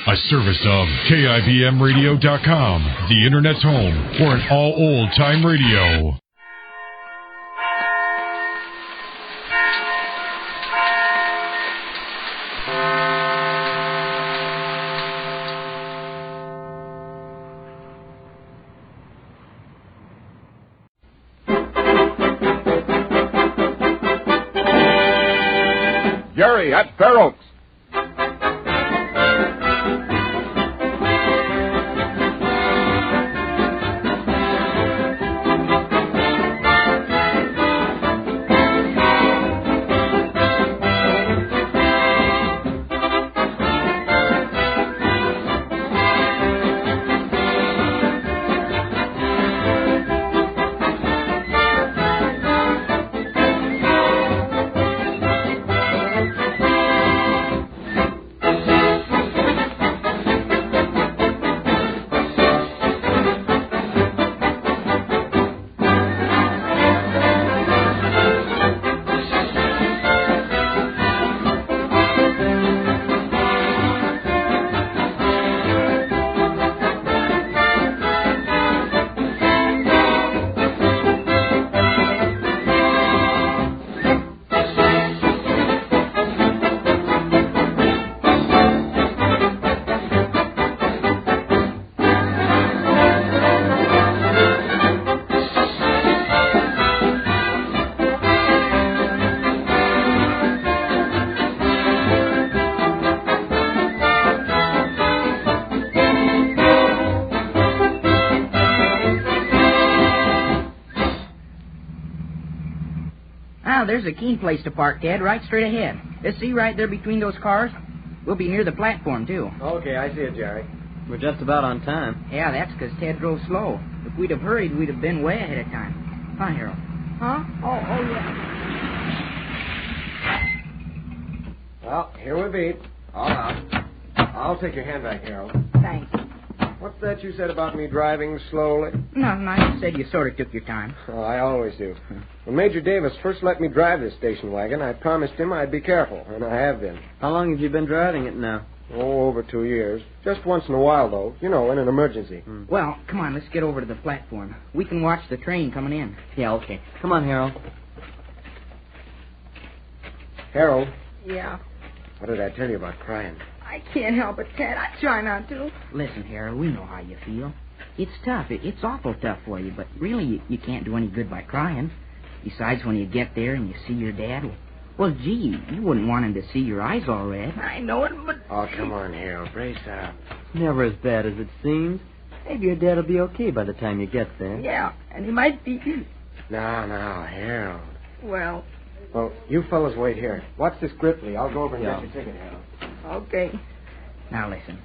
A service of KIBMradio.com, the Internet's home for an all old-time radio. Jerry, at Fair Oaks. There's a keen place to park, Ted, right straight ahead. See right there between those cars? We'll be near the platform, too. Okay, I see it, Jerry. We're just about on time. Yeah, that's because Ted drove slow. If we'd have hurried, we'd have been way ahead of time. Huh, Harold? Huh? Oh, yeah. Well, here we be. All right. I'll take your hand back, Harold. Thanks. What's that you said about me driving slowly? Nothing. I just said you sort of took your time. Oh, I always do. When Major Davis first let me drive this station wagon, I promised him I'd be careful, and I have been. How long have you been driving it now? Oh, over 2 years. Just once in a while, though. You know, in an emergency. Well, come on, let's get over to the platform. We can watch the train coming in. Yeah, okay. Come on, Harold. Harold. Yeah? What did I tell you about crying? I can't help it, Ted. I try not to. Listen, Harold, we know how you feel. It's tough. It's awful tough for you, but really you can't do any good by crying. Besides, when you get there and you see your dad, well, gee, you wouldn't want him to see your eyes all red. I know it, but... Oh, come on, Harold. Brace up. Never as bad as it seems. Maybe your dad'll be okay by the time you get there. Yeah, and he might be... No, Harold. Well, you fellas wait here. Watch this griply. I'll go over and get your ticket, Harold. okay. Now, listen.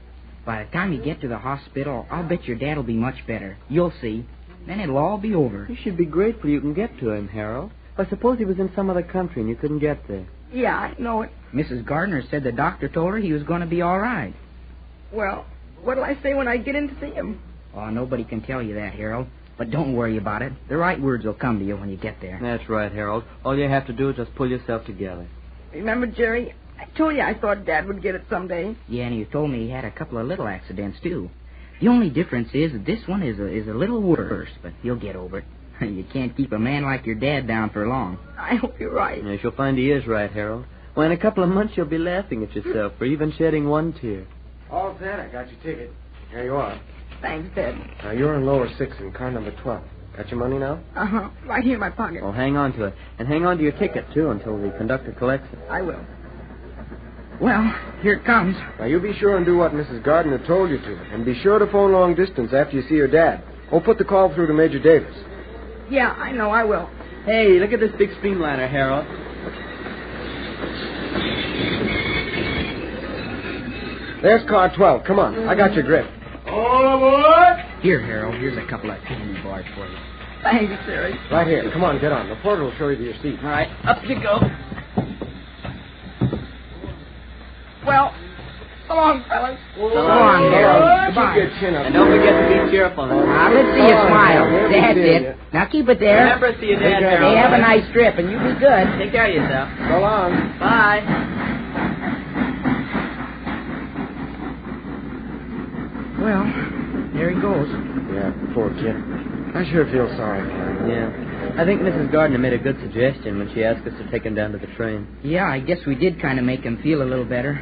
By the time you get to the hospital, I'll bet your dad'll be much better. You'll see. Then it'll all be over. You should be grateful you can get to him, Harold. I suppose he was in some other country and you couldn't get there. Yeah, I know it. Mrs. Gardner said the doctor told her he was going to be all right. Well, what'll I say when I get in to see him? Oh, nobody can tell you that, Harold. But don't worry about it. The right words will come to you when you get there. That's right, Harold. All you have to do is just pull yourself together. Remember, Jerry, I told you I thought Dad would get it someday. Yeah, and you told me he had a couple of little accidents, too. The only difference is that this one is a little worse, but he'll get over it. You can't keep a man like your dad down for long. I hope you're right. Yes, you'll find he is right, Harold. Well, in a couple of months, you'll be laughing at yourself for even shedding one tear. All set. I got your ticket. Here you are. Thanks, Ted. Now, you're in lower 6 in car number 12. Got your money now? Uh-huh. Right here in my pocket. Oh, hang on to it. And hang on to your ticket, too, until the conductor collects it. I will. Well, here it comes. Now, you be sure and do what Mrs. Gardner told you to. And be sure to phone long distance after you see your dad. Or put the call through to Major Davis. Yeah, I know. I will. Hey, look at this big streamliner, Harold. There's car 12. Come on. I got your grip. All aboard! Here, Harold, here's a couple of candy bars for you. Thanks, Jerry. Right here. Come on, get on. The porter will show you to your seat. All right, up you go. Well, so long, fellas. So long, Harold. Goodbye. Keep your chin up. And don't forget to be cheerful. Now, let's see you smile. That's it. Now, keep it there. Remember, see your dad, Harold. Hey, have a nice trip, and you be good. Take care of yourself. So long. Bye. Well, there he goes. Yeah, poor kid. I sure feel sorry for him. Yeah. I think Mrs. Gardner made a good suggestion when she asked us to take him down to the train. Yeah, I guess we did kind of make him feel a little better.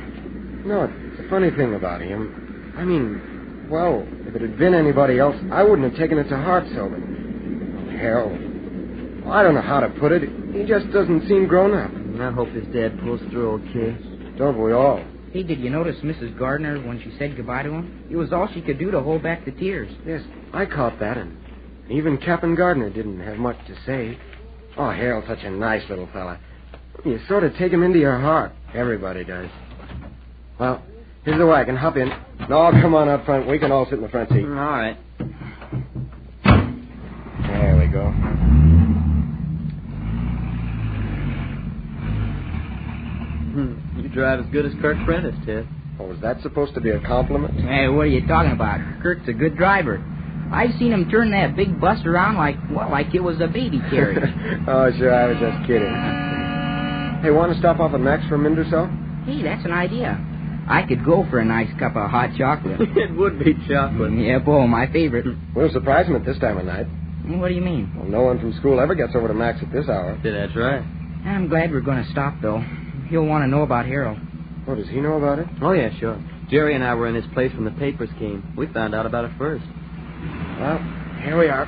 No, it's a funny thing about him. I mean, well, if it had been anybody else, I wouldn't have taken it to heart so, but... Hell, well, I don't know how to put it. He just doesn't seem grown up. I hope his dad pulls through okay. Don't we all? Hey, did you notice Mrs. Gardner when she said goodbye to him? It was all she could do to hold back the tears. Yes, I caught that, and even Captain Gardner didn't have much to say. Oh, Harold's such a nice little fella. You sort of take him into your heart. Everybody does. Well, here's the wagon. Hop in. No, come on up front. We can all sit in the front seat. All right. There we go. You drive as good as Kirk Prentice, Ted. Oh, was that supposed to be a compliment? Hey, what are you talking about? Kirk's a good driver. I've seen him turn that big bus around like it was a baby carriage. Oh, sure, I was just kidding. Hey, want to stop off at Mac's for a minute or so? Hey, that's an idea. I could go for a nice cup of hot chocolate. It would be chocolate. Yeah, boy, my favorite. We'll surprise him at this time of night. What do you mean? Well, no one from school ever gets over to Mac's at this hour. Yeah, that's right. I'm glad we're going to stop, though. He'll want to know about Harold. Oh, does he know about it? Oh, yeah, sure. Jerry and I were in his place when the papers came. We found out about it first. Well, here we are.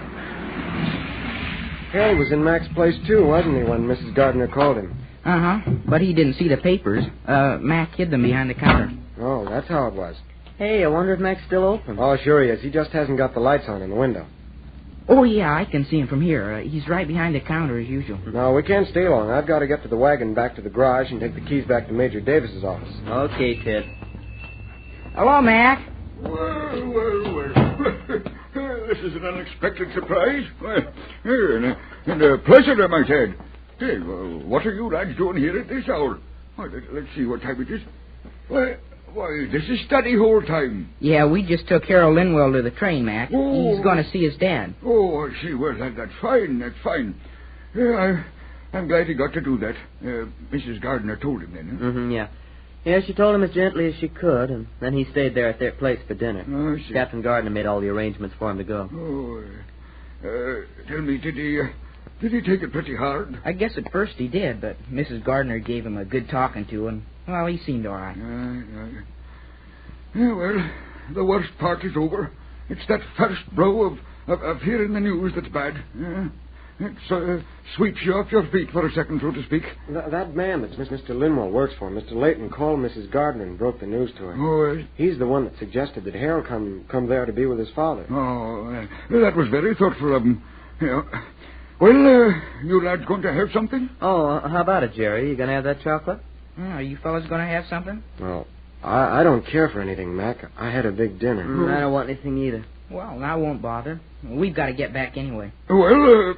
Harold was in Mac's place, too, wasn't he, when Mrs. Gardner called him? Uh-huh. But he didn't see the papers. Mac hid them behind the counter. Oh, that's how it was. Hey, I wonder if Mac's still open. Oh, sure he is. He just hasn't got the lights on in the window. Oh, yeah, I can see him from here. He's right behind the counter as usual. No, we can't stay long. I've got to get to the wagon back to the garage and take the keys back to Major Davis's office. Okay, Ted. Hello, Mac. Well. This is an unexpected surprise. And a pleasure, I might add. Hey, what are you lads doing here at this hour? Let's see what time it is. Why, this is study hall time. Yeah, we just took Harold Linwell to the train, Mac. Oh. He's going to see his dad. Oh, I see. Well, that's fine. That's fine. Yeah, I'm glad he got to do that. Mrs. Gardner told him then. Huh? Mm-hmm, yeah. Yeah, she told him as gently as she could, and then he stayed there at their place for dinner. Oh, I see. Captain Gardner made all the arrangements for him to go. Oh, tell me, did he take it pretty hard? I guess at first he did, but Mrs. Gardner gave him a good talking to, and, well, he seemed all right. Yeah, well, the worst part is over. It's that first blow of hearing the news that's bad. It sweeps you off your feet for a second, so to speak. That man that Mr. Linwell works for, Mr. Layton, called Mrs. Gardner and broke the news to her. Oh, He's the one that suggested that Harold come there to be with his father. Oh, that was very thoughtful of him. Yeah. Well, you lads going to have something? Oh, how about it, Jerry? You going to have that chocolate? Are you fellas going to have something? Well, I don't care for anything, Mac. I had a big dinner. I don't want anything either. Well, I won't bother. We've got to get back anyway. Well,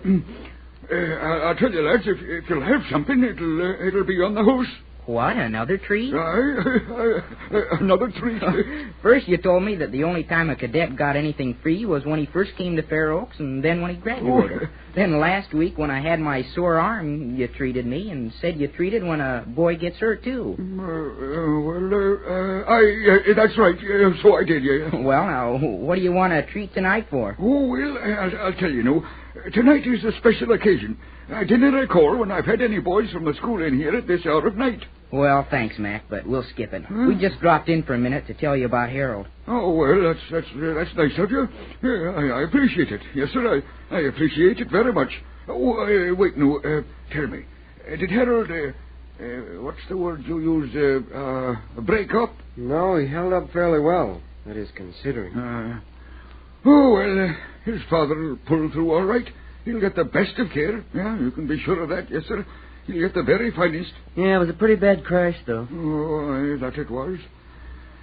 I'll tell you, lads, if you'll have something, it'll be on the house. What, another treat? Another treat. First you told me that the only time a cadet got anything free was when he first came to Fair Oaks, and then when he graduated. Then last week when I had my sore arm, you treated me, and said you treated when a boy gets hurt, too. That's right. So I did, yeah. Well, now, what do you want a treat tonight for? Oh, well, I'll tell you, no. Tonight is a special occasion. I didn't recall when I've had any boys from the school in here at this hour of night. Well, thanks, Mac, but we'll skip it. We just dropped in for a minute to tell you about Harold. Oh, well, that's nice of you. Yeah, I appreciate it. Yes, sir, I appreciate it very much. Oh, wait, no, tell me. Did Harold, what's the word you use, break up? No, he held up fairly well. That is, considering. Oh, well, his father will pull through all right. He'll get the best of care. Yeah, you can be sure of that. Yes, sir. He'll get the very finest. Yeah, it was a pretty bad crash, though. Oh, that it was.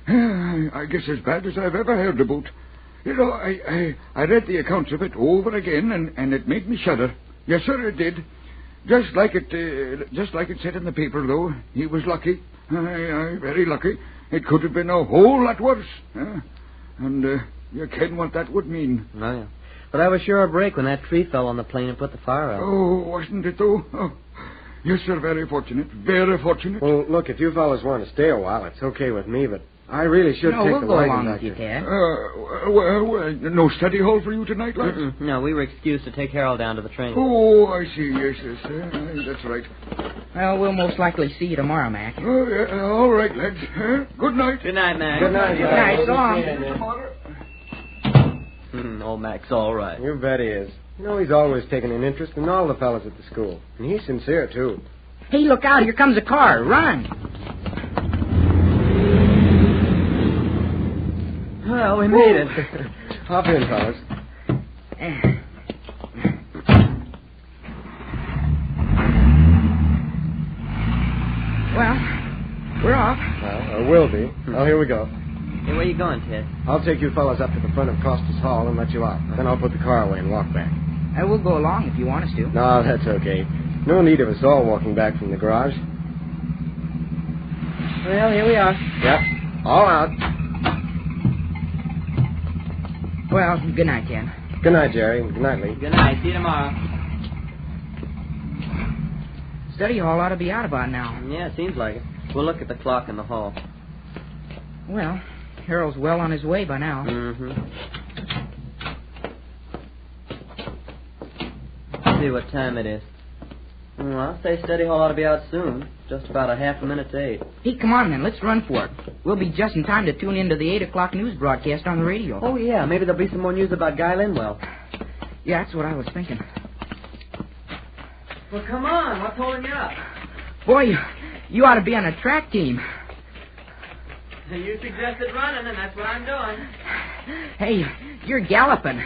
I guess as bad as I've ever heard about. You know, I read the accounts of it over again, and it made me shudder. Yes, sir, it did. Just like it said in the paper, though. He was lucky. Very lucky. It could have been a whole lot worse. And you ken what that would mean. Oh, yeah. But I was sure a break when that tree fell on the plane and put the fire out. Oh, wasn't it, though? Oh. Yes, sir, very fortunate. Very fortunate. Well, look, if you fellas want to stay a while, it's okay with me, but I really should No, take we'll the go wagon along back with you, there. Ted. No study hall for you tonight, lads? No, we were excused to take Harold down to the train. Oh, I see. Yes. That's right. Well, we'll most likely see you tomorrow, Mac. Oh, yeah, all right, lads. Good night. Good night, Mac. Good night. Good night. So long. Old Mac's all right. You bet he is. You know, he's always taken an interest in all the fellas at the school. And he's sincere, too. Hey, look out. Here comes a car. Run. Well, we made it. Hop in, fellas. Well, we're off. Well, or will be. Oh, here we go. Hey, where you going, Ted? I'll take you fellas up to the front of Costas Hall and let you out. Then I'll put the car away and walk back. We'll go along if you want us to. No, that's okay. No need of us all walking back from the garage. Well, here we are. Yep. All out. Well, good night, Ted. Good night, Jerry. Good night, Lee. Good night. See you tomorrow. Study hall ought to be out about now. Yeah, it seems like it. We'll look at the clock in the hall. Well, Harold's well on his way by now. Mm-hmm. Let's see what time it is. Well, I'll say study hall ought to be out soon. Just about a half a minute to 8. Hey, come on then. Let's run for it. We'll be just in time to tune into the 8 o'clock news broadcast on the radio. Oh, yeah. Maybe there'll be some more news about Guy Linwell. Yeah, that's what I was thinking. Well, come on. What's holding you up? Boy, you ought to be on a track team. You suggested running, and that's what I'm doing. Hey, you're galloping.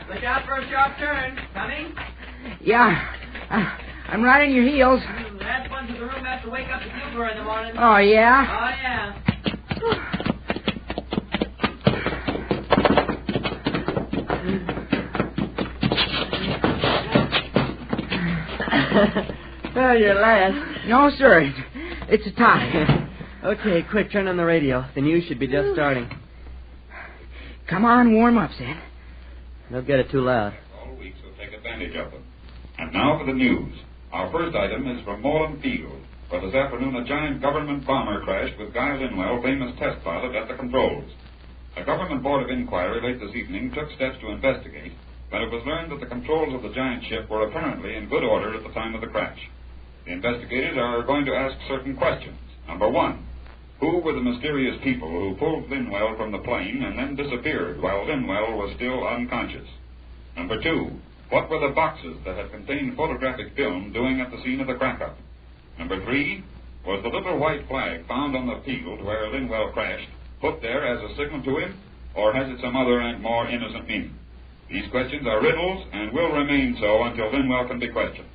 Look out for a sharp turn. Coming? Yeah, I'm right on your heels. Last one to the room has to wake up the bugler in the morning. Oh, yeah? Oh, yeah. Well, you're last. No, sir. It's a tie. Okay, quick, turn on the radio. The news should be just starting. Come on, warm up, Sid. Don't get it too loud. All week, so take advantage of them. And now for the news. Our first item is from Moreland Field, where this afternoon a giant government bomber crashed with Guy Linwell, famous test pilot, at the controls. A government board of inquiry late this evening took steps to investigate, but it was learned that the controls of the giant ship were apparently in good order at the time of the crash. The investigators are going to ask certain questions. Number one, who were the mysterious people who pulled Linwell from the plane and then disappeared while Linwell was still unconscious? Number two, what were the boxes that had contained photographic film doing at the scene of the crack-up? Number three, was the little white flag found on the field where Linwell crashed put there as a signal to him, or has it some other and more innocent meaning? These questions are riddles and will remain so until Linwell can be questioned.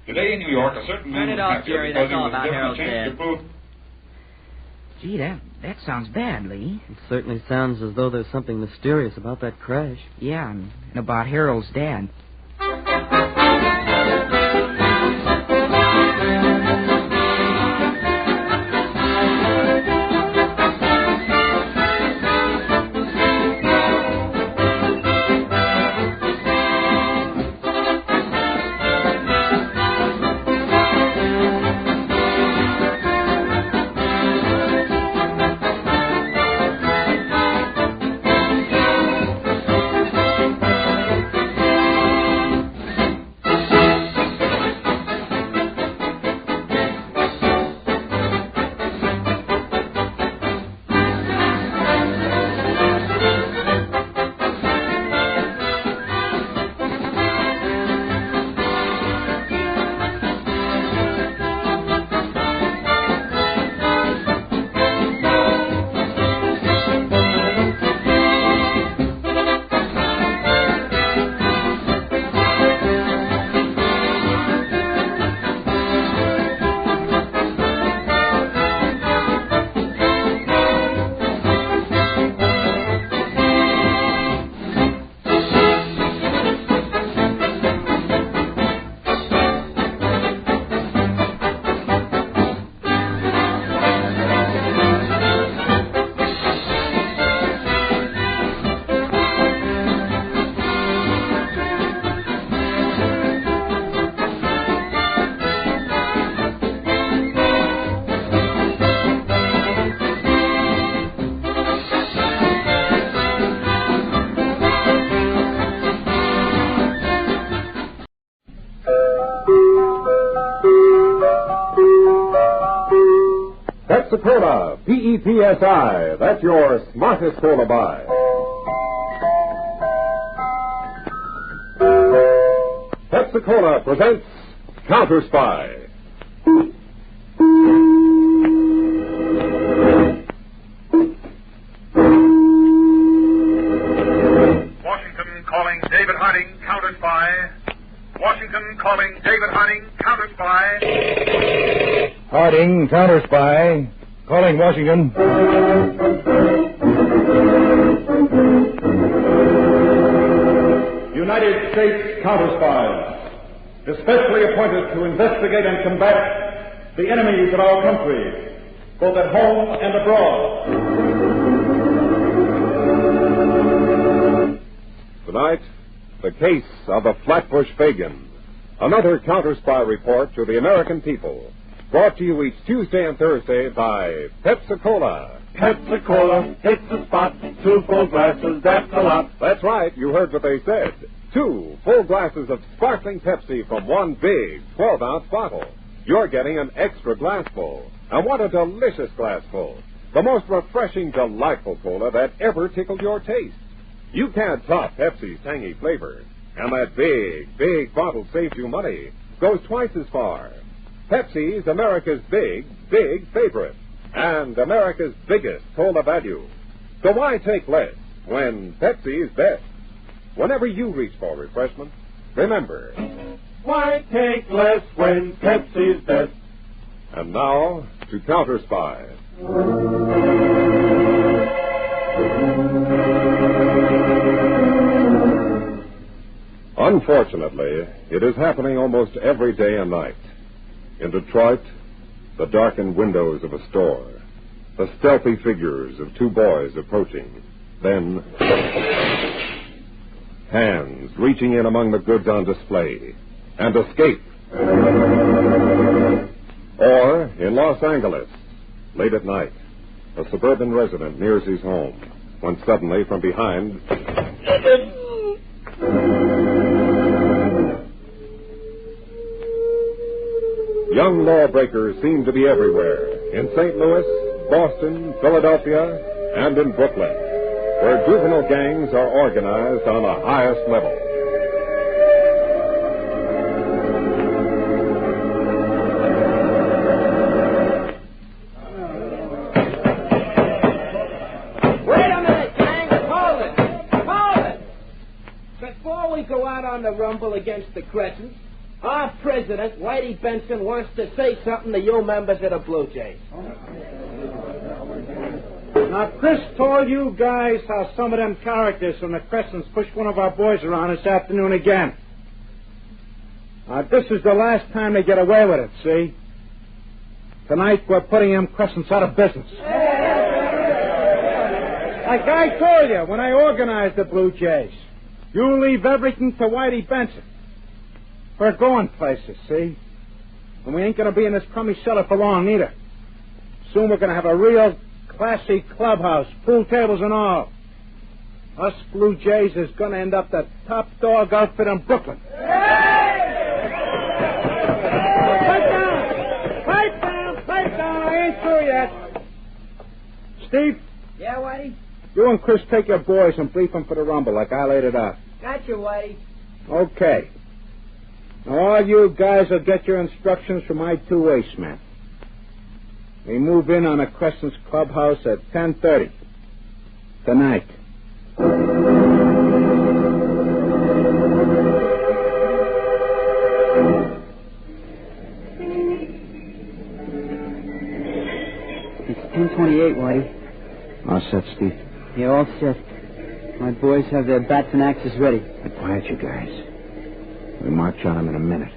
Today in New York, a certain man was captured because he was given a chance to prove... Gee, that sounds bad, Lee. It certainly sounds as though there's something mysterious about that crash. Yeah, and about Harold's dad. CPSI. That's your smartest cola buy. Pepsi-Cola presents Counterspy. Washington calling David Harding, Counterspy. Washington calling David Harding, Counterspy. Harding, Counterspy. Calling Washington. United States Counterspies, especially appointed to investigate and combat the enemies of our country, both at home and abroad. Tonight, the case of the Flatbush Fagin, another Counterspy report to the American people, brought to you each Tuesday and Thursday by Pepsi-Cola. Pepsi-Cola, hits the spot, 2 full glasses, that's a lot. That's right, you heard what they said. 2 full glasses of sparkling Pepsi from one big 12-ounce bottle. You're getting an extra glassful. And what a delicious glassful. The most refreshing, delightful cola that ever tickled your taste. You can't top Pepsi's tangy flavor. And that big bottle saves you money. Goes twice as far. Pepsi's America's big favorite. And America's biggest cola value. So why take less when Pepsi's best? Whenever you reach for refreshment, remember, Why take less when Pepsi's best? And now, to Counterspy. Unfortunately, it is happening almost every day and night. In Detroit, the darkened windows of a store, the stealthy figures of 2 boys approaching, then hands reaching in among the goods on display, and escape. Or, in Los Angeles, late at night, a suburban resident nears his home, when suddenly from behind... Young lawbreakers seem to be everywhere, in St. Louis, Boston, Philadelphia, and in Brooklyn, where juvenile gangs are organized on the highest level. Wait a minute, gang! Hold it! Before we go out on the rumble against the Crescents, our president, Whitey Benson, wants to say something to you members of the Blue Jays. Now, Chris told you guys how some of them characters from the Crescents pushed one of our boys around this afternoon again. Now, this is the last time they get away with it, see? Tonight, we're putting them Crescents out of business. Like I told you when I organized the Blue Jays, you leave everything to Whitey Benson. We're going places, see? And we ain't going to be in this crummy cellar for long, either. Soon we're going to have a real classy clubhouse, pool tables and all. Us Blue Jays is going to end up the top dog outfit in Brooklyn. Pipe down. I ain't through yet. Steve? Yeah, Whitey? You and Chris take your boys and brief them for the rumble like I laid it out. Gotcha, Whitey. Okay. Now, all you guys will get your instructions from my 2 ace men. We move in on the Crescent's clubhouse at 10:30 tonight. It's 10:28, Whitey. All set, Steve? Yeah, all set. My boys have their bats and axes ready. Be quiet, you guys. We march on him in a minute.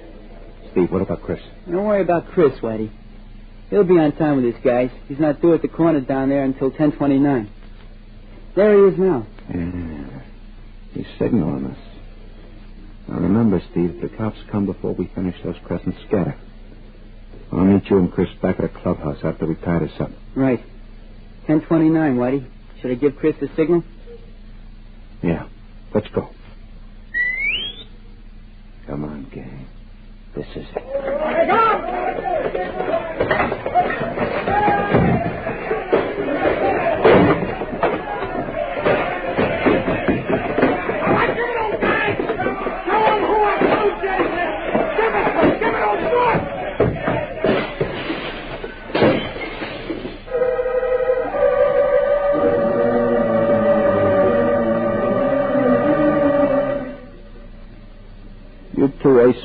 Steve, what about Chris? Don't worry about Chris, Whitey. He'll be on time with his guys. He's not due at the corner down there until 10:29. There he is now. Yeah. He's signaling us. Now remember, Steve, if the cops come before we finish those Crescents, scatter. I'll meet you and Chris back at the clubhouse after we tie this up. Right. 10:29, Whitey. Should I give Chris the signal? Yeah. Let's go. Come on, gang. This is it.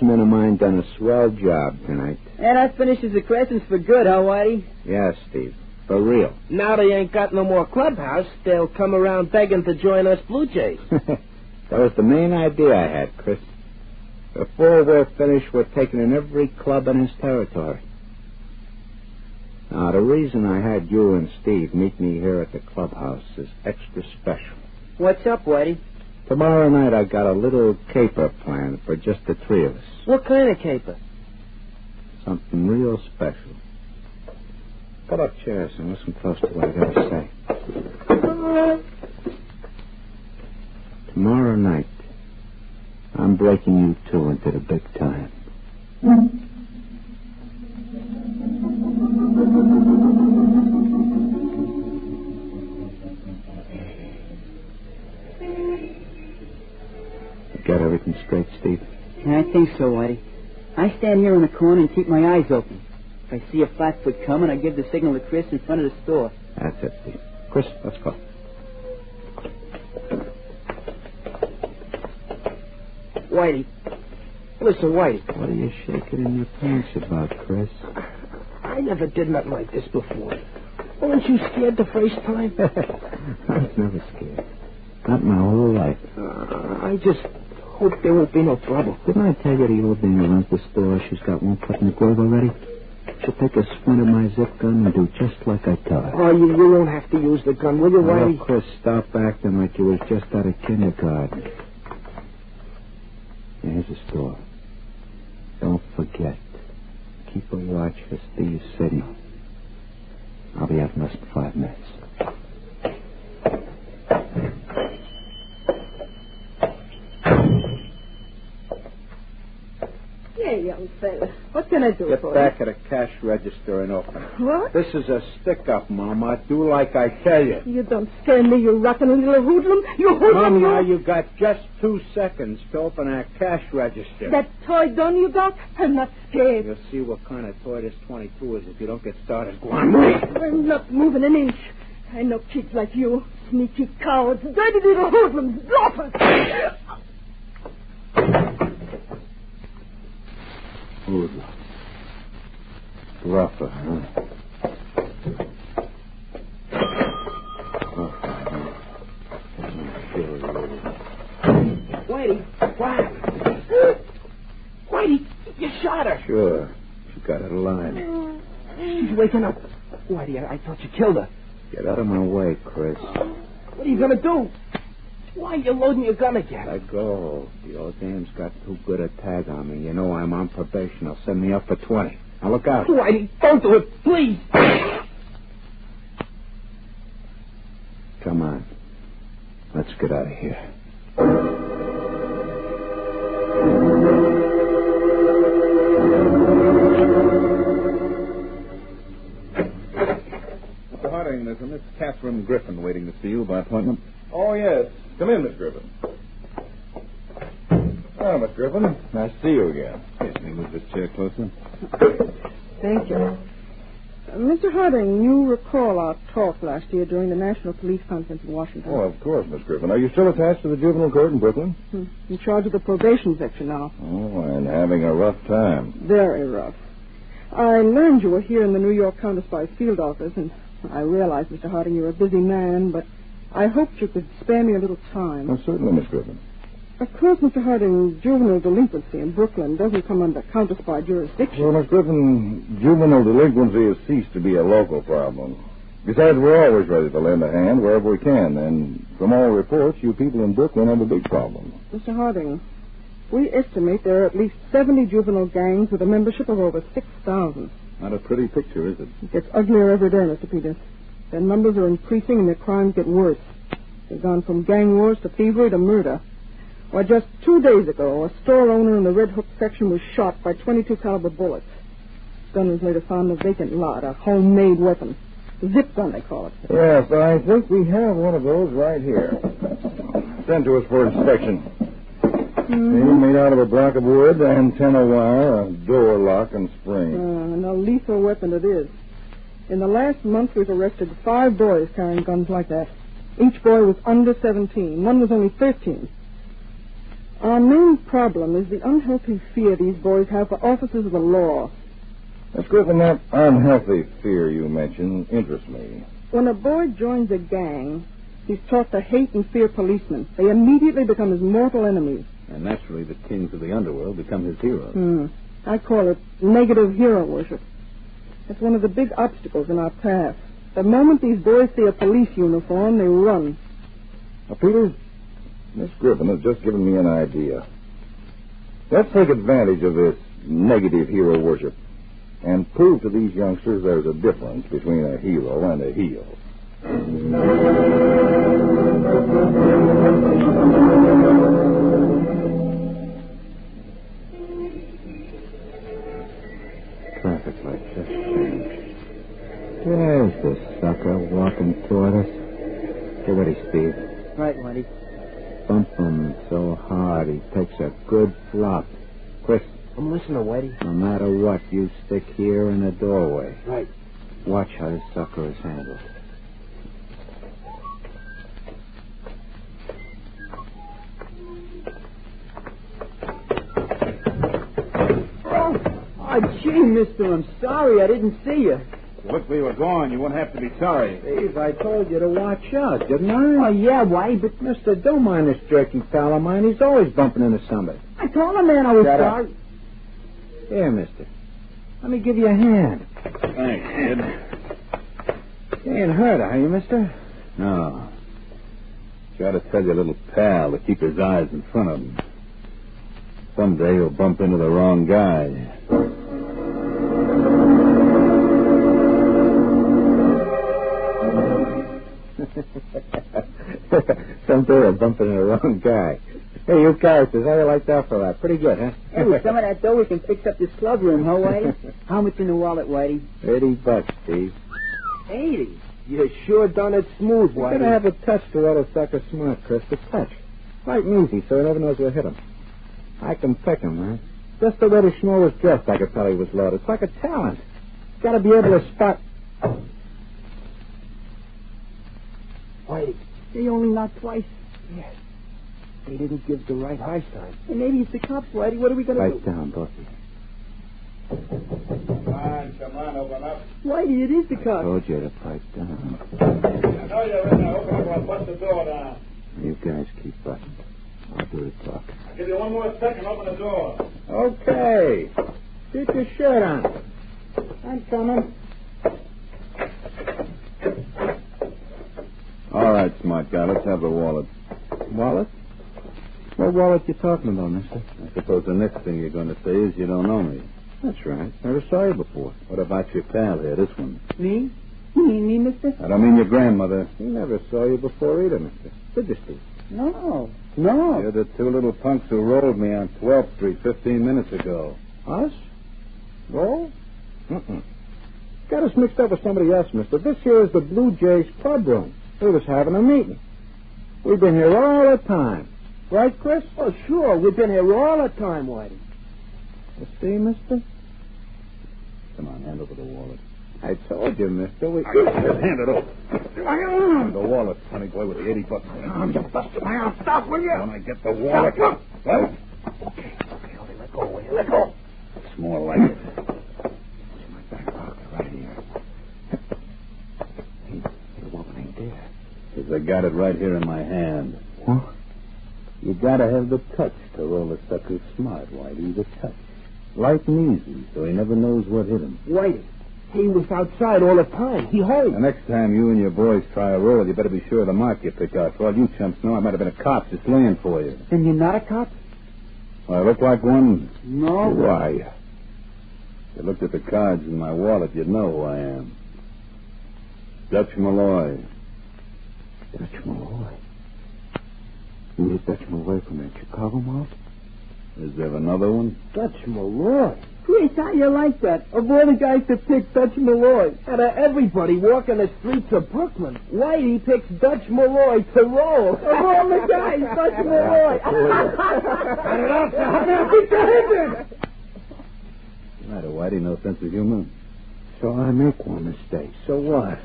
men of mine done a swell job tonight. And that finishes the Crescents for good, huh, Whitey? Yes, Steve. For real. Now they ain't got no more clubhouse, they'll come around begging to join us Blue Jays. That was the main idea I had, Chris. Before we're finished, we're taking in every club in his territory. Now, the reason I had you and Steve meet me here at the clubhouse is extra special. What's up, Whitey? Tomorrow night I got a little caper planned for just the three of us. What kind of caper? Something real special. Pull up chairs and listen close to what I got to say. Tomorrow night, I'm breaking you two into the big time. Got everything straight, Steve? I think so, Whitey. I stand here in the corner and keep my eyes open. If I see a flatfoot coming, I give the signal to Chris in front of the store. That's it, Steve. Chris, let's go. Whitey. Listen, Whitey. What are you shaking in your pants about, Chris? I never did nothing like this before. Weren't you scared the first time? I was never scared. Not my whole life. I just hope there won't be no trouble. Didn't I tell you the old dame who runs the store, she's got one foot in the grave already? She'll take a squint of my zip gun and do just like I tell her. Oh, you won't have to use the gun, will you, Whitey? Oh, Chris, stop acting like you was just out of kindergarten. Here's the store. Don't forget. Keep a watch for Steve's signal. I'll be out in less than 5 minutes. Here, young fella. What can I do Get for back you? at the cash register and open it. What? This is a stick-up, Mama. Do like I tell you. You don't scare me, you rotten little hoodlum. You hoodlum, Mama, you... you got just 2 seconds to open our cash register. That toy gun you got? I'm not scared. You'll see what kind of toy this 22 is if you don't get started. Go on, move. I'm not moving an inch. I know kids like you. Sneaky cowards. Dirty little hoodlums. Bluffers. Hoodlum. Bluffer, huh? Whitey, why? Whitey, you shot her. Sure. She got it alive. She's waking up. Whitey, I thought you killed her. Get out of my way, Chris. What are you going to do? Why are you loading your gun again? Let go. The old dame's got too good a tag on me. You know I'm on probation. They'll send me up for 20. Now look out. Whitey, don't do it, please. Come on. Let's get out of here. Mr. Harding, there's a Miss Catherine Griffin waiting to see you by appointment. Oh, yes. Come in, Miss Griffin. Oh, Miss Griffin, nice to see you again. Yes, may we move this chair closer? Thank you. Mr. Harding, you recall our talk last year during the National Police Conference in Washington. Oh, of course, Miss Griffin. Are you still attached to the juvenile court in Brooklyn? In charge of the probation section now. Oh, and having a rough time. Very rough. I learned you were here in the New York Counterspy field office, and I realize, Mr. Harding, you're a busy man, but I hoped you could spare me a little time. Oh, certainly, Miss Griffin. Of course, Mr. Harding, juvenile delinquency in Brooklyn doesn't come under Counterspy jurisdiction. Well, Miss Griffin, juvenile delinquency has ceased to be a local problem. Besides, we're always ready to lend a hand wherever we can, and from all reports, you people in Brooklyn have a big problem. Mr. Harding, we estimate there are at least 70 juvenile gangs with a membership of over 6,000. Not a pretty picture, is it? It gets uglier every day, Mr. Peters. Their numbers are increasing and their crimes get worse. They've gone from gang wars to thievery to murder. Why, just 2 days ago, a store owner in the Red Hook section was shot by .22 caliber bullets. The gun was later found in a vacant lot, a homemade weapon. A zip gun, they call it. Yes, I think we have one of those right here. Sent to us for inspection. Made out of a block of wood, antenna wire, a door lock, and spring. And a lethal weapon it is. In the last month, we've arrested 5 boys carrying guns like that. Each boy was under 17. One was only 13. Our main problem is the unhealthy fear these boys have for officers of the law. Miss Griffin, that unhealthy fear you mentioned interests me. When a boy joins a gang, he's taught to hate and fear policemen. They immediately become his mortal enemies. And naturally, the kings of the underworld become his heroes. I call it negative hero worship. It's one of the big obstacles in our path. The moment these boys see a police uniform, they run. Now, Peter, Miss Griffin has just given me an idea. Let's take advantage of this negative hero worship and prove to these youngsters there's a difference between a hero and a heel. Traffic light just changed. There's the sucker walking toward us. Get ready, Steve. Right, Whitey. Bump him so hard he takes a good flop. Chris. I'm listening, Whitey. No matter what, you stick here in the doorway. Right. Watch how the sucker is handled. Oh, gee, mister, I'm sorry. I didn't see you. Look where you were going. You won't have to be sorry. Steve, I told you to watch out, didn't I? Oh, yeah, Whitey, but Mister, don't mind this jerky pal of mine. He's always bumping into somebody. I told him, man, I was Shut up. sorry. Here, mister. Let me give you a hand. Thanks, kid. You ain't hurt, are you, mister? No. Try to tell your little pal to keep his eyes in front of him. Someday he'll bump into the wrong guy. Someday he'll bump into the wrong guy. Hey, you characters, how you like that for that? Pretty good, huh? Hey, with some of that dough, we can fix up this club room, huh, Whitey? How much in the wallet, Whitey? $80, Steve. 80? You sure done it smooth, You Whitey. gotta have a touch to let a sucker smart, Chris. A touch. Light and easy, so he never knows what hit him. I can pick him, man. Just the way the schmo was dressed, I could tell he was loaded. It's like a talent. Gotta be able to spot... Whitey, They only knocked twice. yes. They didn't give the right high sign. And maybe it's the cops, Whitey. What are we going to do? Pipe down, both of you. Come on, open up. Whitey, it is the I cops. told you to pipe down. I know you're in there. Open up or I'll bust the door down. You guys keep butting. I'll do the talking. I'll give you one more second. Open the door. Okay. Keep your shirt on. I'm coming. All right, smart guy. Let's have the wallet. Wallet? What wallet you talking about, mister? I suppose the next thing you're going to say is you don't know me. That's right. Never saw you before. What about your pal here, this one? Me? You mean me, mister? I don't mean your grandmother. We never saw you before either, mister. Did you, Steve? No. You're the two little punks who rolled me on 12th Street 15 minutes ago. Us? Roll? Got us mixed up with somebody else, mister. This here is the Blue Jays club room. We was having a meeting. We've been here all the time. Right, Chris? Oh, sure. We've been here all the time, Whitey. You see, mister? Come on, hand over the wallet. I told you, mister. We... Hand it over. The wallet, funny boy, with the $80. You busted my arm. Stop, will you? When I get the wallet. Stop. What? Okay, let go, will you? Let go. It's more like it. It's my back pocket right here. Hey, the woman ain't there. Because I got it right here in my hand. What? You gotta have the touch to roll a sucker smart, Whitey. The touch. Light and easy, so he never knows what hit him. Whitey, he was outside all the time. He heard. The next time you and your boys try a roll, you better be sure of the mark you pick out. For all you chumps know, I might have been a cop just laying for you. And you're not a cop? I look like one? No. Why? If you looked at the cards in my wallet, you'd know who I am. Dutch Malloy. Dutch Malloy? You hit Dutch Malloy from that Chicago mob? Is there another one? Dutch Malloy. Chris, how you like that? Of all the guys to pick Dutch Malloy. Out of everybody walking the streets of Brooklyn, Whitey picks Dutch Malloy to roll. Of all the guys, Dutch Malloy. Cut it out, now. Beat your head What's the matter, Whitey? No sense of humor? So I make one mistake. So what?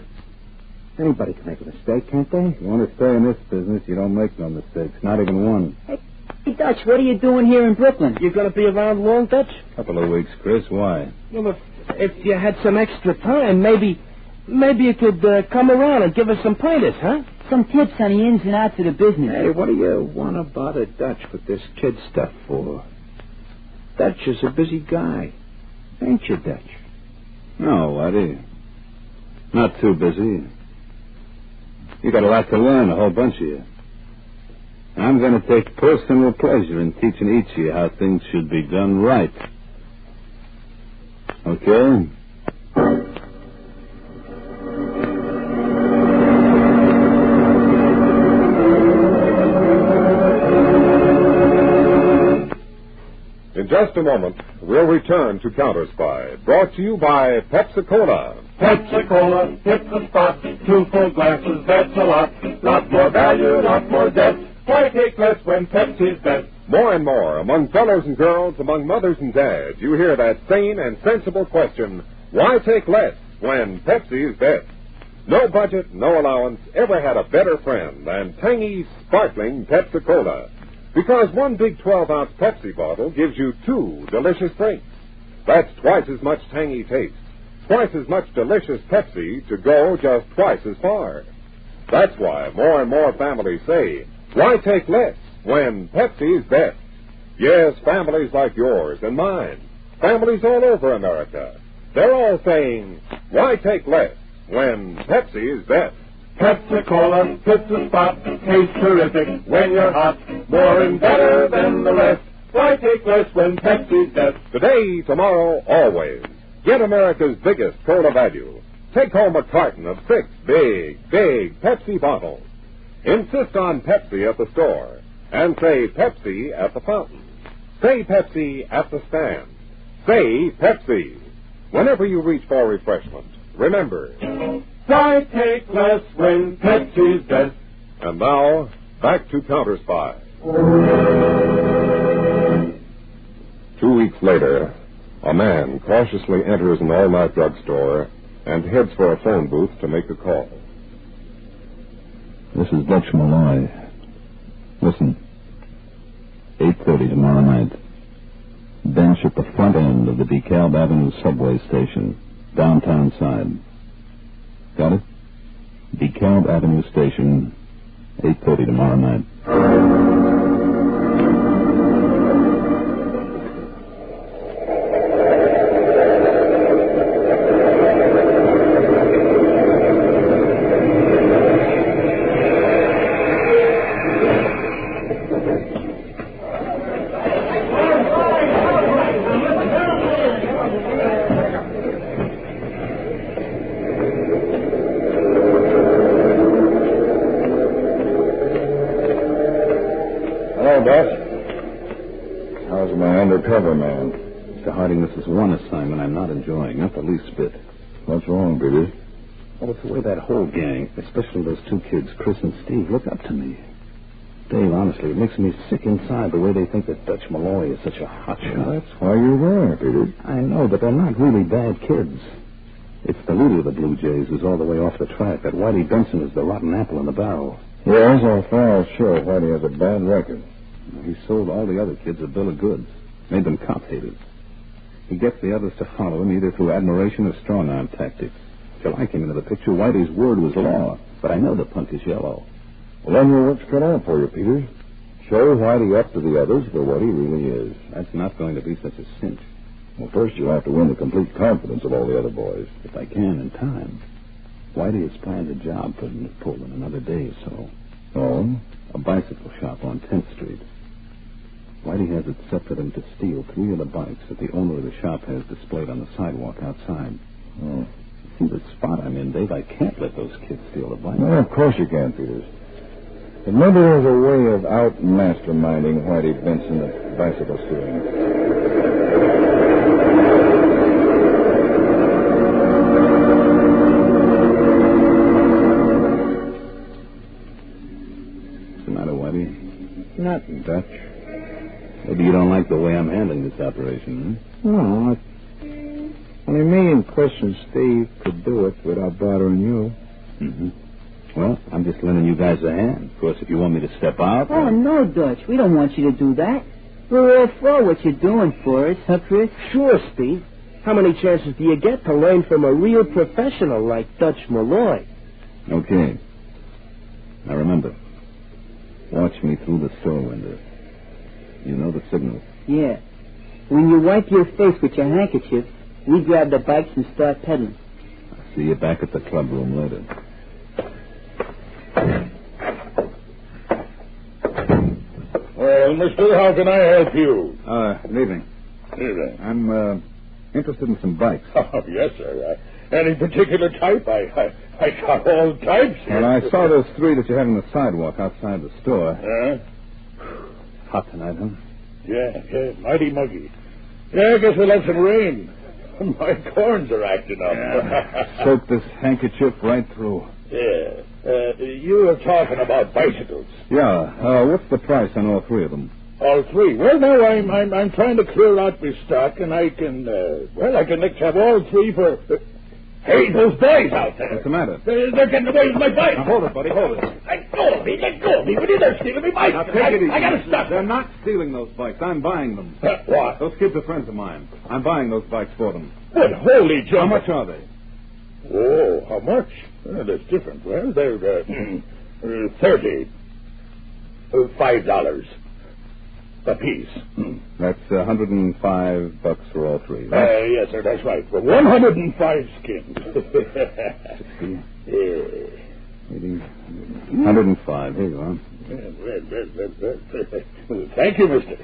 Anybody can make a mistake, can't they? You want to stay in this business, you don't make no mistakes. Not even one. Hey, Dutch, what are you doing here in Brooklyn? You going to be around long, Dutch? Couple of weeks, Chris. Why? Well, if you had some extra time, maybe you could come around and give us some pointers, huh? Some tips on the ins and outs of the business. Hey, what do you want to bother Dutch with this kid stuff for? Dutch is a busy guy. Ain't you, Dutch? No, Whitey. Not too busy. You got a lot to learn, a whole bunch of you. I'm going to take personal pleasure in teaching each of you how things should be done right. Okay? In just a moment, we'll return to Counterspy, brought to you by Pepsi-Cola. Pepsi-Cola, hit the spot. 2 full glasses, that's a lot. Lot more value, lot more depth. Why take less when Pepsi's best? More and more, among fellows and girls, among mothers and dads, you hear that sane and sensible question, why take less when Pepsi is best? No budget, no allowance ever had a better friend than tangy, sparkling Pepsi-Cola. Because one big 12-ounce Pepsi bottle gives you 2 delicious drinks. That's twice as much tangy taste, twice as much delicious Pepsi to go just twice as far. That's why more and more families say, why take less when Pepsi is best? Yes, families like yours and mine, families all over America, they're all saying, why take less when Pepsi is best? Pepsi-Cola hits the spot. Tastes terrific when you're hot. More and better than the rest. Why take less when Pepsi's best? Today, tomorrow, always. Get America's biggest cola value. Take home a carton of 6 big Pepsi bottles. Insist on Pepsi at the store. And say Pepsi at the fountain. Say Pepsi at the stand. Say Pepsi. Whenever you reach for refreshment, remember, why take less when Pepsi's best? And now, back to Counterspy. 2 weeks later, a man cautiously enters an all-night drugstore and heads for a phone booth to make a call. This is Dutch Malloy. Listen, 8:30 tomorrow night. Bench at the front end of the DeKalb Avenue subway station, downtown side. Got it? DeKalb Avenue station, 8:30 tomorrow night. How's my undercover man? Mr. Harding, this is one assignment I'm not enjoying, not the least bit. What's wrong, Peter? Well, it's the way that whole gang, especially those 2 kids, Chris and Steve, look up to me. Dave, honestly, it makes me sick inside the way they think that Dutch Malloy is such a hotshot. Well, that's why you're there, Peter. I know, but they're not really bad kids. It's the leader of the Blue Jays who's all the way off the track. That Whitey Benson is the rotten apple in the barrel. Yes, our files show Whitey has a bad record. He sold all the other kids a bill of goods, made them cop haters. He gets the others to follow him either through admiration or strong-arm tactics. Till I came into the picture, Whitey's word was law, but I know the punk is yellow. Well, then your work's cut out for you, Peter. Show Whitey up to the others for what he really is. That's not going to be such a cinch. Well, first you'll have to win the complete confidence of all the other boys. If I can in time. Whitey has planned a job for him to pull in another day or so. Oh? A bicycle shop on 10th Street. Whitey has it set for them to steal 3 of the bikes that the owner of the shop has displayed on the sidewalk outside. Oh. See the spot I'm in, Dave? I can't let those kids steal the bikes. Well, of course you can, Peters. But maybe there's a way of out-masterminding Whitey Benson at bicycle stealing. What's the matter, Whitey? Nothing, Dutch. Maybe you don't like the way I'm handling this operation, No, only me and Chris and Steve could do it without bothering you. Mm-hmm. Well, I'm just lending you guys a hand. Of course, if you want me to step out... Oh, no, Dutch. We don't want you to do that. We're all for what you're doing for us, huh, Chris? Sure, Steve. How many chances do you get to learn from a real professional like Dutch Malloy? Okay. Now remember, watch me through the store window. You know the signal. Yeah. When you wipe your face with your handkerchief, we grab the bikes and start pedaling. I'll see you back at the club room later. Well, mister, how can I help you? Good evening. Evening. I'm interested in some bikes. Oh, yes, sir. Any particular type? I got all types here. Well, I saw those three that you had on the sidewalk outside the store. Hot tonight, huh? Yeah, mighty muggy. Yeah, I guess we'll have some rain. My corns are acting up. Yeah. Soak this handkerchief right through. Yeah. You were talking about bicycles. Yeah. What's the price on all three of them? All three? Well, no, I'm trying to clear out my stock, and I can have all three for... Hey, those boys out there. What's the matter? They're getting away with my bike. Now, hold it, buddy, hold it. Let go of me. What are they stealing my bike? Now, take it easy. I got to stop. They're not stealing those bikes. I'm buying them. What? Those kids are friends of mine. I'm buying those bikes for them. What? Holy jump. How much are they? Oh, how much? That's different. Well, they're 30. $5 a piece. That's $105 for all three, right? Yes, sir, that's right. For 105 skins. 60. 80, 105. Here you are. Thank you, mister.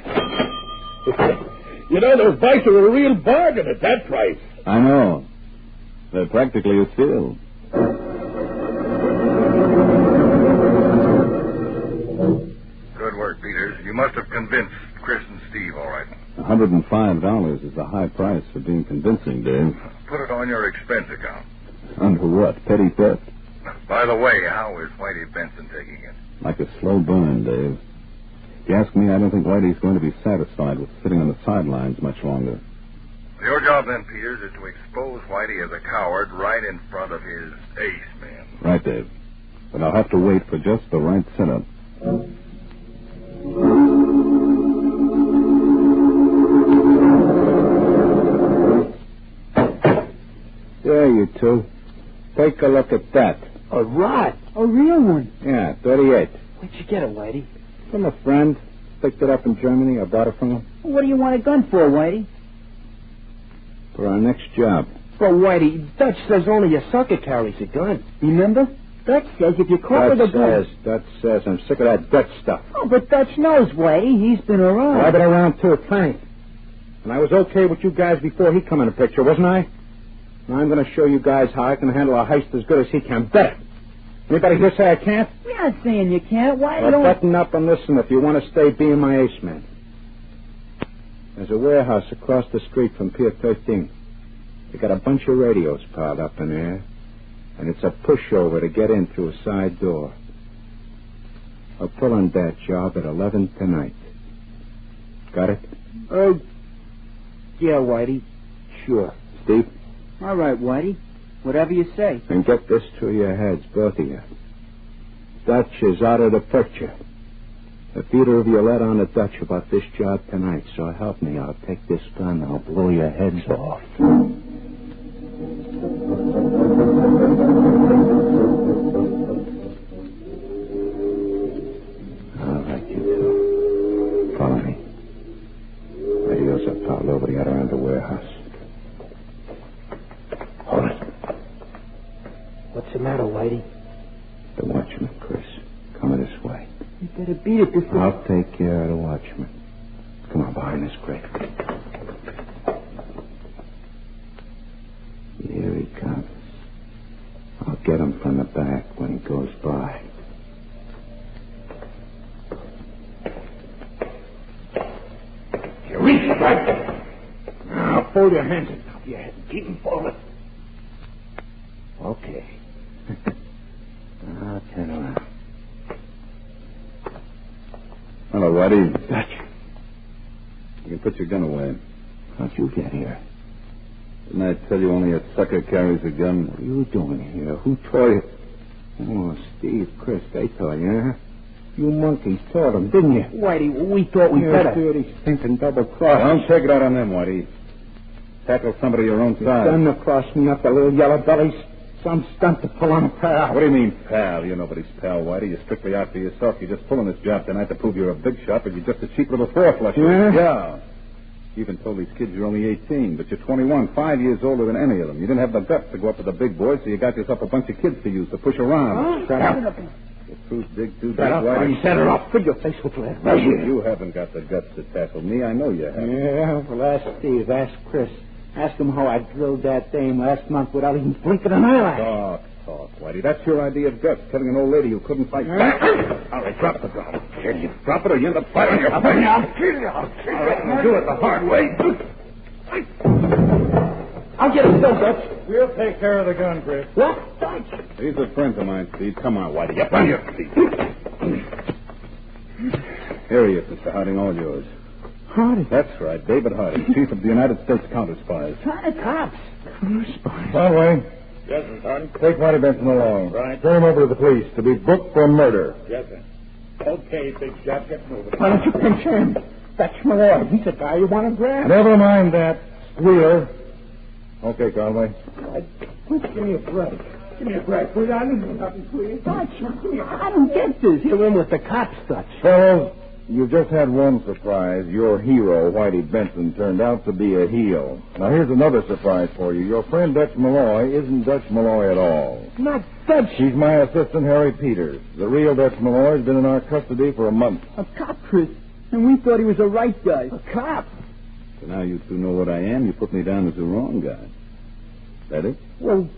You know, those bikes are a real bargain at that price. I know. They're practically a steal. Good work, Peters. You must have convinced Chris and Steve all right. $105 is a high price for being convincing, Dave. Put it on your expense account. Under what? Petty theft? By the way, how is Whitey Benson taking it? Like a slow burn, Dave. If you ask me, I don't think Whitey's going to be satisfied with sitting on the sidelines much longer. Your job then, Peters, is to expose Whitey as a coward right in front of his ace man. Right, Dave. But I'll have to wait for just the right setup. There, you two. Take a look at that. A rod? A real one? Yeah, 38. Where'd you get it, Whitey? From a friend. Picked it up in Germany. I bought it from him. What do you want a gun for, Whitey? For our next job. Well, Whitey, Dutch says only a sucker carries a gun. Remember? Dutch says if you're caught with a gun... Dutch says. I'm sick of that Dutch stuff. Oh, but Dutch knows, Whitey. He's been around. Well, I've been around, too, plenty. And I was okay with you guys before he come in the picture, wasn't I? Now I'm going to show you guys how I can handle a heist as good as he can. Better. Anybody here say I can't? We're not saying you can't. Why Well, don't... button up and listen if you want to stay being my ace man. There's a warehouse across the street from Pier 13. They got a bunch of radios piled up in there, and it's a pushover to get in through a side door. I'll pull on that job at 11 tonight. Got it? Oh, yeah, Whitey. Sure. Steve? All right, Whitey. Whatever you say. And get this through your heads, both of you. Dutch is out of the picture. If either of you let on to Dutch about this job tonight, so help me, I'll take this gun and I'll blow your heads off. All right, you two. Follow me. Radios are piled over the other end of the warehouse. Hold it. What's the matter, Whitey? The watchman, Chris. Coming this way. You better beat it this way. I'll take care of the watchman. Come on, behind this crate. Here he comes. I'll get him from the back when he goes by. You reach right. Now, fold your hands in top of your head and keep them forward. Okay. I'll turn around. Hello, Whitey. Dutch. You can put your gun away. How'd you get here? Didn't I tell you only a sucker carries a gun? What are you doing here? Who taught you? Oh, Steve, Chris, they told you, huh? You monkeys told them, didn't you? Whitey, we thought we better. Dirty, stinking double-cross. Don't take it out on them, Whitey. Tackle somebody your own size. Done to cross me up, the little yellow bellies. Some stunt to pull on a pal. What do you mean, pal? You're nobody's pal, Whitey. You're strictly out for yourself. You're just pulling this job tonight to prove you're a big shot, but you're just a cheap little four-flusher. Yeah? Yeah. You even told these kids you're only 18, but you're 21, 5 years older than any of them. You didn't have the guts to go up to the big boys, so you got yourself a bunch of kids to use to push around. Oh, shut up. You're too big, Shut up, Whitey. Set her up. Fill your face with lead. You haven't got the guts to tackle me. I know you haven't. Yeah, well, ask Steve. Ask Chris. Ask him how I drilled that dame last month without even blinking an eyelash. Talk, Whitey. That's your idea of guts, killing an old lady who couldn't fight back. All right, drop the gun. Can you drop it or you end up flat on your face? I'll kill you. All right, now do it the hard way. I'll get it done, Dutch. We'll take care of the gun, Chris. What? Dutch? These are friends of mine, Steve. Come on, Whitey. Up on your feet. Here he is, Mr. Harding, all yours. Harding? That's right, David Harding, Chief of the United States Counterspies. Cops. Counterspies. Conway. Yes, Mr. Harding. Take Whitey Benson along. Right. Turn him over to the police to be booked for murder. Yes, sir. Okay, big shot. Get moving. Why don't you pinch him? That's Malloy. He's the guy you want to grab. Never mind that, Wheeler. Okay, Conway. Give me a break. Give me a break. Will you? I didn't do nothing to you. Dutch, I don't get this. You're in with the cops, Dutch. Fellows, you've just had one surprise. Your hero, Whitey Benson, turned out to be a heel. Now, here's another surprise for you. Your friend Dutch Malloy isn't Dutch Malloy at all. Not Dutch. He's my assistant, Harry Peters. The real Dutch Malloy has been in our custody for a month. A cop, Chris. And we thought he was a right guy. A cop. So now you two know what I am. You put me down as the wrong guy. That it? Well,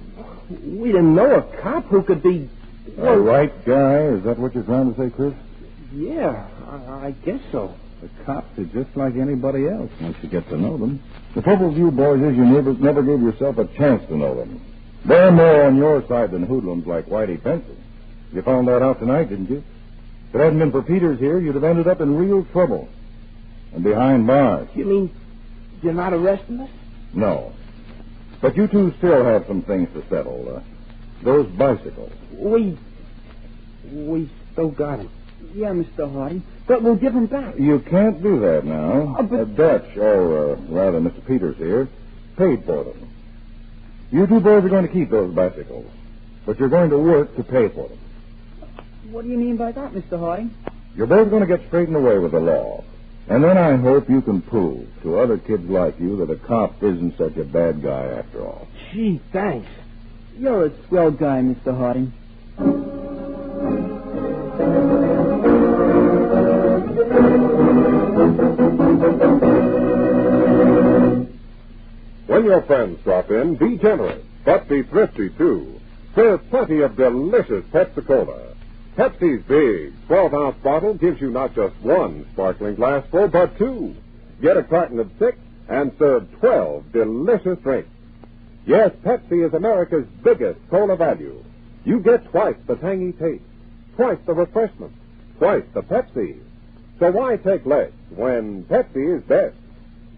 we didn't know a cop who could be... A right guy? Is that what you're trying to say, Chris? Yeah, I guess so. The cops are just like anybody else once you get to know them. The trouble with you boys is you never gave yourself a chance to know them. They're more on your side than hoodlums like Whitey Benson. You found that out tonight, didn't you? If it hadn't been for Peters here, you'd have ended up in real trouble. And behind bars. You mean you're not arresting us? No. But you two still have some things to settle. Those bicycles. We still got them. Yeah, Mr. Harding. But we'll give him back. You can't do that now. But... Dutch, or rather Mr. Peters here, paid for them. You two boys are going to keep those bicycles. But you're going to work to pay for them. What do you mean by that, Mr. Harding? You're both going to get straightened away with the law. And then I hope you can prove to other kids like you that a cop isn't such a bad guy after all. Gee, thanks. You're a swell guy, Mr. Harding. When your friends drop in, be generous, but be thrifty, too. Serve plenty of delicious Pepsi-Cola. Pepsi's big 12-ounce bottle gives you not just one sparkling glassful, but two. Get a carton of 6 and serve 12 delicious drinks. Yes, Pepsi is America's biggest cola value. You get twice the tangy taste, twice the refreshment, twice the Pepsi. So why take less when Pepsi is best?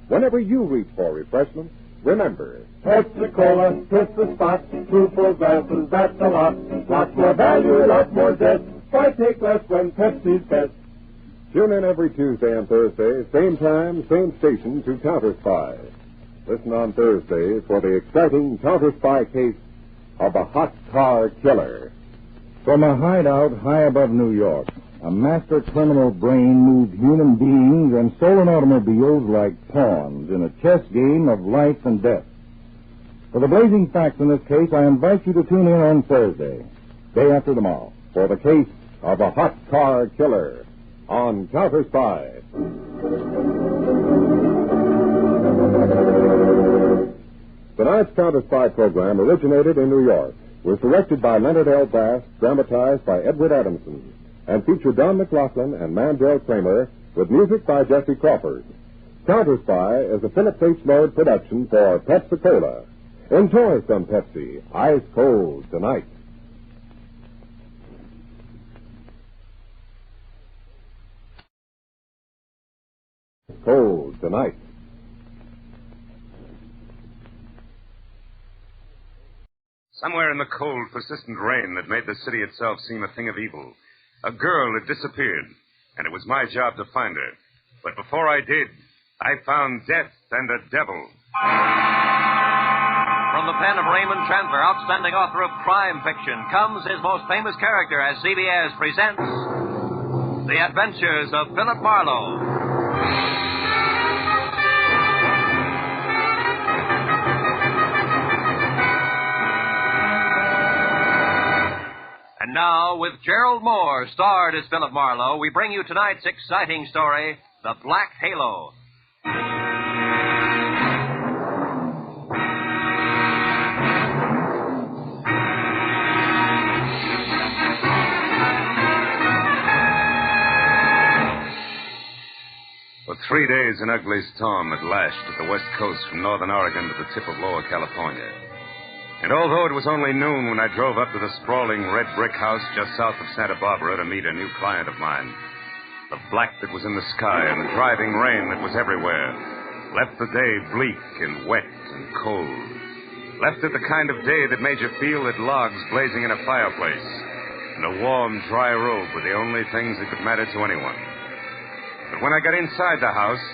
Whenever you reach for refreshment, remember, Pepsi-Cola, hits the spot. 2 full glasses, that's a lot. Lots more value, lots more zest. Why take less when Pepsi's best? tune in every Tuesday and Thursday, same time, same station, to Counterspy. Listen on Thursday for the exciting Counterspy case of a hot car killer. From a hideout high above New York, a master criminal brain moved human beings and stolen automobiles like pawns in a chess game of life and death. For the blazing facts in this case, I invite you to tune in on Thursday, day after tomorrow, for the case of a hot car killer on Counterspy. Tonight's Counterspy program originated in New York, was directed by Leonard L. Bass, dramatized by Edward Adamson, and featured Don McLaughlin and Mandel Kramer, with music by Jesse Crawford. Counterspy is a Philip H. Lord production for Pepsi-Cola. Enjoy some Pepsi, ice cold tonight. Cold tonight. Somewhere in the cold, persistent rain that made the city itself seem a thing of evil, a girl had disappeared, and it was my job to find her. But before I did, I found death and a devil. From the pen of Raymond Chandler, outstanding author of crime fiction, comes his most famous character as CBS presents The Adventures of Philip Marlowe. And now, with Gerald Moore, starred as Philip Marlowe, we bring you tonight's exciting story, The Black Halo. For 3 days, an ugly storm had lashed at the west coast from northern Oregon to the tip of Lower California. And although it was only noon when I drove up to the sprawling red brick house just south of Santa Barbara to meet a new client of mine, the black that was in the sky and the driving rain that was everywhere left the day bleak and wet and cold. Left it the kind of day that made you feel that logs blazing in a fireplace and a warm, dry robe were the only things that could matter to anyone. But when I got inside the house,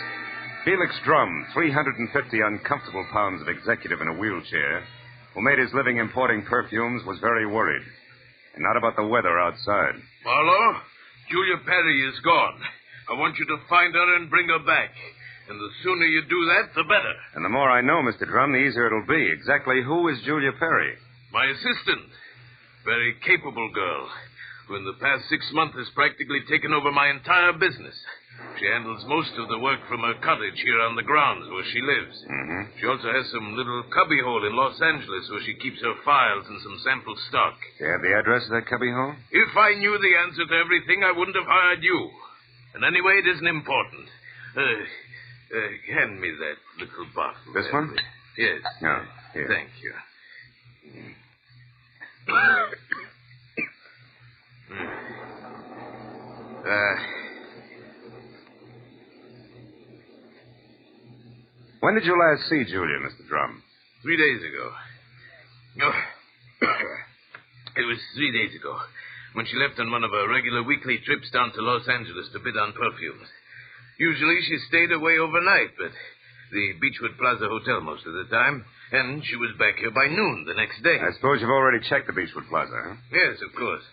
Felix Drum, 350 uncomfortable pounds of executive in a wheelchair, who made his living importing perfumes, was very worried. And not about the weather outside. Marlowe, Julia Perry is gone. I want you to find her and bring her back. And the sooner you do that, the better. And the more I know, Mr. Drum, the easier it'll be. Exactly who is Julia Perry? My assistant. Very capable girl, who in the past 6 months has practically taken over my entire business. She handles most of the work from her cottage here on the grounds where she lives. Mm-hmm. She also has some little cubbyhole in Los Angeles where she keeps her files and some sample stock. Do you have the address of that cubbyhole? If I knew the answer to everything, I wouldn't have hired you. And anyway, it isn't important. Hand me that little bottle. This one? Yes. No. Here. Thank you. When did you last see Julia, Mr. Drum? 3 days ago. No. It was 3 days ago, when she left on one of her regular weekly trips down to Los Angeles to bid on perfumes. Usually she stayed away overnight, but the Beechwood Plaza Hotel most of the time, and she was back here by noon the next day. I suppose you've already checked the Beechwood Plaza, huh? Yes, of course.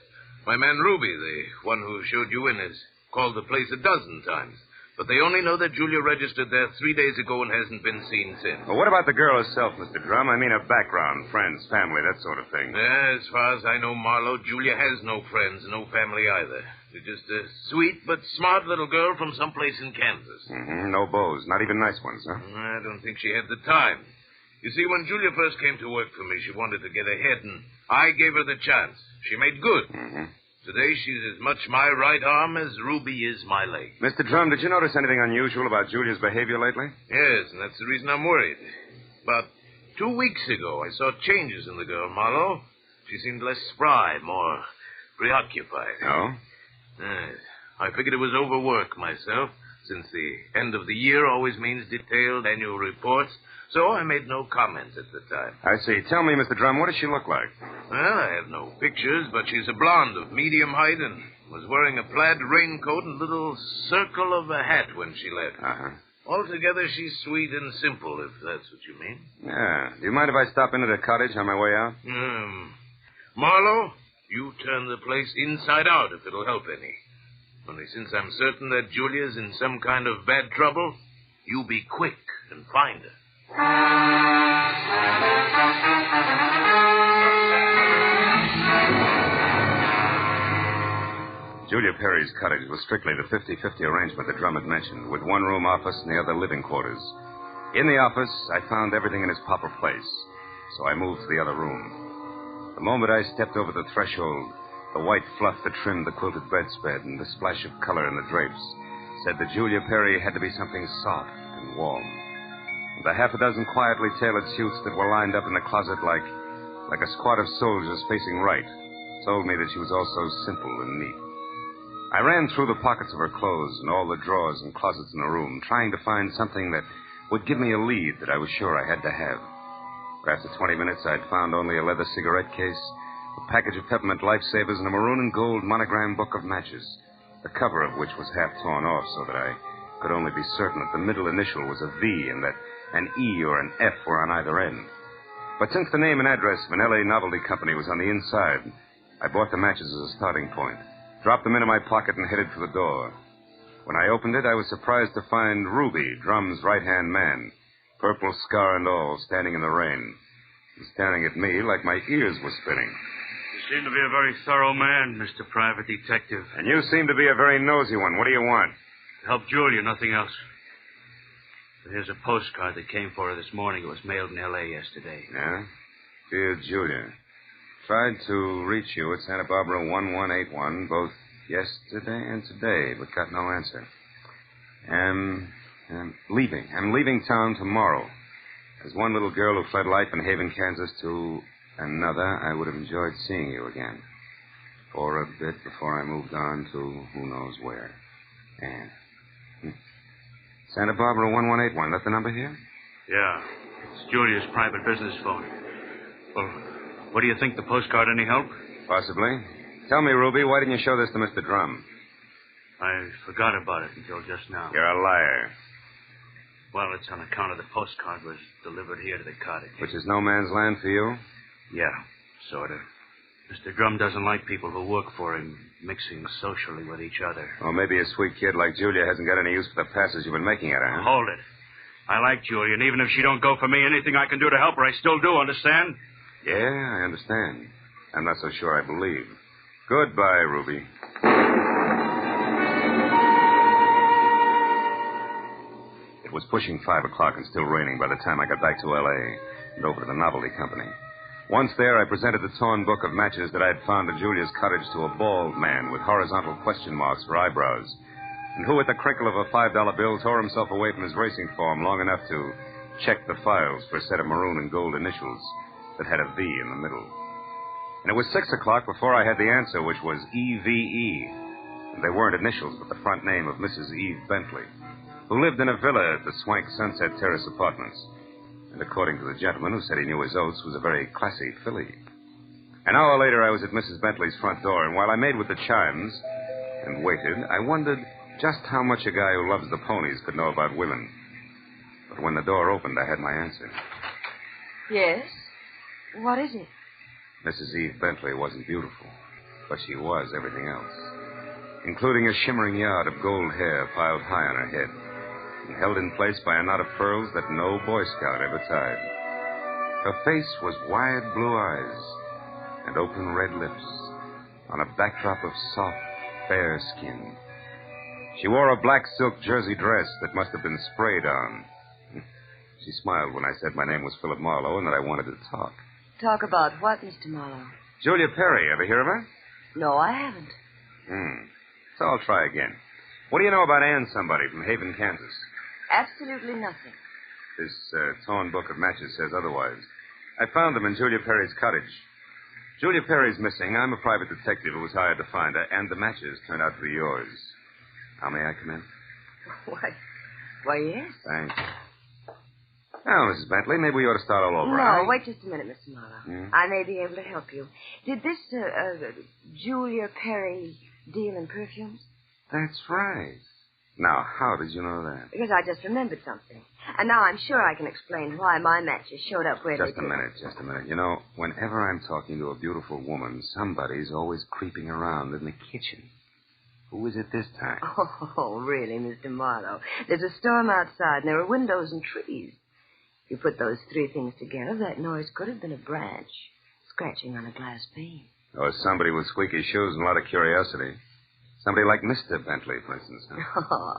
My man Ruby, the one who showed you in, has called the place 12 times. But they only know that Julia registered there 3 days ago and hasn't been seen since. Well, what about the girl herself, Mr. Drum? I mean her background, friends, family, that sort of thing. As far as I know, Marlowe, Julia has no friends, no family either. She's just a sweet but smart little girl from someplace in Kansas. Mm-hmm. No beaux, not even nice ones, huh? I don't think she had the time. You see, when Julia first came to work for me, she wanted to get ahead, and I gave her the chance. She made good. Mm-hmm. Today, she's as much my right arm as Ruby is my leg. Mr. Drum, did you notice anything unusual about Julia's behavior lately? Yes, and that's the reason I'm worried. About 2 weeks ago, I saw changes in the girl, Marlowe. She seemed less spry, more preoccupied. Oh? Yes. I figured it was overwork myself, since the end of the year always means detailed annual reports. So I made no comments at the time. I see. Tell me, Mr. Drum, what does she look like? Well, I have no pictures, but she's a blonde of medium height and was wearing a plaid raincoat and little circle of a hat when she left. Uh-huh. Altogether, she's sweet and simple, if that's what you mean. Yeah. Do you mind if I stop into the cottage on my way out? Marlowe, you turn the place inside out if it'll help any. Only since I'm certain that Julia's in some kind of bad trouble, you be quick and find her. Julia Perry's cottage was strictly the 50-50 arrangement that Drum had mentioned, with one-room office and the other living quarters. In the office, I found everything in its proper place, so I moved to the other room. The moment I stepped over the threshold, the white fluff that trimmed the quilted bedspread and the splash of color in the drapes said that Julia Perry had to be something soft and warm. And the half a dozen quietly tailored suits that were lined up in the closet like a squad of soldiers facing right told me that she was also simple and neat. I ran through the pockets of her clothes and all the drawers and closets in the room, trying to find something that would give me a lead that I was sure I had to have. After 20 minutes, I'd found only a leather cigarette case, a package of peppermint lifesavers, and a maroon and gold monogram book of matches, the cover of which was half torn off so that I could only be certain that the middle initial was a V and that an E or an F were on either end. But since the name and address of an L.A. novelty company was on the inside, I bought the matches as a starting point, dropped them into my pocket, and headed for the door. When I opened it, I was surprised to find Ruby, Drum's right-hand man, purple scar and all, standing in the rain. He's staring at me like my ears were spinning. You seem to be a very thorough man, Mr. Private Detective. And you seem to be a very nosy one. What do you want? To help Julia, nothing else. But here's a postcard that came for her this morning. It was mailed in L.A. yesterday. Yeah? Dear Julia, tried to reach you at Santa Barbara 1181 both yesterday and today, but got no answer. I'm leaving town tomorrow. As one little girl who fled life in Haven, Kansas to another, I would have enjoyed seeing you again. For a bit before I moved on to who knows where. Anne. Santa Barbara 1181. That the number here? Yeah. It's Julia's private business phone. Well, what do you think? The postcard any help? Possibly. Tell me, Ruby, why didn't you show this to Mr. Drum? I forgot about it until just now. You're a liar. Well, it's on account of the postcard was delivered here to the cottage. Which is no man's land for you? Yeah, sort of. Mr. Drum doesn't like people who work for him mixing socially with each other. Well, maybe a sweet kid like Julia hasn't got any use for the passes you've been making at her, huh? Hold it. I like Julia, and even if she don't go for me, anything I can do to help her, I still do, understand? Yeah, I understand. I'm not so sure I believe. Goodbye, Ruby. It was pushing 5 o'clock and still raining by the time I got back to L.A. and over to the novelty company. Once there, I presented the torn book of matches that I had found at Julia's cottage to a bald man with horizontal question marks for eyebrows, and who, at the crinkle of a $5 bill, tore himself away from his racing form long enough to check the files for a set of maroon and gold initials that had a V in the middle. And it was 6 o'clock before I had the answer, which was EVE. And they weren't initials, but the front name of Mrs. Eve Bentley, who lived in a villa at the swank Sunset Terrace Apartments. And according to the gentleman who said he knew his oaths, was a very classy filly. An hour later, I was at Mrs. Bentley's front door, and while I made with the chimes and waited, I wondered just how much a guy who loves the ponies could know about women. But when the door opened, I had my answer. Yes? What is it? Mrs. Eve Bentley wasn't beautiful, but she was everything else, including a shimmering yard of gold hair piled high on her head and held in place by a knot of pearls that no Boy Scout ever tied. Her face was wide blue eyes and open red lips on a backdrop of soft, fair skin. She wore a black silk jersey dress that must have been sprayed on. She smiled when I said my name was Philip Marlowe and that I wanted to talk. Talk about what, Mr. Marlowe? Julia Perry, ever hear of her? No, I haven't. So I'll try again. What do you know about Ann somebody from Haven, Kansas? Absolutely nothing. This torn book of matches says otherwise. I found them in Julia Perry's cottage. Julia Perry's missing. I'm a private detective who was hired to find her, and the matches turned out to be yours. Now, may I come in? Why, yes. Thanks. Now, Mrs. Bentley, maybe we ought to start all over. No, wait just a minute, Mr. Marlowe. I may be able to help you. Did this Julia Perry deal in perfumes? That's right. Now, how did you know that? Because I just remembered something. And now I'm sure I can explain why my matches showed up where they did. Just a minute. You know, whenever I'm talking to a beautiful woman, somebody's always creeping around in the kitchen. Who is it this time? Oh, really, Mr. Marlowe? There's a storm outside, and there are windows and trees. You put those three things together, that noise could have been a branch scratching on a glass pane. Or somebody with squeaky shoes and a lot of curiosity. Somebody like Mr. Bentley, for instance. Huh? Oh,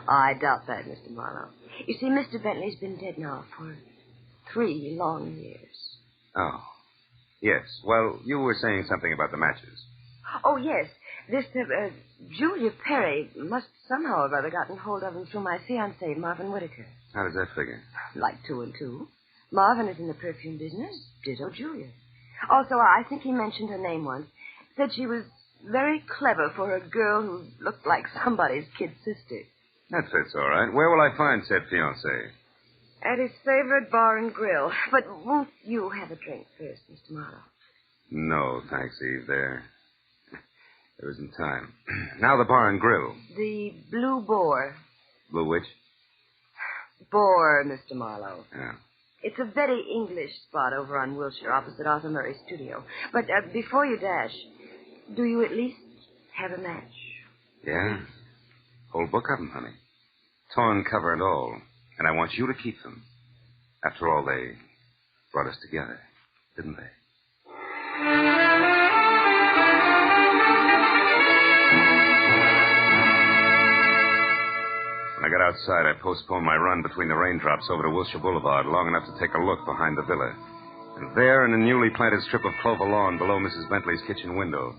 I doubt that, Mr. Marlowe. You see, Mr. Bentley's been dead now for 3 long years. Oh. Yes. Well, you were saying something about the matches. Oh, yes. This Julia Perry must somehow or other gotten hold of him through my fiancé, Marvin Whitaker. How does that figure? Like 2 and 2. Marvin is in the perfume business. Ditto Julia. Also, I think he mentioned her name once. Said she was very clever for a girl who looked like somebody's kid sister. That fits all right. Where will I find said fiancé? At his favorite bar and grill. But won't you have a drink first, Mr. Marlowe? No, thanks, Eve. There isn't time. Now the bar and grill. The Blue Boar. Blue which? Boar, Mr. Marlowe. Yeah. It's a very English spot over on Wilshire, opposite Arthur Murray's studio. But before you dash, do you at least have a match? Yeah. Whole book of them, honey. Torn cover and all. And I want you to keep them. After all, they brought us together, didn't they? When I got outside, I postponed my run between the raindrops over to Wilshire Boulevard long enough to take a look behind the villa. And there, in a newly planted strip of clover lawn below Mrs. Bentley's kitchen window,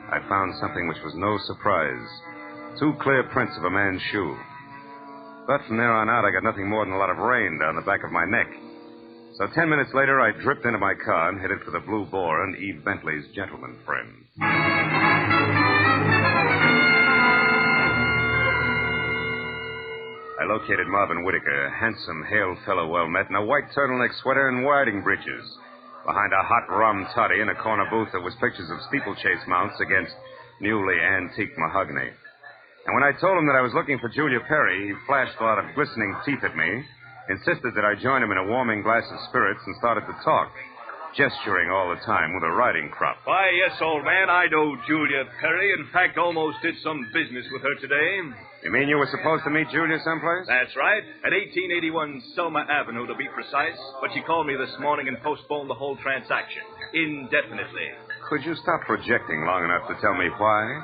I found something which was no surprise. 2 clear prints of a man's shoe. But from there on out, I got nothing more than a lot of rain down the back of my neck. So 10 minutes later, I dripped into my car and headed for the Blue Boar and Eve Bentley's gentleman friend. I located Marvin Whitaker, a handsome, hale fellow well-met, in a white turtleneck sweater and riding breeches, behind a hot rum toddy in a corner booth that was pictures of steeplechase mounts against newly antique mahogany. And when I told him that I was looking for Julia Perry, he flashed a lot of glistening teeth at me, insisted that I join him in a warming glass of spirits, and started to talk, gesturing all the time with a riding crop. Why, yes, old man, I know Julia Perry. In fact, almost did some business with her today. You mean you were supposed to meet Julia someplace? That's right. At 1881 Selma Avenue, to be precise. But she called me this morning and postponed the whole transaction indefinitely. Could you stop projecting long enough to tell me why?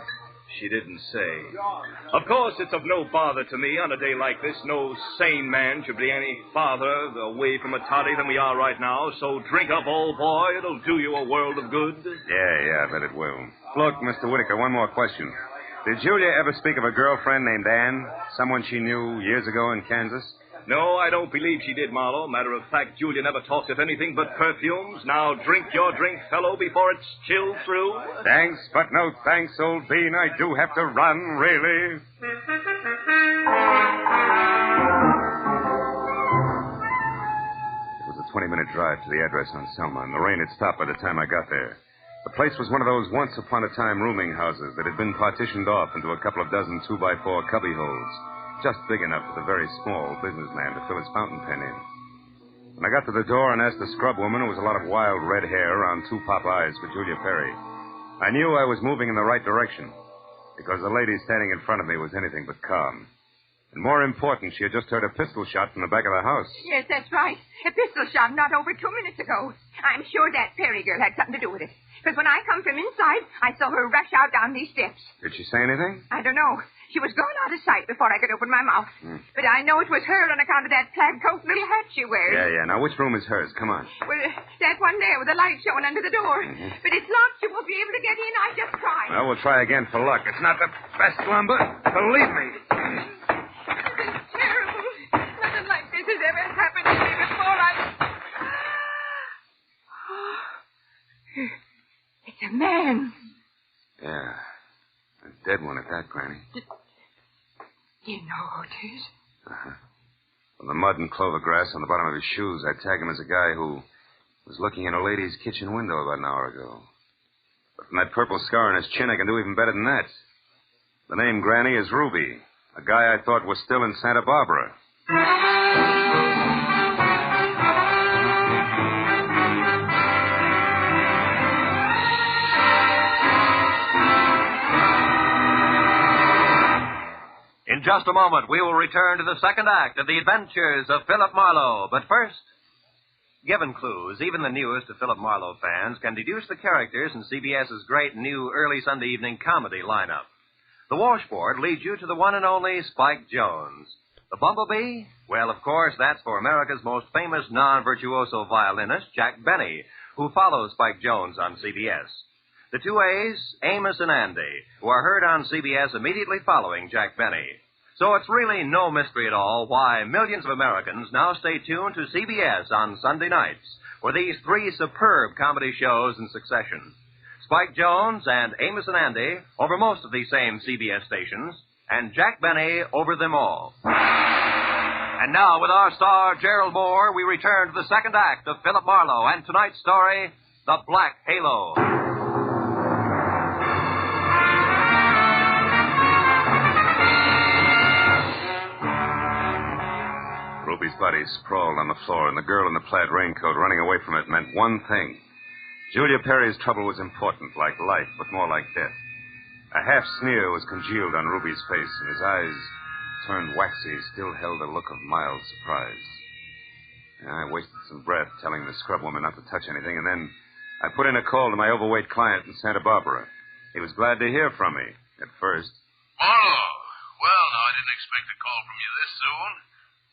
She didn't say. Of course, it's of no bother to me on a day like this. No sane man should be any farther away from a toddy than we are right now. So drink up, old boy. It'll do you a world of good. Yeah, I bet it will. Look, Mr. Whitaker, one more question. Did Julia ever speak of a girlfriend named Anne? Someone she knew years ago in Kansas? No, I don't believe she did, Marlowe. Matter of fact, Julia never talks of anything but perfumes. Now drink your drink, fellow, before it's chilled through. Thanks, but no thanks, old bean. I do have to run, really. It was a 20-minute drive to the address on Selma, and the rain had stopped by the time I got there. The place was one of those once-upon-a-time rooming houses that had been partitioned off into a couple of dozen 2x4 cubbyholes, just big enough for the very small businessman to fill his fountain pen in. When I got to the door and asked the scrub woman, who was a lot of wild red hair around 2 pop eyes for Julia Perry, I knew I was moving in the right direction, because the lady standing in front of me was anything but calm. And more important, she had just heard a pistol shot from the back of the house. Yes, that's right. A pistol shot not over 2 minutes ago. I'm sure that Perry girl had something to do with it. Because when I come from inside, I saw her rush out down these steps. Did she say anything? I don't know. She was gone out of sight before I could open my mouth. But I know it was her on account of that plaid coat and little hat she wears. Yeah. Now, which room is hers? Come on. Well, that one there with the light showing under the door. But it's locked. You won't be able to get in. I just tried. Well, we'll try again for luck. It's not the best lumber. Believe me. It's terrible. Nothing like this has ever happened to me before. It's a man. Yeah. A dead one at that, Granny. You know who it is? Uh-huh. From the mud and clover grass on the bottom of his shoes, I'd tag him as a guy who was looking in a lady's kitchen window about an hour ago. But from that purple scar on his chin, I can do even better than that. The name Granny is Ruby, a guy I thought was still in Santa Barbara. In just a moment, we will return to the second act of the adventures of Philip Marlowe. But first, given clues, even the newest of Philip Marlowe fans can deduce the characters in CBS's great new early Sunday evening comedy lineup. The washboard leads you to the one and only Spike Jones. The bumblebee? Well, of course, that's for America's most famous non-virtuoso violinist, Jack Benny, who follows Spike Jones on CBS. The two A's, Amos and Andy, who are heard on CBS immediately following Jack Benny. So it's really no mystery at all why millions of Americans now stay tuned to CBS on Sunday nights for these 3 superb comedy shows in succession. Spike Jones and Amos and Andy over most of these same CBS stations, and Jack Benny over them all. And now, with our star, Gerald Moore, we return to the second act of Philip Marlowe and tonight's story, The Black Halo. Ruby's body sprawled on the floor, and the girl in the plaid raincoat running away from it meant one thing. Julia Perry's trouble was important, like life, but more like death. A half sneer was congealed on Ruby's face, and his eyes, turned waxy, still held a look of mild surprise. I wasted some breath telling the scrub woman not to touch anything, and then I put in a call to my overweight client in Santa Barbara. He was glad to hear from me, at first. Marlowe. Well, now, I didn't expect a call from you this soon.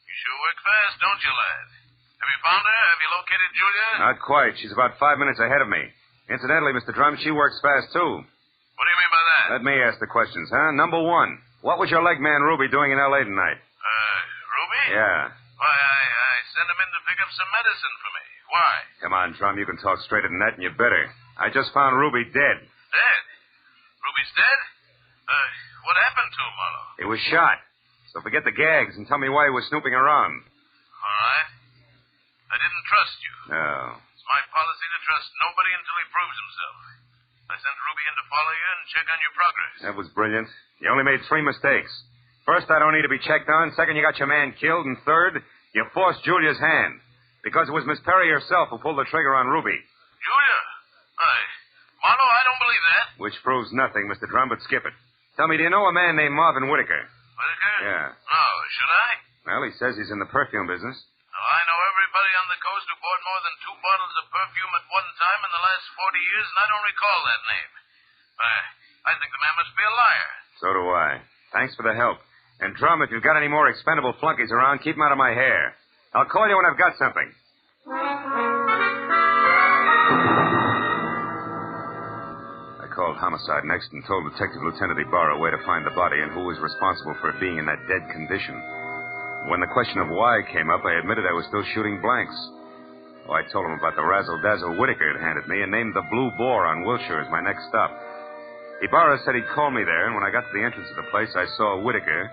You sure work fast, don't you, lad? Have you found her? Have you located Julia? Not quite. She's about 5 minutes ahead of me. Incidentally, Mr. Drum, she works fast, too. What do you mean by that? Let me ask the questions, huh? Number one, what was your leg man Ruby doing in L.A. tonight? Ruby? Yeah. Why, I sent him in to pick up some medicine for me. Why? Come on, Drum, you can talk straighter than that, and you better. I just found Ruby dead. Dead? Ruby's dead? What happened to him, Marlowe? He was shot. So forget the gags and tell me why he was snooping around. All right. I didn't trust you. No. It's my policy to trust nobody until he proves himself. I sent Ruby in to follow you and check on your progress. That was brilliant. You only made 3 mistakes. First, I don't need to be checked on. Second, you got your man killed. And third, you forced Julia's hand. Because it was Miss Perry herself who pulled the trigger on Ruby. Julia? Marlowe, I don't believe that. Which proves nothing, Mr. Drum, but skip it. Tell me, do you know a man named Marvin Whitaker? Whitaker? Yeah. No, should I? Well, he says he's in the perfume business. Well, I know everybody on the coast who bought more than 2 bottles of perfume at one time in the last 40 years, and I don't recall that name. I think the man must be a liar. So do I. Thanks for the help. And, Drum, if you've got any more expendable flunkies around, keep them out of my hair. I'll call you when I've got something. I called Homicide next and told Detective Lieutenant Ibarra where to find the body and who was responsible for it being in that dead condition. When the question of why came up, I admitted I was still shooting blanks. Oh, I told him about the razzle-dazzle Whitaker had handed me and named the Blue Boar on Wilshire as my next stop. Ibarra said he'd call me there, and when I got to the entrance of the place, I saw Whitaker,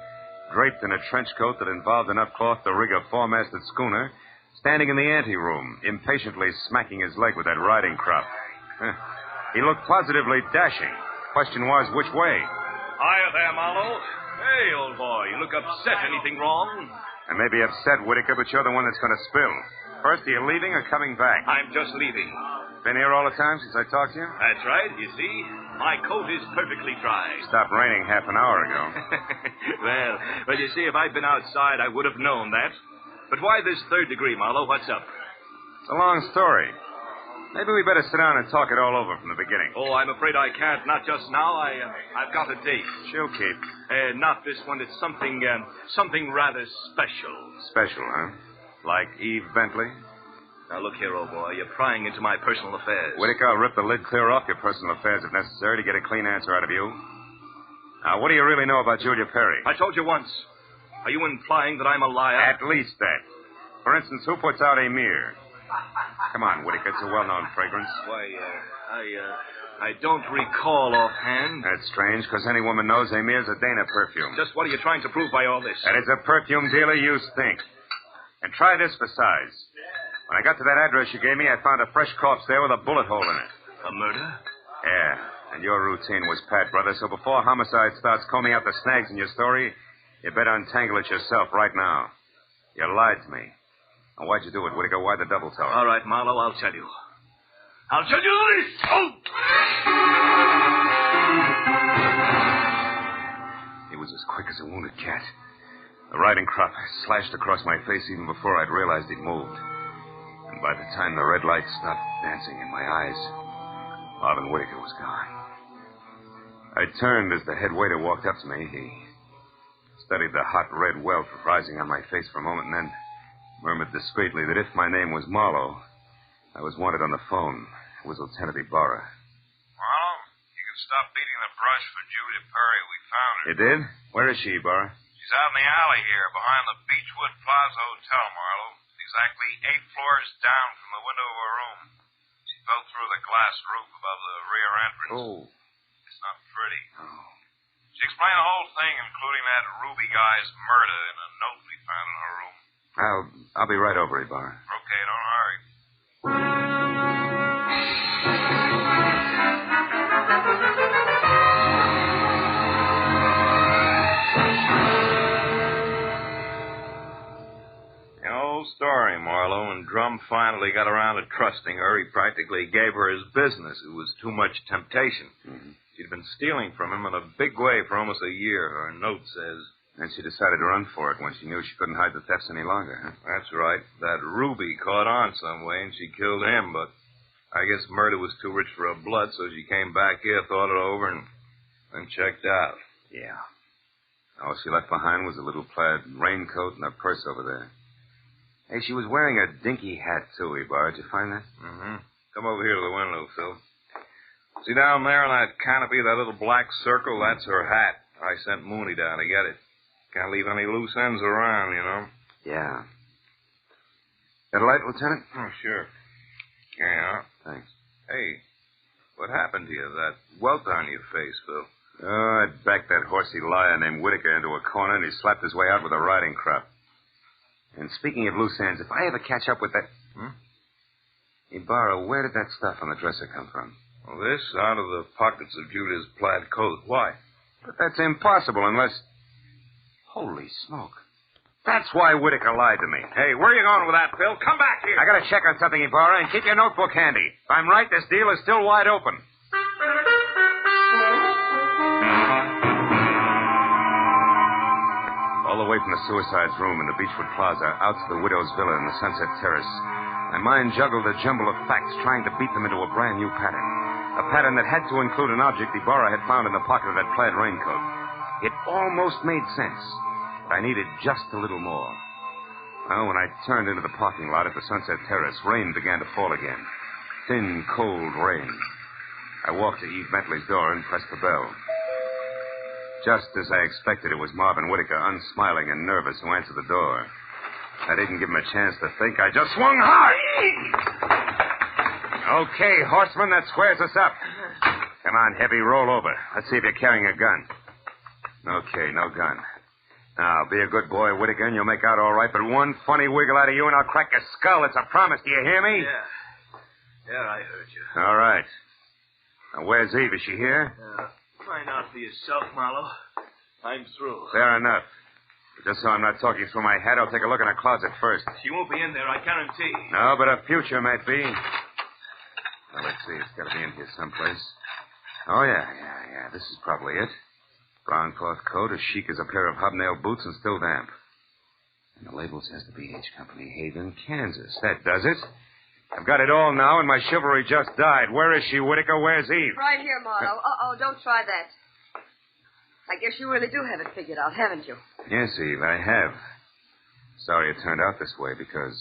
draped in a trench coat that involved enough cloth to rig a 4-masted schooner, standing in the anteroom, impatiently smacking his leg with that riding crop. He looked positively dashing. Question was, which way? Hiya there, Marlowe. Hey, old boy, you look upset. Anything wrong? I may be upset, Whitaker, but you're the one that's going to spill. First, are you leaving or coming back? I'm just leaving. Been here all the time since I talked to you? That's right, you see. My coat is perfectly dry. Stopped raining half an hour ago. Well, you see, if I'd been outside, I would have known that. But why this 3rd degree, Marlowe? What's up? It's a long story. Maybe we better sit down and talk it all over from the beginning. Oh, I'm afraid I can't. Not just now. I've got a date. She'll keep. Not this one. It's something rather special. Special, huh? Like Eve Bentley? Now, look here, old boy. You're prying into my personal affairs. Whitaker, I'll rip the lid clear off your personal affairs if necessary to get a clean answer out of you. Now, what do you really know about Julia Perry? I told you once. Are you implying that I'm a liar? At least that. For instance, who puts out Amir? Come on, Whitaker. It's a well-known fragrance. Why, I don't recall offhand. That's strange, because any woman knows Amir's a Dana perfume. Just what are you trying to prove by all this? That is a perfume dealer you stink. And try this for size. When I got to that address you gave me, I found a fresh corpse there with a bullet hole in it. A murder? Yeah, and your routine was pat, brother, so before Homicide starts combing out the snags in your story, you better untangle it yourself right now. You lied to me. Now, why'd you do it, Whitaker? Why the double tell? All right, Marlowe, I'll tell you. I'll tell you this! Oh! He was as quick as a wounded cat. The riding crop slashed across my face even before I'd realized he'd moved. And by the time the red light stopped dancing in my eyes, Marvin Whitaker was gone. I turned as the head waiter walked up to me. He studied the hot red welt rising on my face for a moment and then murmured discreetly that if my name was Marlowe, I was wanted on the phone. It was Lieutenant Ibarra. Marlowe, you can stop beating the brush for Julia Perry. We found her. You did? Where is she, Ibarra? She's out in the alley here, behind the Beechwood Plaza Hotel, Marlowe. Exactly 8 floors down from the window of her room. She fell through the glass roof above the rear entrance. Oh. It's not pretty. Oh. She explained the whole thing, including that Ruby guy's murder in a note we found in her room. I'll be right over, Ibarra. Okay, don't hurry. The old story, Marlowe. When Drum finally got around to trusting her, he practically gave her his business. It was too much temptation. Mm-hmm. She'd been stealing from him in a big way for almost a year, her note says. And she decided to run for it when she knew she couldn't hide the thefts any longer, huh? That's right. That Ruby caught on some way, and she killed him, but I guess murder was too rich for her blood, so she came back here, thought it over, and then checked out. Yeah. All she left behind was a little plaid raincoat and a purse over there. Hey, she was wearing a dinky hat, too, Ibarra. Did you find that? Mm-hmm. Come over here to the window, Phil. See down there on that canopy, that little black circle? That's her hat. I sent Mooney down to get it. Can't leave any loose ends around, you know. Yeah. Got a light, Lieutenant? Oh, sure. Yeah. Thanks. Hey, what happened to you? That welt on your face, Phil. Oh, I backed that horsey liar named Whitaker into a corner, and he slapped his way out with a riding crop. And speaking of loose ends, if I ever catch up with that... Ibarra, where did that stuff on the dresser come from? Well, this out of the pockets of Judah's plaid coat. Why? But that's impossible unless... Holy smoke. That's why Whitaker lied to me. Hey, where are you going with that, Phil? Come back here. I gotta check on something, Ibarra, and keep your notebook handy. If I'm right, this deal is still wide open. All the way from the suicide's room in the Beechwood Plaza out to the widow's villa in the Sunset Terrace, my mind juggled a jumble of facts trying to beat them into a brand new pattern. A pattern that had to include an object Ibarra had found in the pocket of that plaid raincoat. It almost made sense, but I needed just a little more. Well, when I turned into the parking lot at the Sunset Terrace, rain began to fall again. Thin, cold rain. I walked to Eve Bentley's door and pressed the bell. Just as I expected, it was Marvin Whitaker, unsmiling and nervous, who answered the door. I didn't give him a chance to think. I just swung hard. Okay, horseman, that squares us up. Come on, Heavy, roll over. Let's see if you're carrying a gun. Okay, no gun. Now, be a good boy, Whitaker, and you'll make out all right, but one funny wiggle out of you and I'll crack your skull. It's a promise. Do you hear me? Yeah, I heard you. All right. Now, where's Eve? Is she here? Find out for yourself, Marlowe. I'm through. Fair enough. But just so I'm not talking through my head, I'll take a look in her closet first. She won't be in there, I guarantee. No, but her future might be. Well, let's see. It's got to be in here someplace. Oh, yeah. This is probably it. Brown cloth coat, as chic as a pair of hobnail boots, and still damp. And the label says the B.H. Company, Haven, Kansas. That does it. I've got it all now, and my chivalry just died. Where is she, Whitaker? Where's Eve? Right here, Marlowe. Don't try that. I guess you really do have it figured out, haven't you? Yes, Eve, I have. Sorry it turned out this way, because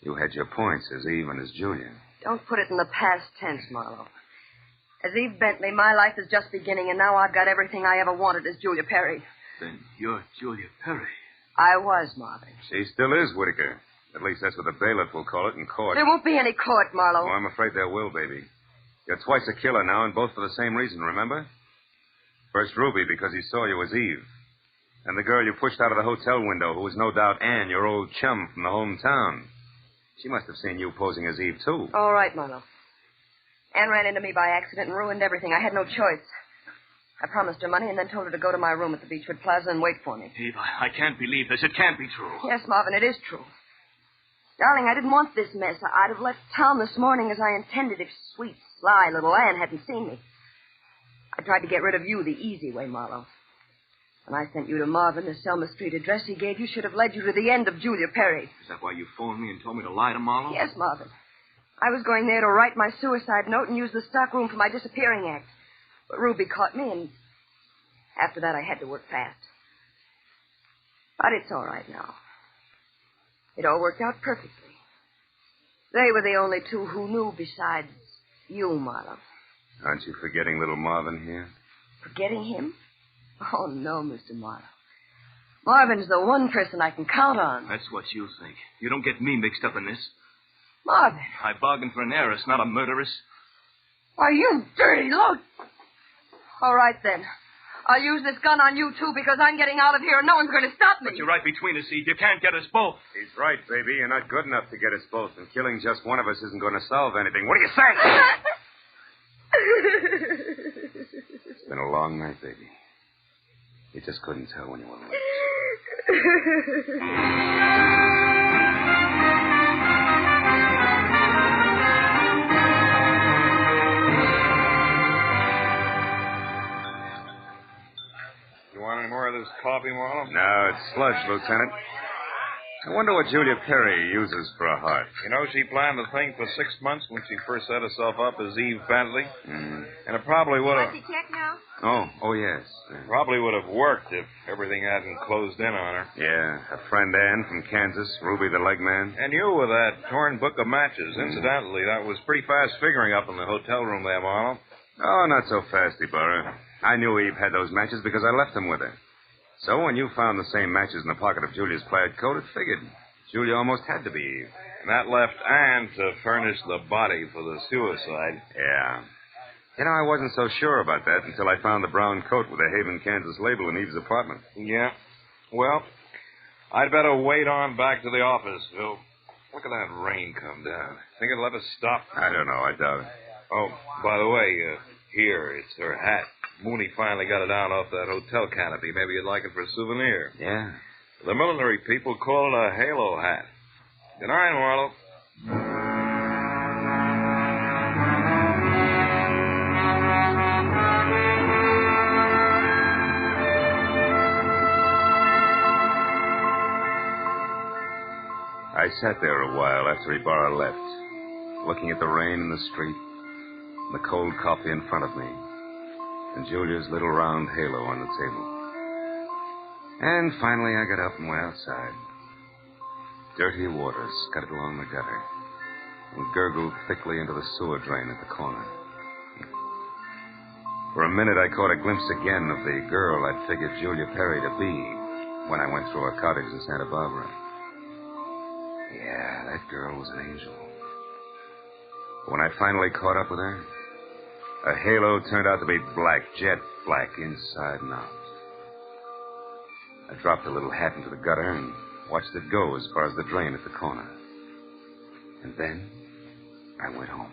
you had your points as Eve and as Julia. Don't put it in the past tense, Marlowe. As Eve Bentley, my life is just beginning, and now I've got everything I ever wanted as Julia Perry. Then you're Julia Perry. I was, Marvin. She still is, Whitaker. At least that's what the bailiff will call it in court. There won't be any court, Marlowe. Oh, I'm afraid there will, baby. You're twice a killer now, and both for the same reason, remember? First Ruby, because he saw you as Eve. And the girl you pushed out of the hotel window, who was no doubt Anne, your old chum from the hometown. She must have seen you posing as Eve, too. All right, Marlowe. Anne ran into me by accident and ruined everything. I had no choice. I promised her money and then told her to go to my room at the Beechwood Plaza and wait for me. Eve, I can't believe this. It can't be true. Yes, Marvin, it is true. Darling, I didn't want this mess. I'd have left town this morning as I intended if sweet, sly little Anne hadn't seen me. I tried to get rid of you the easy way, Marlowe. When I sent you to Marvin, the Selma Street address he gave you should have led you to the end of Julia Perry. Is that why you phoned me and told me to lie to Marlowe? Yes, Marvin. I was going there to write my suicide note and use the stockroom for my disappearing act. But Ruby caught me, and after that I had to work fast. But it's all right now. It all worked out perfectly. They were the only two who knew besides you, Marlowe. Aren't you forgetting little Marvin here? Forgetting him? Oh, no, Mr. Marlowe. Marvin's the one person I can count on. That's what you think. You don't get me mixed up in this. Marvin. I bargained for an heiress, not a murderess. Why, you dirty load. All right, then. I'll use this gun on you, too, because I'm getting out of here and no one's going to stop me. But you're right between us, Eve. You can't get us both. He's right, baby. You're not good enough to get us both, and killing just one of us isn't going to solve anything. What do you say? It's been a long night, baby. You just couldn't tell when you were late. You want any more of this coffee, Marlowe? No, it's sludge, Lieutenant. I wonder what Julia Perry uses for a heart. You know, she planned the thing for 6 months when she first set herself up as Eve Bentley. And it probably would have... What's he check now? Oh, yes. Probably would have worked if everything hadn't closed in on her. Yeah, her friend Ann from Kansas, Ruby the leg man. And you with that torn book of matches. Incidentally, that was pretty fast figuring up in the hotel room there, Marlowe. Oh, not so fast, Ibarra. I knew Eve had those matches because I left them with her. So when you found the same matches in the pocket of Julia's plaid coat, it figured. Julia almost had to be Eve. And that left Ann to furnish the body for the suicide. Yeah. You know, I wasn't so sure about that until I found the brown coat with the Haven, Kansas label in Eve's apartment. Yeah. Well, I'd better wait on back to the office, Phil. Look at that rain come down. Think it'll ever stop? I don't know. I doubt it. Oh, by the way, here, it's her hat. Mooney finally got it down off that hotel canopy. Maybe you'd like it for a souvenir. Yeah. The millinery people call it a halo hat. Good night, Marlowe. I sat there a while after Ibarra left, looking at the rain in the street, the cold coffee in front of me, and Julia's little round halo on the table. And finally I got up and went outside. Dirty water scudded along the gutter and gurgled thickly into the sewer drain at the corner. For a minute I caught a glimpse again of the girl I'd figured Julia Perry to be when I went through her cottage in Santa Barbara. Yeah, that girl was an angel. When I finally caught up with her, her halo turned out to be black, jet black, inside and out. I dropped the little hat into the gutter and watched it go as far as the drain at the corner. And then I went home.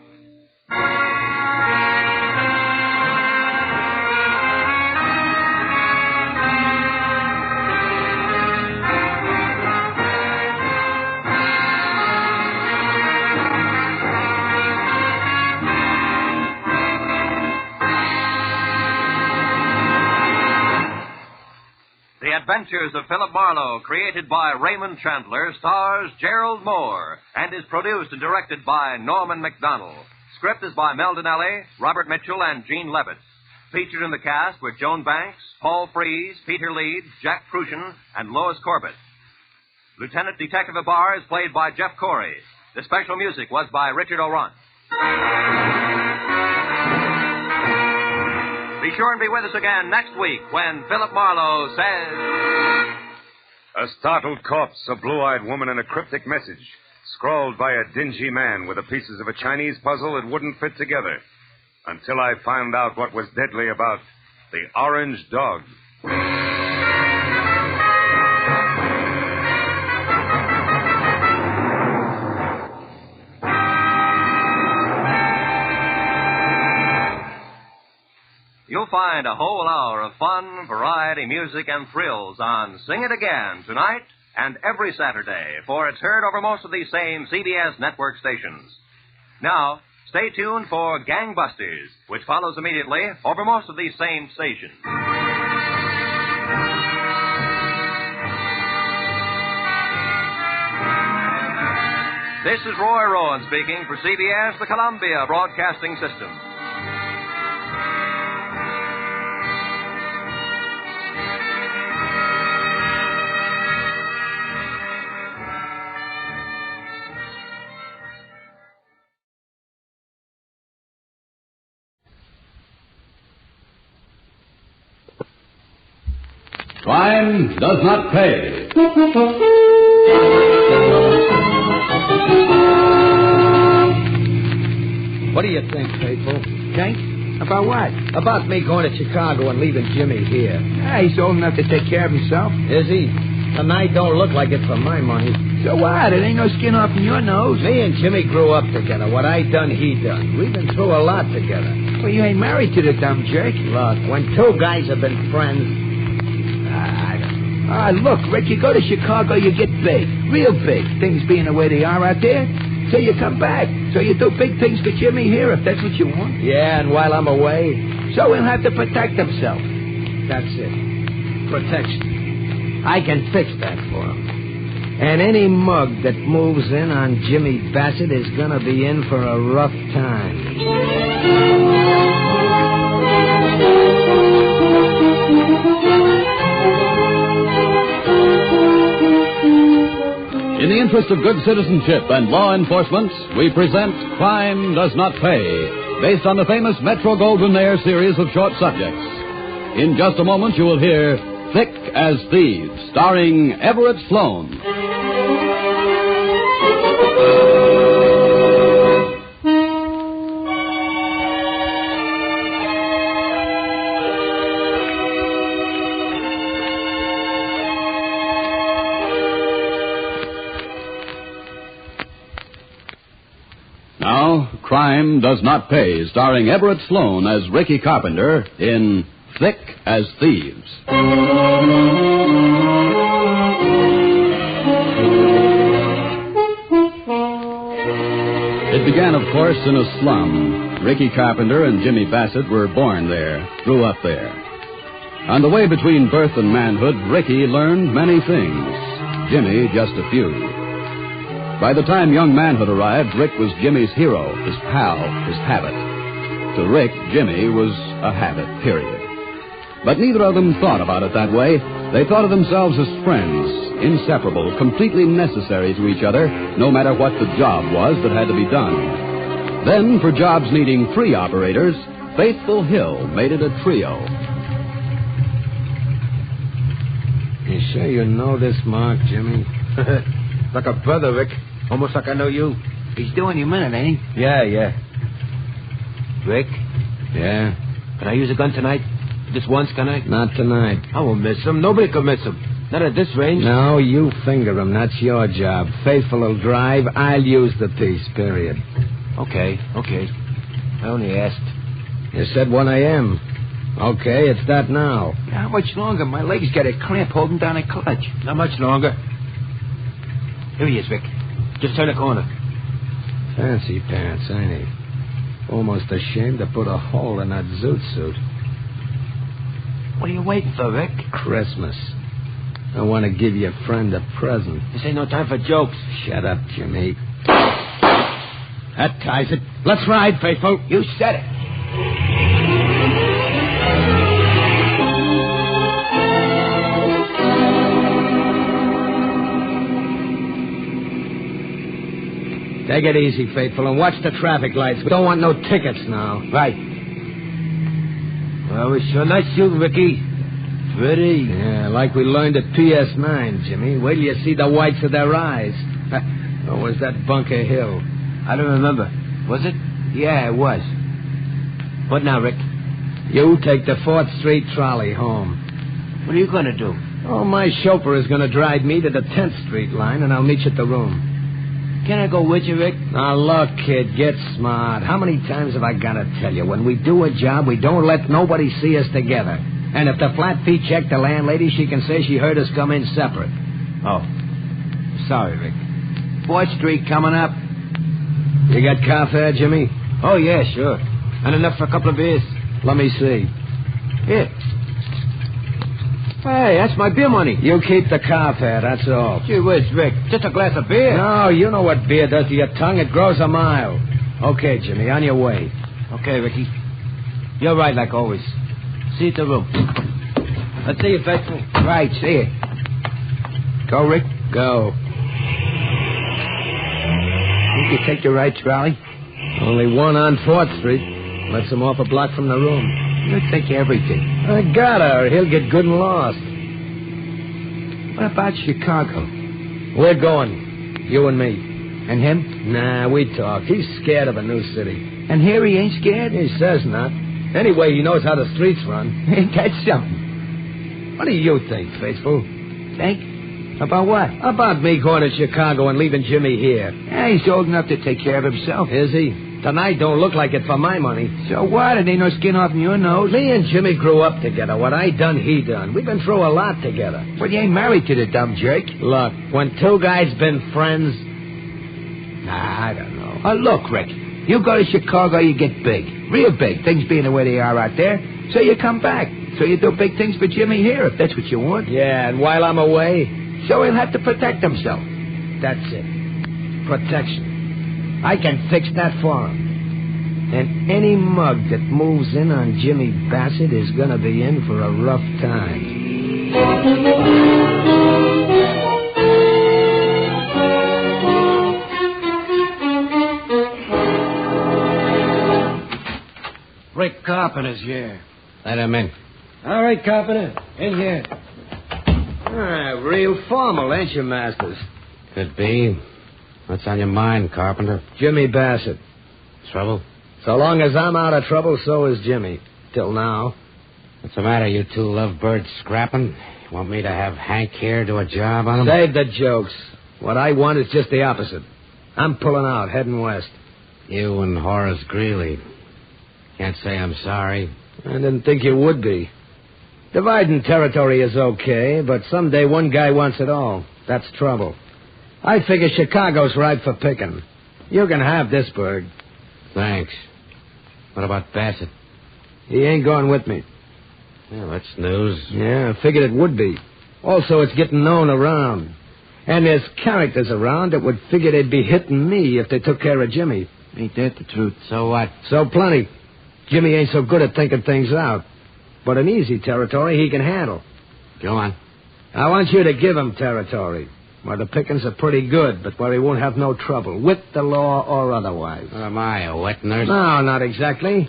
The Adventures of Philip Marlowe, created by Raymond Chandler, stars Gerald Moore, and is produced and directed by Norman MacDonald. Script is by Mel Donnelly, Robert Mitchell, and Gene Levitt. Featured in the cast were Joan Banks, Paul Frees, Peter Leeds, Jack Crucian, and Lois Corbett. Lieutenant Detective Ibarra is played by Jeff Corey. The special music was by Richard O'Run. Be sure and be with us again next week when Philip Marlowe says... A startled corpse, a blue-eyed woman, and a cryptic message, scrawled by a dingy man with the pieces of a Chinese puzzle that wouldn't fit together, until I found out what was deadly about the orange dog. You'll find a whole hour of fun, variety, music, and thrills on Sing It Again tonight and every Saturday, for it's heard over most of these same CBS network stations. Now, stay tuned for Gangbusters, which follows immediately over most of these same stations. This is Roy Rowan speaking for CBS, the Columbia Broadcasting System. Crime does not pay. What do you think, faithful? Shank? About what? About me going to Chicago and leaving Jimmy here. Yeah, he's old enough to take care of himself. Is he? The night don't look like it for my money. So what? It ain't no skin off in your nose. Me and Jimmy grew up together. What I done, he done. We've been through a lot together. Well, you ain't married to the dumb jerk. Look, when two guys have been friends... look, Rick, you go to Chicago, you get big. Real big. Things being the way they are out there. So you come back. So you do big things for Jimmy here, if that's what you want. Yeah, and while I'm away... So he'll have to protect himself. That's it. Protection. I can fix that for him. And any mug that moves in on Jimmy Bassett is gonna be in for a rough time. In the interest of good citizenship and law enforcement, we present Crime Does Not Pay, based on the famous Metro-Goldwyn-Mayer series of short subjects. In just a moment, you will hear Thick as Thieves, starring Everett Sloane. Now, Crime Does Not Pay, starring Everett Sloane as Ricky Carpenter in Thick as Thieves. It began, of course, in a slum. Ricky Carpenter and Jimmy Bassett were born there, grew up there. On the way between birth and manhood, Ricky learned many things. Jimmy just a few. By the time young manhood arrived, Rick was Jimmy's hero, his pal, his habit. To Rick, Jimmy was a habit, period. But neither of them thought about it that way. They thought of themselves as friends, inseparable, completely necessary to each other, no matter what the job was that had to be done. Then, for jobs needing 3 operators, Faithful Hill made it a trio. You sure you know this mark, Jimmy? Like a brother, Rick. Almost like I know you. He's doing you minute, ain't he? Yeah. Rick? Yeah? Can I use a gun tonight? Just once, can I? Not tonight. I won't miss him. Nobody can miss him. Not at this range. No, you finger him. That's your job. Faithful will drive. I'll use the piece, period. Okay. I only asked. You said 1 a.m. Okay, it's that now. How much longer? My legs got a cramp holding down a clutch. Not much longer. Here he is, Rick. Just turn the corner. Fancy pants, ain't he? Almost ashamed to put a hole in that zoot suit. What are you waiting for, Rick? Christmas. I want to give your friend a present. This ain't no time for jokes. Shut up, Jimmy. That ties it. Let's ride, Faithful. You said it. Take it easy, Faithful, and watch the traffic lights. We don't want no tickets now. Right. Well, it's sure nice shooting, Ricky. Pretty. Yeah, like we learned at PS9, Jimmy. Wait till you see the whites of their eyes. Or was that Bunker Hill? I don't remember. Was it? Yeah, it was. What now, Rick? You take the 4th Street trolley home. What are you going to do? Oh, my chauffeur is going to drive me to the 10th Street line, and I'll meet you at the room. Can I go with you, Rick? Now, look, kid, get smart. How many times have I got to tell you? When we do a job, we don't let nobody see us together. And if the flat fee check the landlady, she can say she heard us come in separate. Oh. Sorry, Rick. 4th Street coming up. You got car fare, Jimmy? Oh, yeah, sure. And enough for a couple of beers. Let me see. Here. Hey, that's my beer money. You keep the car fare, that's all. Gee whiz, Rick. Just a glass of beer. No, you know what beer does to your tongue. It grows a mile. Okay, Jimmy, on your way. Okay, Ricky. You're right, like always. See you at the room. Let's see you, Faithful. Right, see you. Go, Rick. Go. Think you take the right trolley? Only one on 4th Street. Lets him off a block from the room. You take everything. I gotta, or he'll get good and lost. What about Chicago? We're going. You and me. And him? Nah, we talk. He's scared of a new city. And here he ain't scared? He says not. Anyway, he knows how the streets run. Ain't that something? What do you think, Faithful? Think? About what? About me going to Chicago and leaving Jimmy here. Yeah, he's old enough to take care of himself. Is he? Tonight don't look like it for my money. So what? It ain't no skin off your nose. Me and Jimmy grew up together. What I done, he done. We've been through a lot together. But you ain't married to the dumb jerk. Look, when two guys been friends... Nah, I don't know. Look, Rick, you go to Chicago, you get big. Real big. Things being the way they are out there. So you come back. So you do big things for Jimmy here, if that's what you want. Yeah, and while I'm away... So he'll have to protect himself. That's it. Protection. I can fix that for him. And any mug that moves in on Jimmy Bassett is going to be in for a rough time. Rick Carpenter's here. Let him in. All right, Carpenter. In here. Real formal, ain't you, Masters? Could be. What's on your mind, Carpenter? Jimmy Bassett. Trouble? So long as I'm out of trouble, so is Jimmy. Till now. What's the matter, you two lovebirds scrapping? You want me to have Hank here do a job on him? Save the jokes. What I want is just the opposite. I'm pulling out, heading west. You and Horace Greeley. Can't say I'm sorry. I didn't think you would be. Dividing territory is okay, but someday one guy wants it all. That's trouble. I figure Chicago's ripe for picking. You can have this burg. Thanks. What about Bassett? He ain't going with me. Well, that's news. Yeah, I figured it would be. Also, it's getting known around. And there's characters around that would figure they'd be hitting me if they took care of Jimmy. Ain't that the truth? So what? So plenty. Jimmy ain't so good at thinking things out. But in easy territory, he can handle. Go on. I want you to give him territory, where the pickings are pretty good, but where he won't have no trouble, with the law or otherwise. What am I, a wet nurse? No, not exactly.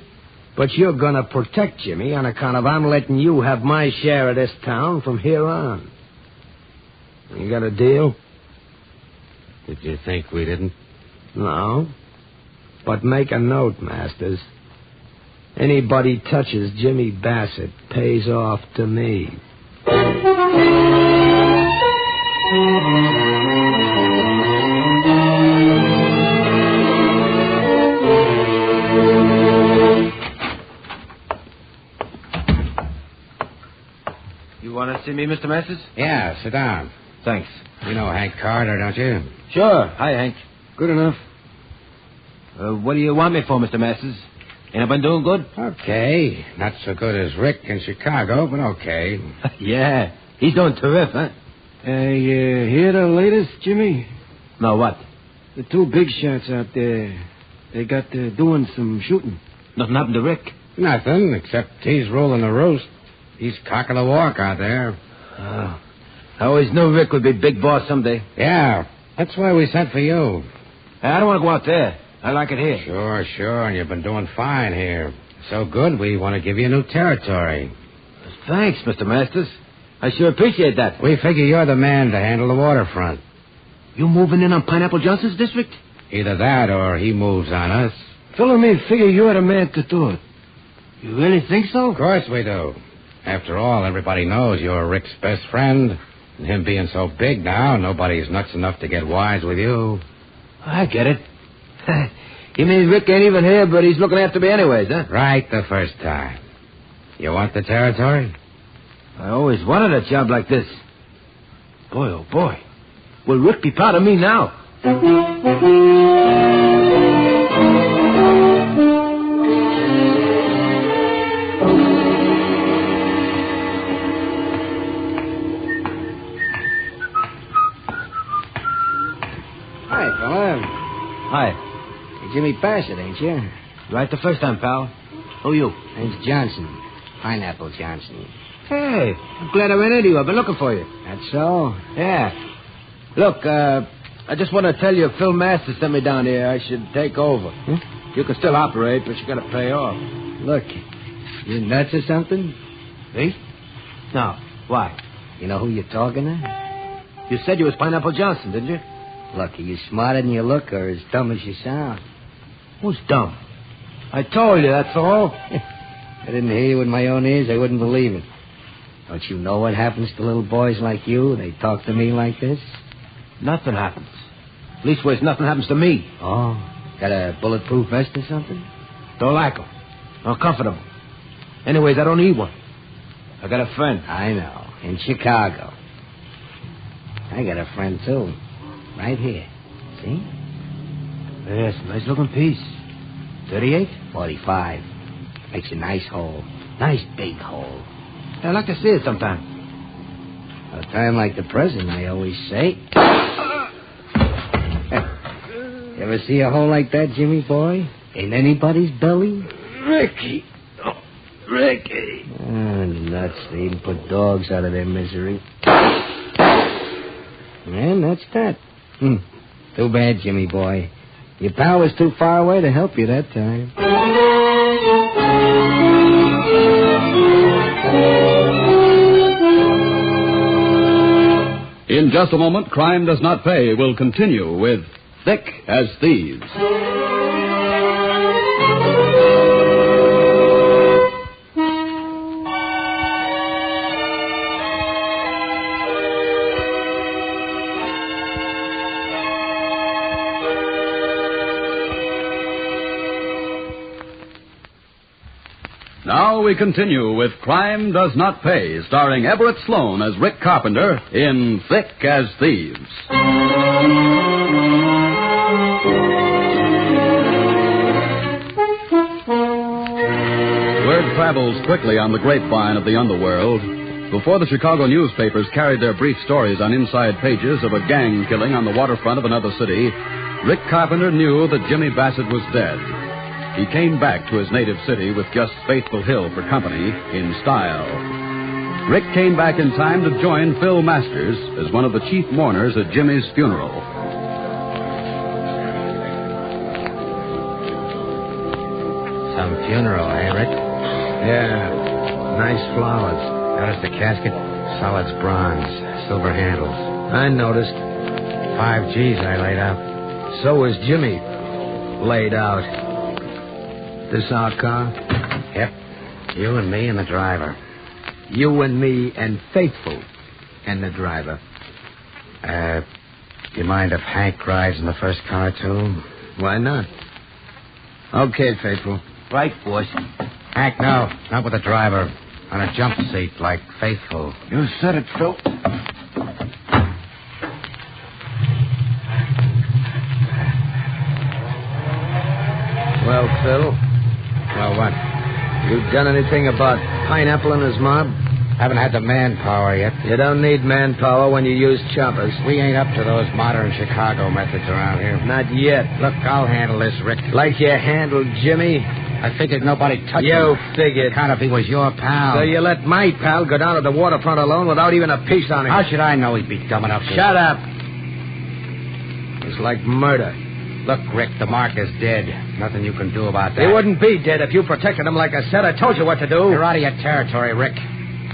But you're going to protect Jimmy on account of I'm letting you have my share of this town from here on. You got a deal? Did you think we didn't? No. But make a note, Masters. Anybody touches Jimmy Bassett pays off to me. You want to see me, Mr. Masters? Yeah, sit down. Thanks. You know Hank Carter, don't you? Sure. Hi, Hank. Good enough. What do you want me for, Mr. Masters? Ain't I been doing good? Okay. Not so good as Rick in Chicago, but okay. Yeah. He's doing terrific, huh? You hear the latest, Jimmy? No, what? The two big shots out there. They got doing some shooting. Nothing happened to Rick? Nothing, except he's rolling the roost. He's cocking the walk out there. Oh. I always knew Rick would be big boss someday. Yeah. That's why we sent for you. I don't want to go out there. I like it here. Sure. And you've been doing fine here. So good, we want to give you new territory. Thanks, Mr. Masters. I sure appreciate that. We figure you're the man to handle the waterfront. You moving in on Pineapple Johnson's district? Either that or he moves on us. Fellow me figure you're the man to do it. You really think so? Of course we do. After all, everybody knows you're Rick's best friend. And him being so big now, nobody's nuts enough to get wise with you. I get it. You mean Rick ain't even here, but he's looking after me anyways, huh? Right the first time. You want the territory? I always wanted a job like this. Boy, oh boy. Will Rick be proud of me now? Hi, fella. Hi. Jimmy Bassett, ain't you? Right the first time, pal. Who you? Name's Johnson. Pineapple Johnson. Hey, I'm glad I ran into you. I've been looking for you. That's so? Yeah. Look, I just want to tell you Phil Masters sent me down here. I should take over. You can still operate, but you got to pay off. Look, you nuts or something? Me? No. Why? You know who you're talking to? You said you was Pineapple Johnson, didn't you? Look, are you smarter than you look or as dumb as you sound? Who's dumb? I told you, that's all. I didn't hear you with my own ears, I wouldn't believe it. Don't you know what happens to little boys like you? They talk to me like this. Nothing happens. Leastways, nothing happens to me. Oh, got a bulletproof vest or something? Don't like 'em. Uncomfortable. Anyways, I don't need one. I got a friend. I know. In Chicago. I got a friend, too. Right here. See? Yes, nice looking piece. 38? 45. Makes a nice hole. Nice big hole. I'd like to see it sometime. A time like the present, I always say. Ever see a hole like that, Jimmy boy? In anybody's belly? Ricky. Oh, Ricky. Oh, nuts. They even put dogs out of their misery. And that's that. Too bad, Jimmy boy. Your pal was too far away to help you that time. In just a moment, Crime Does Not Pay will continue with Thick as Thieves. Now we continue with Crime Does Not Pay, starring Everett Sloane as Rick Carpenter in Thick as Thieves. Word travels quickly on the grapevine of the underworld. Before the Chicago newspapers carried their brief stories on inside pages of a gang killing on the waterfront of another city, Rick Carpenter knew that Jimmy Bassett was dead. He came back to his native city with just Faithful Hill for company, in style. Rick came back in time to join Phil Masters as one of the chief mourners at Jimmy's funeral. Some funeral, eh, Rick? Yeah. Nice flowers. Notice the casket? Solid bronze, silver handles. I noticed. 5 G's I laid out. So was Jimmy. Laid out. This our car? Yep. You and me and the driver. You and me and Faithful and the driver. You mind if Hank rides in the first car, too? Why not? Okay, Faithful. Right, boys. Hank, no. Not with the driver. On a jump seat like Faithful. You said it, Phil. Well, Phil? Well, what? You done anything about Pineapple and his mob? Haven't had the manpower yet. You don't need manpower when you use choppers. We ain't up to those modern Chicago methods around here. Not yet. Look, I'll handle this, Rick. Like you handled Jimmy? I figured nobody touched him. You figured. Kind of he was your pal. So you let my pal go down to the waterfront alone without even a piece on him. How should I know he'd be dumb enough to... Shut up. It's like murder. Look, Rick, the mark is dead. Nothing you can do about that. He wouldn't be dead if you protected him like I said. I told you what to do. You're out of your territory, Rick.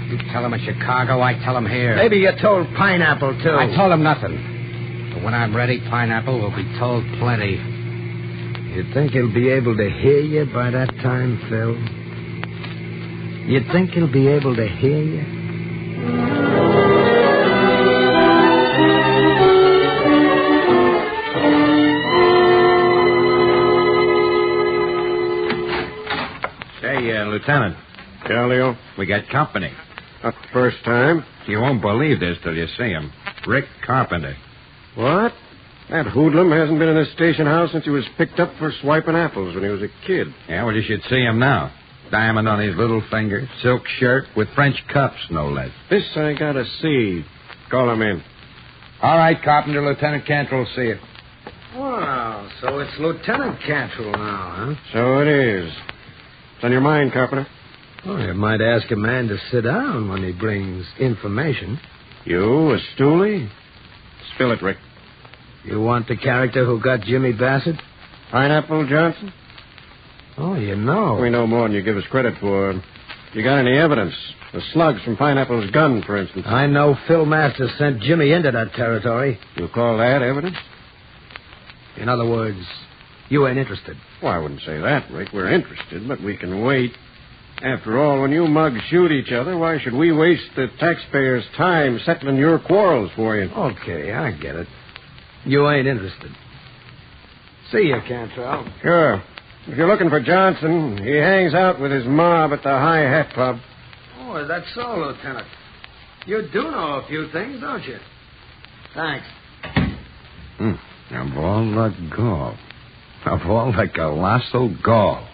You tell him in Chicago, I tell him here. Maybe you told Pineapple, too. I told him nothing. But when I'm ready, Pineapple will be told plenty. You think he'll be able to hear you by that time, Phil? You think he'll be able to hear you? Say, Lieutenant. Yeah, Leo? We got company. Not the first time. You won't believe this till you see him. Rick Carpenter. What? That hoodlum hasn't been in this station house since he was picked up for swiping apples when he was a kid. Yeah, well, you should see him now. Diamond on his little finger, silk shirt with French cuffs, no less. This I gotta see. Call him in. All right, Carpenter. Lieutenant Cantrell will see you. Wow, so it's Lieutenant Cantrell now, huh? So it is. What's on your mind, Carpenter? Well, you might ask a man to sit down when he brings information. You, a stoolie? Spill it, Rick. You want the character who got Jimmy Bassett? Pineapple Johnson? Oh, you know. We know more than you give us credit for. You got any evidence? The slugs from Pineapple's gun, for instance. I know Phil Masters sent Jimmy into that territory. You call that evidence? In other words, you ain't interested. Well, I wouldn't say that, Rick. We're interested, but we can wait. After all, when you mugs shoot each other, why should we waste the taxpayers' time settling your quarrels for you? Okay, I get it. You ain't interested. See you, Cantrell. Sure. If you're looking for Johnson, he hangs out with his mob at the High Hat Club. Oh, is that so, Lieutenant? You do know a few things, don't you? Thanks. Of all the gall. Of all the colossal gall.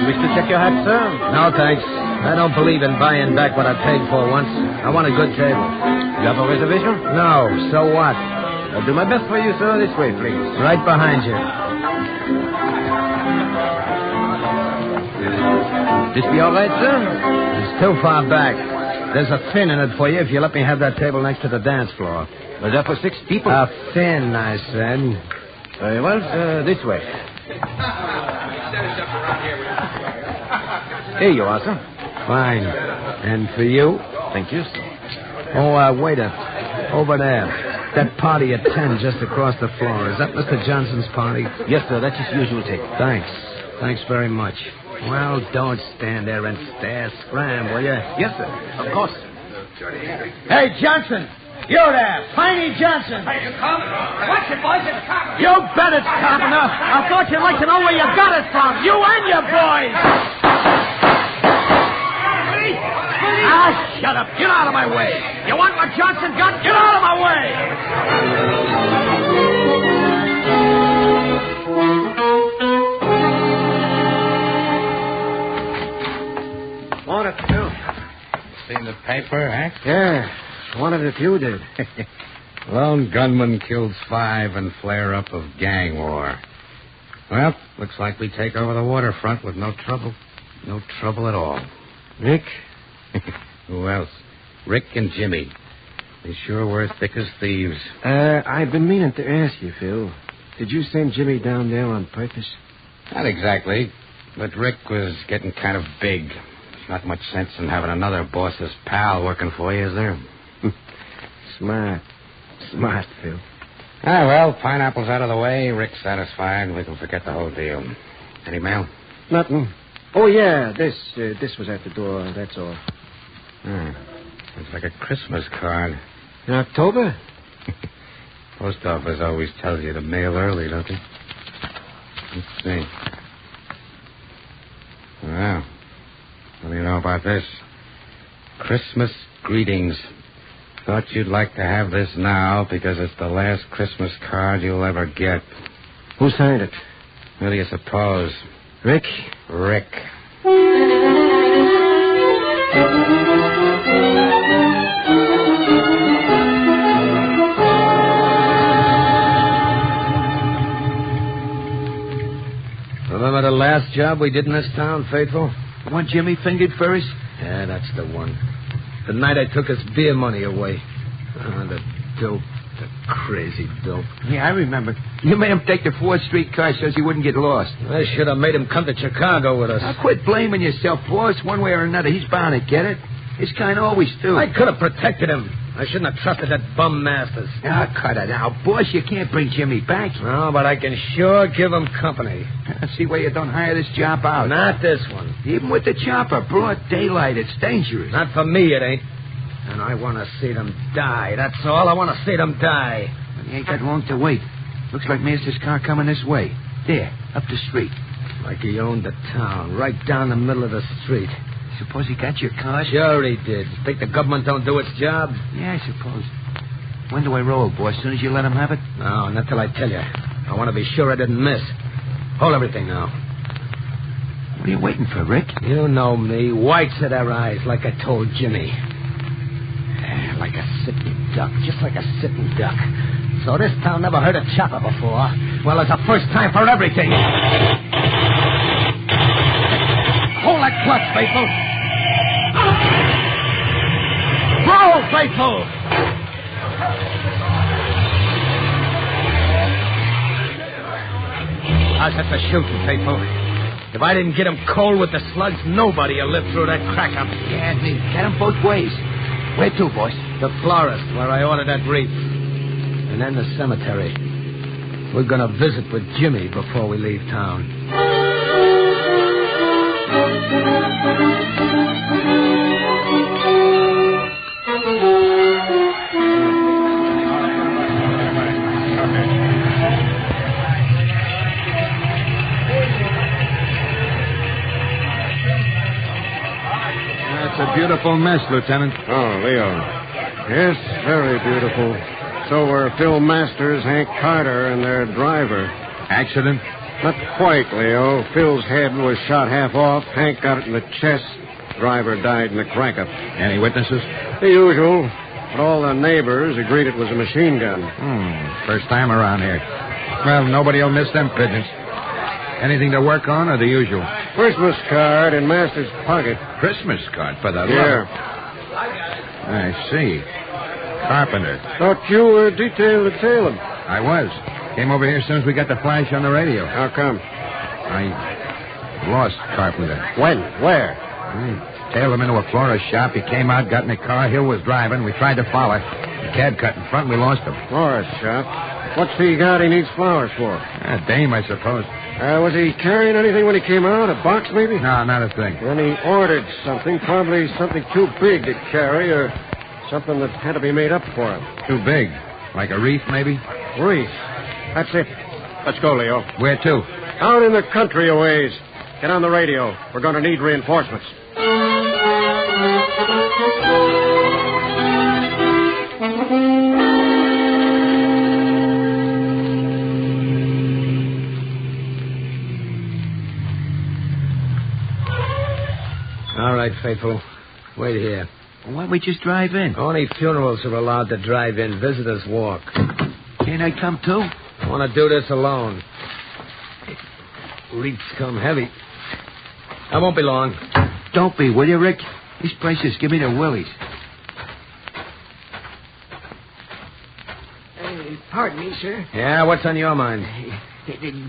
Wish to check your hat, sir? No, thanks. I don't believe in buying back what I paid for once. I want a good table. You have a reservation? No, so what? I'll do my best for you, sir. This way, please. Right behind you. This be all right, sir? It's too far back. There's a fin in it for you if you let me have that table next to the dance floor. Was that for 6 people? A fin, I said. Very well, this way. Here you are, sir. Fine. And for you? Thank you, sir. Oh, waiter. Over there. That party at 10 just across the floor. Is that Mr. Johnson's party? Yes, sir. That's his usual table. Thanks. Thanks very much. Well, don't stand there and stare. Scram, will you? Yes, sir. Of course. Hey, Johnson! You're there! Piney Johnson! Hey, you come? Watch it, boys. It's Carpenter. You bet it's Carpenter. I thought you'd like to know where you got it from. You and your boys! Ah, shut up. Get out of my way. You want what Johnson got? Get out of my way. Morning, Phil. Seen the paper, huh? Yeah, wondered if you did. Lone gunman kills 5 in flare-up of gang war. Well, looks like we take over the waterfront with no trouble. No trouble at all. Nick? Who else? Rick and Jimmy. They sure were thick as thieves. I've been meaning to ask you, Phil. Did you send Jimmy down there on purpose? Not exactly, but Rick was getting kind of big. There's not much sense in having another boss's pal working for you, is there? Smart, Phil. Ah, well, pineapple's out of the way. Rick's satisfied. We can forget the whole deal. Any mail? Nothing. Oh, yeah, this was at the door, that's all. It's like a Christmas card. In October? Post office always tells you to mail early, don't they? Let's see. Well, what do you know about this? Christmas greetings. Thought you'd like to have this now because it's the last Christmas card you'll ever get. Who signed it? Who do you suppose? Rick? Rick. Remember the last job we did in this town, Faithful? The one Jimmy fingered first? Yeah, that's the one. The night I took his beer money away. Oh, the dope. The crazy dope. Yeah, I remember. You made him take the 4th Street car so he wouldn't get lost. I should have made him come to Chicago with us. Now, quit blaming yourself, boss. One way or another, he's bound to get it. His kind always do. I could have protected him. I shouldn't have trusted that bum Masters. Ah, cut it out. Boss, you can't bring Jimmy back. No, but I can sure give him company. See why you don't hire this job out. Not this one. Even with the chopper, broad daylight, it's dangerous. Not for me, it ain't. And I want to see them die. That's all. I want to see them die. Well, you ain't got long to wait. Looks like Master's car coming this way. There, up the street. Like he owned the town, right down the middle of the street. Suppose he got your car? Sure he did. Think the government don't do its job? Yeah, I suppose. When do I roll, boss? As soon as you let him have it? No, not till I tell you. I want to be sure I didn't miss. Hold everything now. What are you waiting for, Rick? You know me. Whites of their eyes, like I told Jimmy. Like a sitting duck. Just like a sitting duck. So this town never heard a chopper before. Well, it's a first time for everything. Hold that clutch, Faithful. Roll, Faithful! How's that for shooting, Faithful? If I didn't get him cold with the slugs, nobody will live through that crack-up. Yeah, get him both ways. Where to, boss? The florist, where I ordered that wreath. And then the cemetery. We're going to visit with Jimmy before we leave town. That's a beautiful mess, Lieutenant. Oh, Leo. Yes, very beautiful. So were Phil Masters, Hank Carter, and their driver. Accident? Not quite, Leo. Phil's head was shot half off. Hank got it in the chest. Driver died in the crack-up. Any witnesses? The usual. But all the neighbors agreed it was a machine gun. First time around here. Well, nobody will miss them pigeons. Anything to work on or the usual? Christmas card in Master's pocket. Christmas card for the Here. I see. Carpenter. Thought you were detail detailing. I was. Came over here as soon as we got the flash on the radio. How come? I lost Carpenter. When? Where? Tailed him into a florist shop. He came out, got in a car. Hill was driving. We tried to follow. The cab cut in front. We lost him. Florist shop? What's he got he needs flowers for? A dame, I suppose. Was he carrying anything when he came out? A box, maybe? No, not a thing. Then he ordered something, probably something too big to carry, or something that had to be made up for him. Too big. Like a wreath, maybe? Wreath. That's it. Let's go, Leo. Where to? Out in the country a ways. Get on the radio. We're going to need reinforcements. All right, faithful. Wait here. Why don't we just drive in? Only funerals are allowed to drive in. Visitors walk. Can't I come too? I want to do this alone. Wreaths come heavy. I won't be long. Don't be, will you, Rick? These places give me the willies. Pardon me, sir. Yeah, what's on your mind?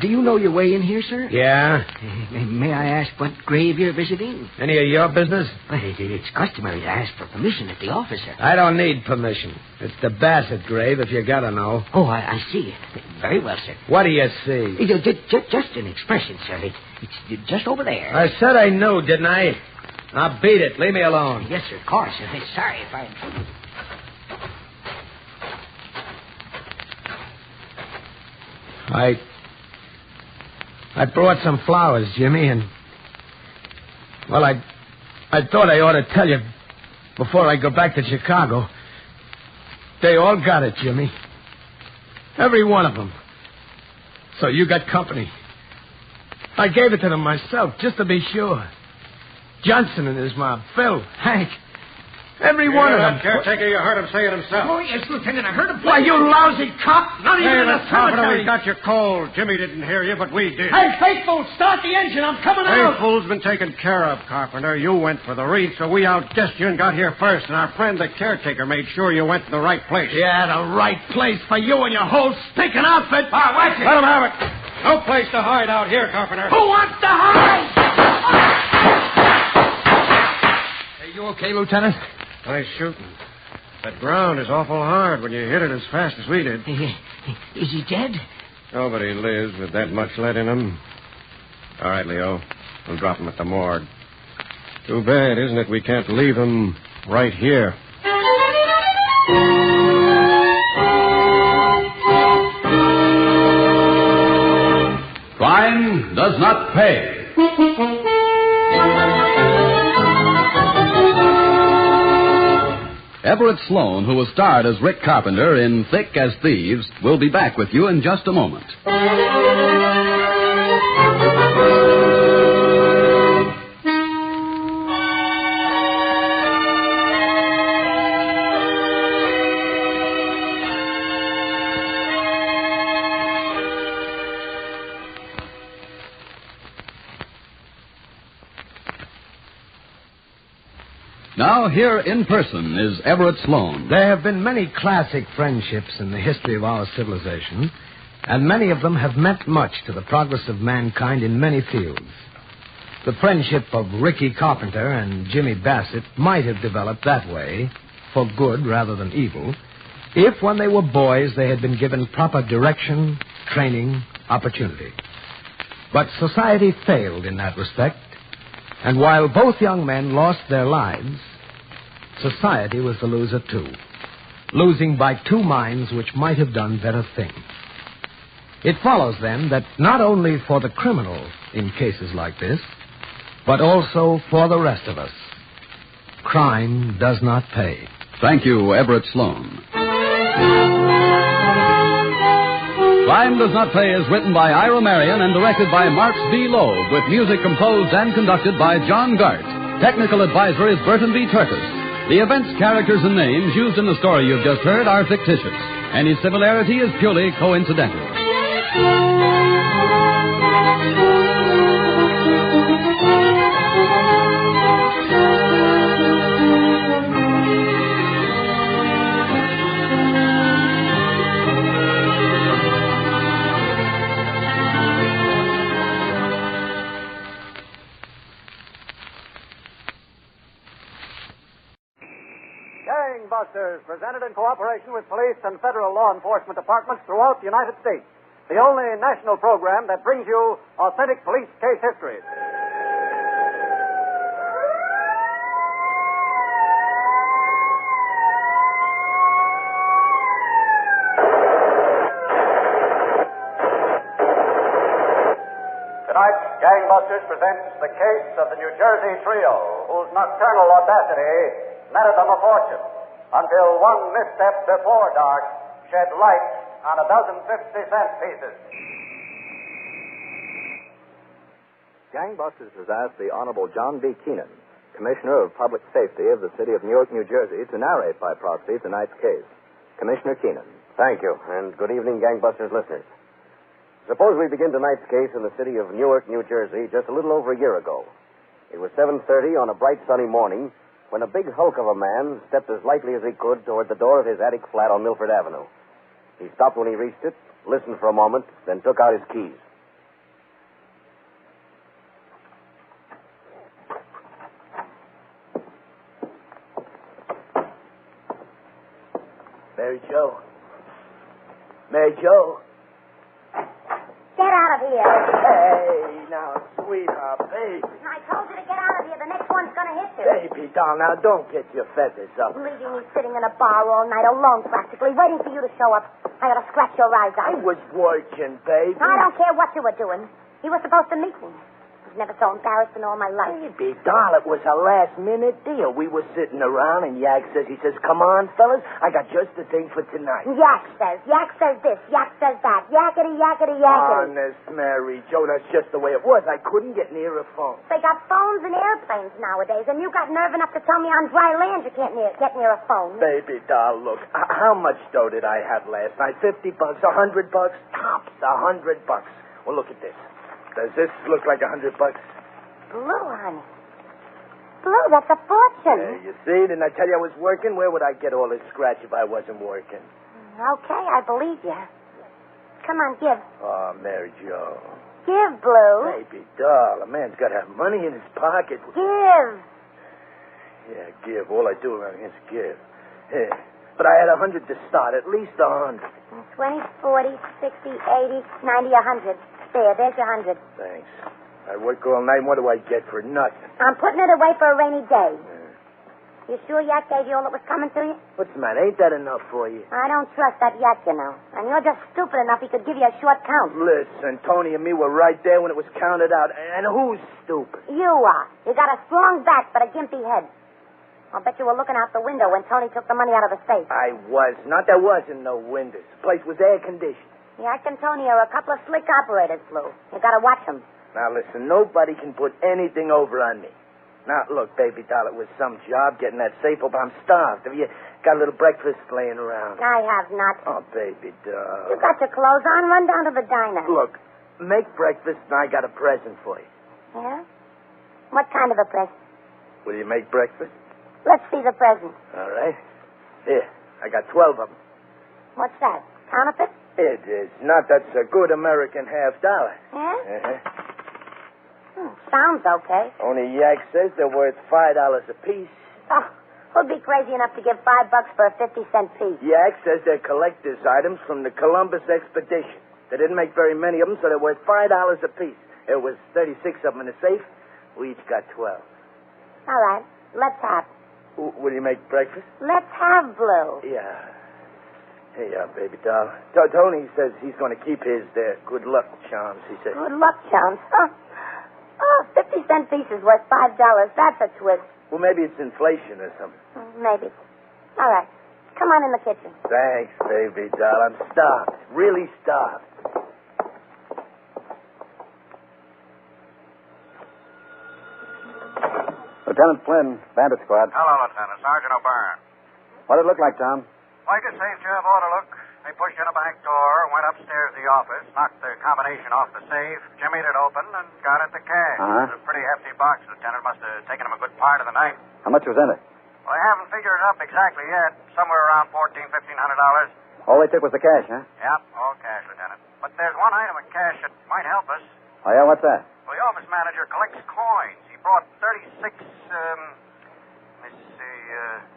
Do you know your way in here, sir? Yeah. May I ask what grave you're visiting? Any of your business? Well, it's customary to ask for permission at the office, sir. I don't need permission. It's the Bassett grave, if you gotta know. Oh, I see. Very well, sir. What do you see? Just an expression, sir. It's just over there. I said I knew, didn't I? Now beat it. Leave me alone. Yes, sir. Of course, sir. Sorry if I intruded. I brought some flowers, Jimmy, and... Well, I thought I ought to tell you before I go back to Chicago. They all got it, Jimmy. Every one of them. So you got company. I gave it to them myself, just to be sure. Johnson and his mob, Phil, Hank. Every one of them. Caretaker, you heard him say it himself. Oh, yes, Lieutenant, I heard him. Why, you lousy cop! Not even in the cemetery. We got you cold. Jimmy didn't hear you, but we did. Hey, Faithful, start the engine. I'm coming out. Faithful's been taken care of, Carpenter. You went for the wreath, so we outguessed you and got here first. And our friend, the caretaker, made sure you went to the right place. Yeah, the right place for you and your whole stinking outfit. Watch it. Let him have it. No place to hide out here, Carpenter. Who wants to hide? Are you okay, Lieutenant? Nice shooting. That ground is awful hard when you hit it as fast as we did. Is he dead? Nobody lives with that much lead in him. All right, Leo. We'll drop him at the morgue. Too bad, isn't it? We can't leave him right here. Crime does not pay. Everett Sloan, who was starred as Rick Carpenter in Thick as Thieves, will be back with you in just a moment. Now, here in person is Everett Sloan. There have been many classic friendships in the history of our civilization, and many of them have meant much to the progress of mankind in many fields. The friendship of Ricky Carpenter and Jimmy Bassett might have developed that way for good rather than evil if, when they were boys, they had been given proper direction, training, opportunity. But society failed in that respect, and while both young men lost their lives, society was the loser too, losing by two minds which might have done better things. It follows, then, that not only for the criminal in cases like this, but also for the rest of us, crime does not pay. Thank you, Everett Sloan. Crime Does Not Pay is written by Ira Marion and directed by Marks B. Loeb, with music composed and conducted by John Gart. Technical advisor is Burton B. Turkis. The events, characters, and names used in the story you've just heard are fictitious. Any similarity is purely coincidental. Gangbusters, presented in cooperation with police and federal law enforcement departments throughout the United States. The only national program that brings you authentic police case histories. Tonight, Gangbusters presents the case of the New Jersey trio, whose nocturnal audacity netted them a fortune, until one misstep before dark shed light on a dozen 50-cent pieces. Gangbusters has asked the Honorable John B. Keenan, Commissioner of Public Safety of the City of Newark, New Jersey, to narrate by proxy tonight's case. Commissioner Keenan. Thank you, and good evening, Gangbusters listeners. Suppose we begin tonight's case in the city of Newark, New Jersey, just a little over a year ago. It was 7:30 on a bright sunny morning when a big hulk of a man stepped as lightly as he could toward the door of his attic flat on Milford Avenue. He stopped when he reached it, listened for a moment, then took out his keys. Mary Jo. Mary Jo. Get out of here. Hey, now, sweetheart, baby. I told you to get out of here. The next one's going to hit you. Baby, doll, now don't get your feathers up. Leaving me sitting in a bar all night alone, practically, waiting for you to show up. I ought to scratch your eyes out. I was working, baby. I don't care what you were doing. You were supposed to meet me. I was never so embarrassed in all my life. Baby, doll, it was a last-minute deal. We were sitting around, and Yak says, come on, fellas, I got just the thing for tonight. Yak says this, Yak says that. Yakety, yakety, yakety. Honest, Mary Jo, that's just the way it was. I couldn't get near a phone. They got phones and airplanes nowadays, and you got nerve enough to tell me on dry land you can't get near a phone. Baby, doll, look, how much dough did I have last night? $50, $100? Tops, $100. Well, look at this. Does this look like $100? Blue, honey. Blue, that's a fortune. You see, didn't I tell you I was working? Where would I get all this scratch if I wasn't working? Okay, I believe you. Come on, give. Oh, Mary Jo. Give, Blue. Baby doll, a man's got to have money in his pocket. Give. Yeah, give. All I do around here is give. Yeah. But I had 100 to start, at least 100. 20, 40, 60, 80, 90, 100. There's your 100. Thanks. I work all night, and what do I get for nothing? I'm putting it away for a rainy day. You sure Yak gave you all that was coming to you? What's the matter? Ain't that enough for you? I don't trust that Yak, you know. And you're just stupid enough he could give you a short count. Listen, Tony and me were right there when it was counted out. And who's stupid? You are. You got a strong back, but a gimpy head. I'll bet you were looking out the window when Tony took the money out of the safe. I was not. There wasn't no windows. The place was air-conditioned. Yak and Tony are a couple of slick operators, Blue. You gotta watch them. Now, listen, nobody can put anything over on me. Now, look, baby doll, it was some job getting that safe open. I'm starved. Have you got a little breakfast laying around? I have not. Oh, baby doll. You got your clothes on? Run down to the diner. Look, make breakfast, and I got a present for you. Yeah? What kind of a present? Will you make breakfast? Let's see the present. All right. Here, I got 12 of them. What's that? Counterfeit? It is not. That's a good American $50. Yeah? Uh-huh. Sounds okay. Only Yak says they're worth $5 apiece. Oh, Who'd be crazy enough to give $5 for a 50-cent piece? Yak says they're collector's items from the Columbus expedition. They didn't make very many of them, so they're worth $5 apiece. There was 36 of them in the safe. We each got 12. All right. Let's have. Will you make breakfast? Let's have, Blue. Yeah. Hey, baby doll. Tony says he's going to keep his good luck charms, he says. Good luck, chums. Huh? Oh, 50-cent piece is worth $5. That's a twist. Well, maybe it's inflation or something. Maybe. All right. Come on in the kitchen. Thanks, baby doll. I'm starved. Really starved. Lieutenant Flynn, Bandit Squad. Hello, Lieutenant. Sergeant O'Byrne. What did it look like, Tom? Like a safe job ought to look. They pushed in a back door, went upstairs to the office, knocked the combination off the safe, jimmied it open, and got at the cash. Uh-huh. It was a pretty hefty box, Lieutenant. Must have taken him a good part of the night. How much was in it? Well, I haven't figured it up exactly yet. Somewhere around $1,400, $1,500. All they took was the cash, huh? Yep, all cash, Lieutenant. But there's one item of cash that might help us. Oh, yeah? What's that? Well, the office manager collects coins. He brought 36,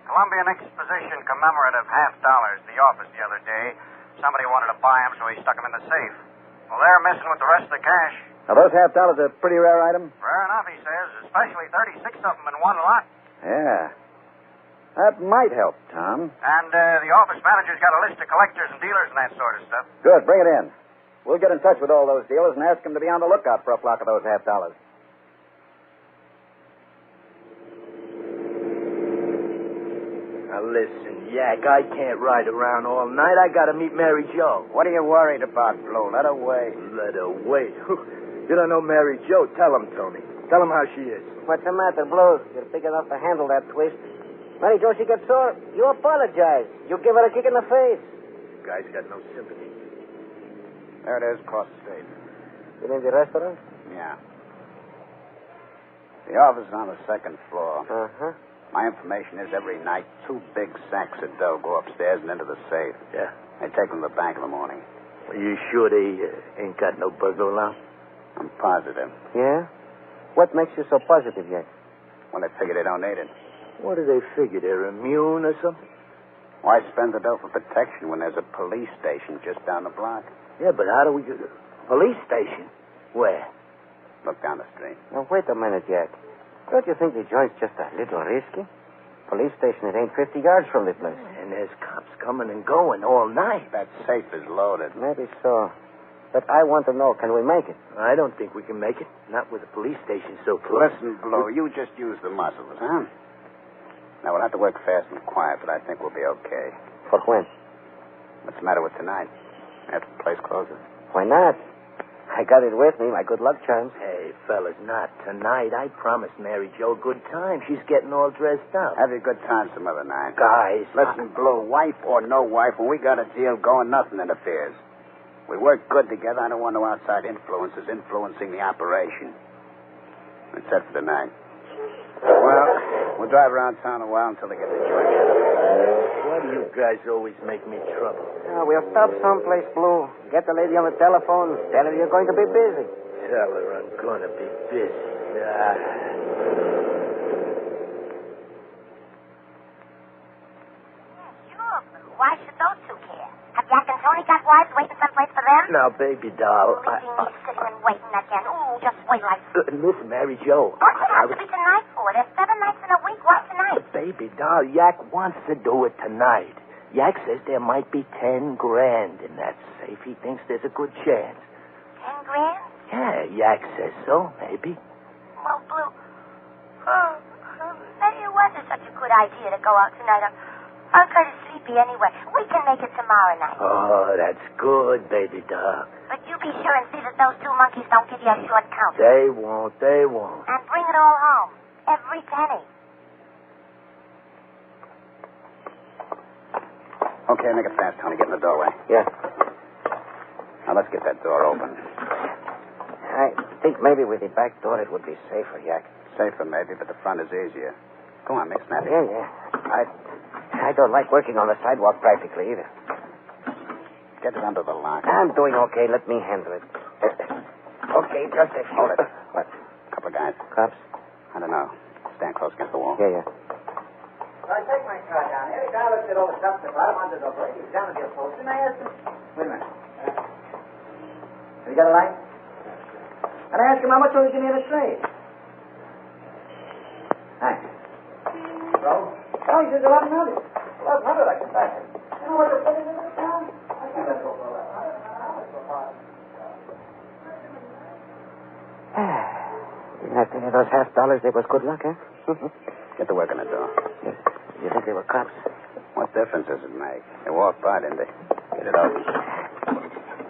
Columbian Exposition commemorative $50 to the office the other day. Somebody wanted to buy them, so he stuck them in the safe. Well, they're missing with the rest of the cash. Now, those $50 a pretty rare item? Rare enough, he says, especially 36 of them in one lot. Yeah. That might help, Tom. And the office manager's got a list of collectors and dealers and that sort of stuff. Good. Bring it in. We'll get in touch with all those dealers and ask them to be on the lookout for a flock of those $50. Now, listen, Yak, I can't ride around all night. I got to meet Mary Jo. What are you worried about, Blue? Let her wait. Let her wait. You don't know Mary Jo. Tell him, Tony. Tell him how she is. What's the matter, Blue? You're big enough to handle that twist. Mary Jo, she gets sore. You apologize. You give her a kick in the face. This guy's got no sympathy. There it is, across the street. You in the restaurant? Yeah. The office is on the second floor. Uh-huh. My information is every night 2 big sacks of dough go upstairs and into the safe. Yeah. They take them to the bank in the morning. Are you sure they ain't got no burglar alarm? I'm positive. Yeah? What makes you so positive yet? Well, they figure they don't need it. What do they figure? They're immune or something? Why spend the dough for protection when there's a police station just down the block? Yeah, but how do we get... Police station? Where? Look down the street. Now, wait a minute, Jack. Don't you think the joint's just a little risky? Police station, it ain't 50 yards from the place. And there's cops coming and going all night. That safe is loaded. Maybe so. But I want to know, can we make it? I don't think we can make it. Not with the police station so close. Listen, Blue, you just use the muscles, huh? Now, we'll have to work fast and quiet, but I think we'll be okay. For when? What's the matter with tonight? After the place closes? Why not? I got it with me, my good luck charms. Hey, fellas, not tonight. I promised Mary Jo a good time. She's getting all dressed up. Have your good time some other night. Guys. Listen, Blue, wife or no wife, when we got a deal going, nothing interferes. We work good together. I don't want no outside influences influencing the operation. That's it for tonight. Well, we'll drive around town a while until they get the joint. Why do you guys always make me trouble? We'll stop someplace, Blue. Get the lady on the telephone. Tell her you're going to be busy. Tell her I'm going to be busy. Sure, Blue. Why should those two care? Have Jack and Tony got wives waiting someplace for them? Now, baby doll, Leaving me sitting and waiting again. Ooh, just wait like... Listen, Mary Jo. What's it have to be tonight for? There's 7 nights in a week. Why tonight? Baby doll, Yak wants to do it tonight. Yak says there might be $10,000 in that safe. He thinks there's a good chance. $10,000? Yeah, Yak says so, maybe. Well, Blue, maybe it wasn't such a good idea to go out tonight. I'm kind of sleepy anyway. We can make it tomorrow night. Oh, that's good, baby doll. But you be sure and see that those 2 monkeys don't give you a short count. They won't. And bring it all home. Every penny. Okay, make it fast, Tony. Get in the doorway. Yeah. Now, let's get that door open. I think maybe with the back door it would be safer, Yak. Safer, maybe, but the front is easier. Go on, make snappy. Yeah. I don't like working on the sidewalk practically either. Get it under the lock. I'm doing okay. Let me handle it. Okay, just a few. Hold it. What? Couple of guys. Cops? I don't know. Stand close against the wall. Yeah. So I take my car down here. The guy looks it over, stops the car, wants it over. He examines the upholstery, and I ask him, wait a minute. Have you got a light? And I ask him how much will he give me in a trade. Thanks. So? Oh, he says 1,100. 1,100, I can back it. You know what they're putting in this town? I can't let go for 1,100. Didn't have any of those $half, they was good luck, eh? Get to work on the door. Yes. You think they were cops? What difference does it make? They walked by, didn't they? Get it open.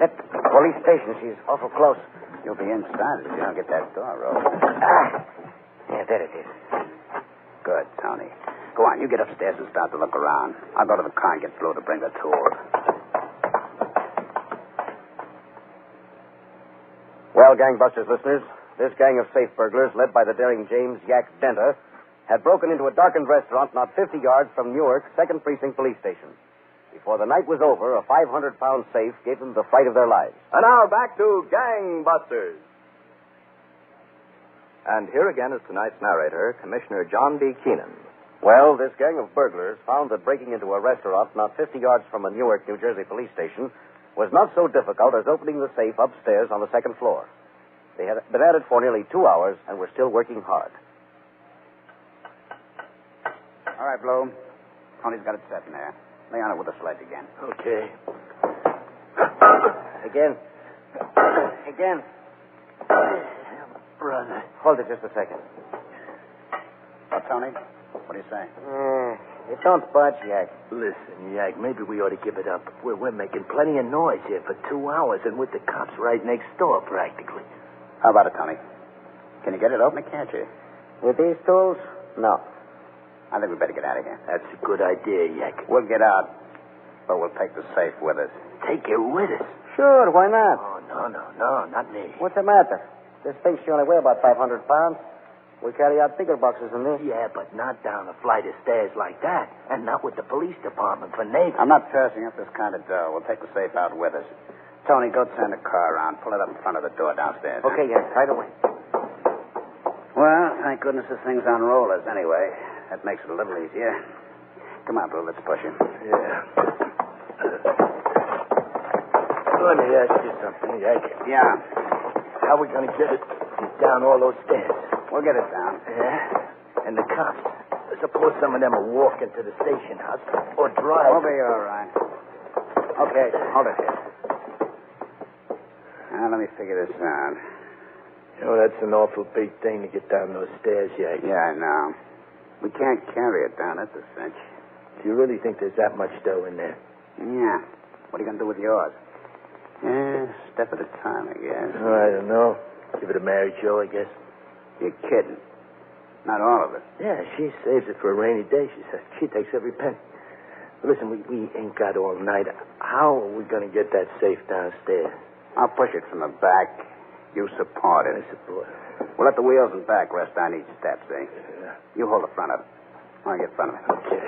That police station, she's awful close. You'll be inside if you don't get that door open. Yeah, there it is. Good, Tony. Go on, you get upstairs and start to look around. I'll go to the car and get Blue to bring the tools. Well, Gangbusters listeners, this gang of safe burglars, led by the daring James Yak Denter, had broken into a darkened restaurant not 50 yards from Newark's 2nd Precinct Police Station. Before the night was over, a 500-pound safe gave them the fright of their lives. And now back to Gangbusters. And here again is tonight's narrator, Commissioner John B. Keenan. Well, this gang of burglars found that breaking into a restaurant not 50 yards from a Newark, New Jersey police station was not so difficult as opening the safe upstairs on the 2nd floor. They had been at it for nearly 2 hours and were still working hard. All right, Blue. Tony's got it set in there. Lay on it with the sledge again. Okay. Again. Brother. Hold it just a second. Oh, Tony, what do you say? It don't budge, Yak. Listen, Yak, maybe we ought to give it up. We're making plenty of noise here for 2 hours and with the cops right next door, practically. How about it, Tony? Can you get it open or can't you? With these tools? No. I think we better get out of here. That's a good idea, Yak. We'll get out, but we'll take the safe with us. Take it with us? Sure, why not? Oh, no, not me. What's the matter? This thing should only weigh about 500 pounds. We carry out bigger boxes than this. Yeah, but not down a flight of stairs like that. And not with the police department for neighbors. I'm not passing up this kind of dough. We'll take the safe out with us. Tony, go turn the car around. Pull it up in front of the door downstairs. Okay, Yak, right away. Well, thank goodness this thing's on rollers anyway. That makes it a little easier. Come on, Blue, let's push it. Yeah. Let me ask you something, Yak. Yeah. How are we going to get it down all those stairs? We'll get it down. Yeah? And the cops. Suppose some of them are walking to the station house or drive. We'll be all right. Okay, hold it here. Now, let me figure this out. You know, that's an awful big thing to get down those stairs, Yak. Yeah, I know. We can't carry it down, that's a cinch. Do you really think there's that much dough in there? Yeah. What are you going to do with yours? Yeah, step at a time, I guess. Oh, I don't know. Give it a Mary Jo, I guess. You're kidding. Not all of it. Yeah, she saves it for a rainy day, she says. She takes every penny. But listen, we ain't got all night. How are we going to get that safe downstairs? I'll push it from the back. You support it. I support it. We'll let the wheels and back rest on each step, see? Yeah. You hold the front of it. I'll get front of it. Okay.